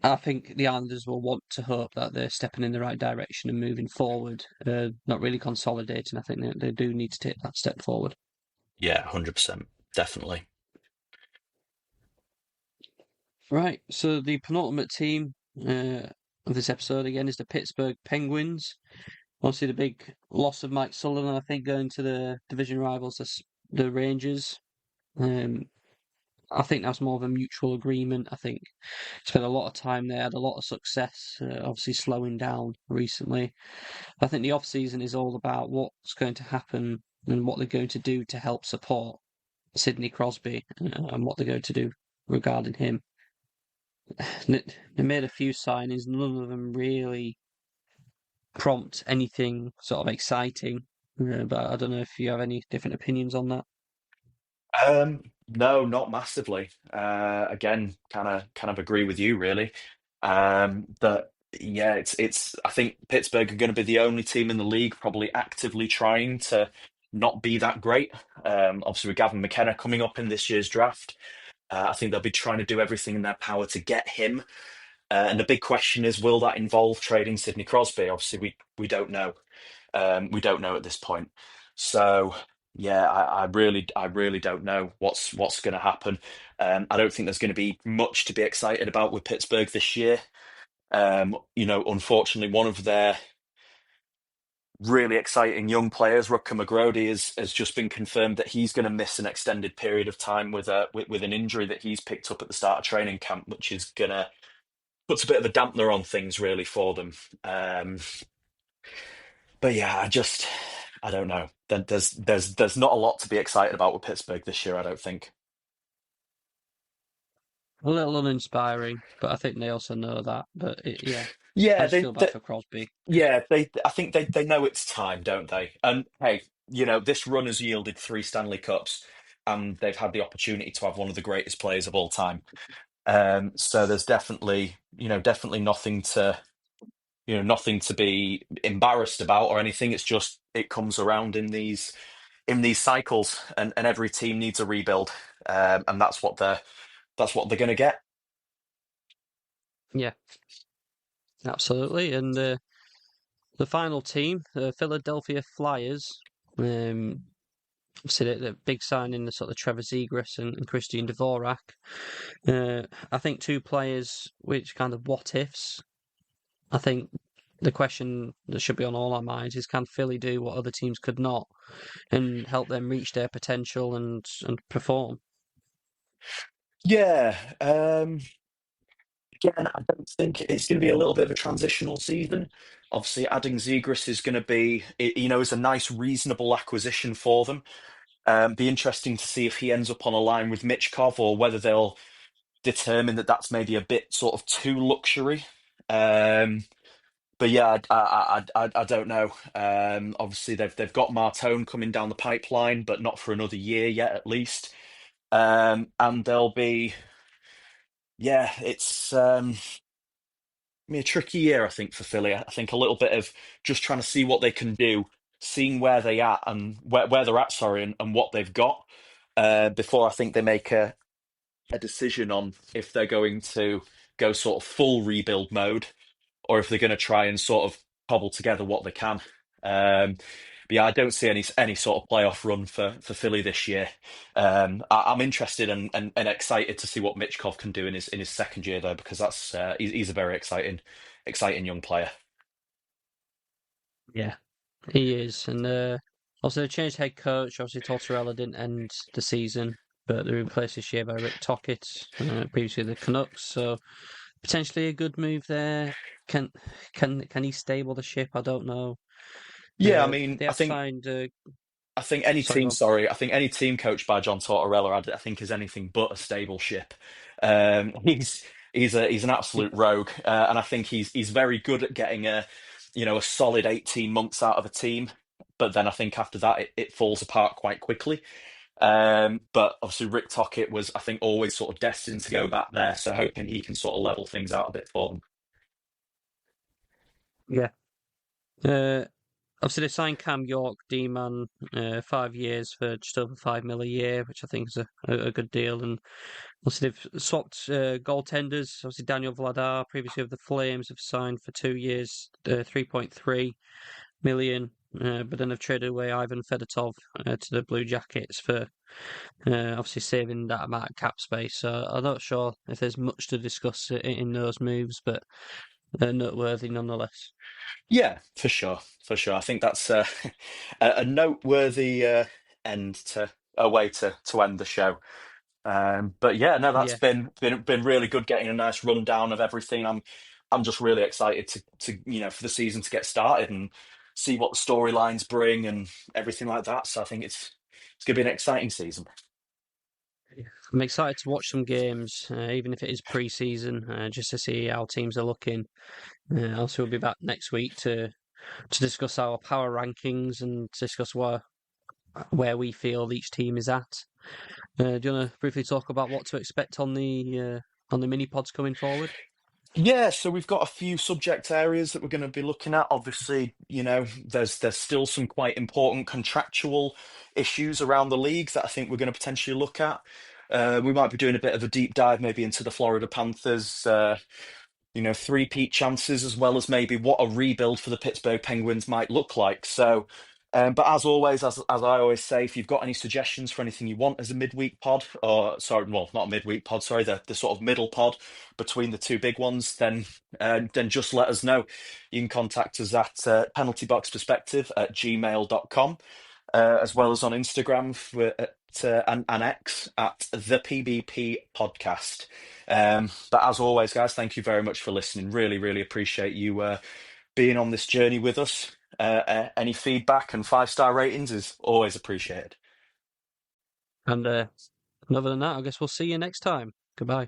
I think the Islanders will want to hope that they're stepping in the right direction and moving forward, not really consolidating. I think they do need to take that step forward. Yeah, 100%, definitely. Right, so the penultimate team of this episode again is the Pittsburgh Penguins. Obviously, the big loss of Mike Sullivan, I think, going to the division rivals, the Rangers. Um, I think that's more of a mutual agreement. I think spent a lot of time there, had a lot of success, obviously slowing down recently. I think the off season is all about what's going to happen and what they're going to do to help support Sidney Crosby and what they're going to do regarding him. They made a few signings, none of them really prompt anything sort of exciting. But I don't know if you have any different opinions on that. No, not massively. Again, kind of agree with you, really. That yeah, it's. I think Pittsburgh are going to be the only team in the league probably actively trying to not be that great. Obviously, with Gavin McKenna coming up in this year's draft, I think they'll be trying to do everything in their power to get him. And the big question is, will that involve trading Sidney Crosby? Obviously, we don't know. We don't know at this point. So yeah, I really don't know what's going to happen. I don't think there's going to be much to be excited about with Pittsburgh this year. Unfortunately, one of their really exciting young players, Rutger McGrody, has just been confirmed that he's going to miss an extended period of time with an injury that he's picked up at the start of training camp, which is gonna puts a bit of a dampener on things really for them. Um, but yeah, I don't know. There's not a lot to be excited about with Pittsburgh this year, I don't think. A little uninspiring, but I think they also know that. But yeah, I Yeah, just feel bad for Crosby. I think they know it's time, don't they? And hey, this run has yielded three Stanley Cups, and they've had the opportunity to have one of the greatest players of all time. So there's definitely nothing to be embarrassed about or anything. It's just it comes around in these cycles, and every team needs a rebuild, and that's what they're going to get. Yeah, absolutely. And the final team, the Philadelphia Flyers. See the big signing, the sort of Trevor Zegras and Christian Dvorak. I think two players which kind of what ifs. I think the question that should be on all our minds is can Philly do what other teams could not and help them reach their potential and perform? Yeah. Again, I don't think it's going to be a little bit of a transitional season. Obviously, adding Zegras is going to be, is a nice, reasonable acquisition for them. Be interesting to see if he ends up on a line with Mitchkov or whether they'll determine that that's maybe a bit sort of too luxury. Um, but yeah, I don't know. Obviously, they've got Martone coming down the pipeline, but not for another year yet, at least. And they'll be, yeah, it's be a tricky year, I think, for Philly. I think a little bit of just trying to see what they can do, seeing where they at and where they're at, sorry, and what they've got before I think they make a decision on if they're going to go sort of full rebuild mode or if they're going to try and sort of cobble together what they can. But yeah, I don't see any sort of playoff run for Philly this year. I'm interested and excited to see what Mitchkov can do in his second year though, because that's he's a very exciting young player. Yeah, he is. And also, they changed head coach. Obviously, Tortorella didn't end the season, but they replaced this year by Rick Tocchet, previously the Canucks. So potentially a good move there. Can can he stable the ship? I don't know. Yeah, I mean, They have signed. I think any Sorry, go team, on. sorry, I think any team coached by John Tortorella, I think is anything but a stable ship. He's an absolute rogue, and I think he's very good at getting a solid 18 months out of a team. But then I think after that it falls apart quite quickly. But obviously Rick Tocchet was, I think, always sort of destined to go back there. So hoping he can sort of level things out a bit for them. Yeah. Uh, Obviously, they signed Cam York, D-man, 5 years for just over 5 mil a year, which I think is a good deal. And obviously, they've swapped goaltenders. Obviously, Daniel Vladar, previously of the Flames, have signed for 2 years, 3.3 million. But then they've traded away Ivan Fedotov to the Blue Jackets for obviously saving that amount of cap space. So I'm not sure if there's much to discuss in those moves, but they're noteworthy nonetheless. Yeah, for sure, for sure. I think that's a noteworthy end to a way to end the show. But yeah, no, that's Yeah. been really good getting a nice rundown of everything. I'm just really excited to for the season to get started and see what the storylines bring and everything like that. So I think it's gonna be an exciting season. I'm excited to watch some games, even if it is pre-season, just to see how teams are looking. Also, we'll be back next week to discuss our power rankings and discuss where we feel each team is at. Do you want to briefly talk about what to expect on the mini pods coming forward? Yeah, so we've got a few subject areas that we're going to be looking at. Obviously, there's still some quite important contractual issues around the leagues that I think we're going to potentially look at. We might be doing a bit of a deep dive maybe into the Florida Panthers, three-peat chances, as well as maybe what a rebuild for the Pittsburgh Penguins might look like. So, but as always, as I always say, if you've got any suggestions for anything you want as a midweek pod, or sorry, well, not a midweek pod, sorry, the sort of middle pod between the two big ones, then just let us know. You can contact us at penaltyboxperspective@gmail.com, as well as on Instagram and X at the PBP podcast. But as always, guys, thank you very much for listening. Really, really appreciate you being on this journey with us. Any feedback and 5-star ratings is always appreciated. And other than that, I guess we'll see you next time. Goodbye.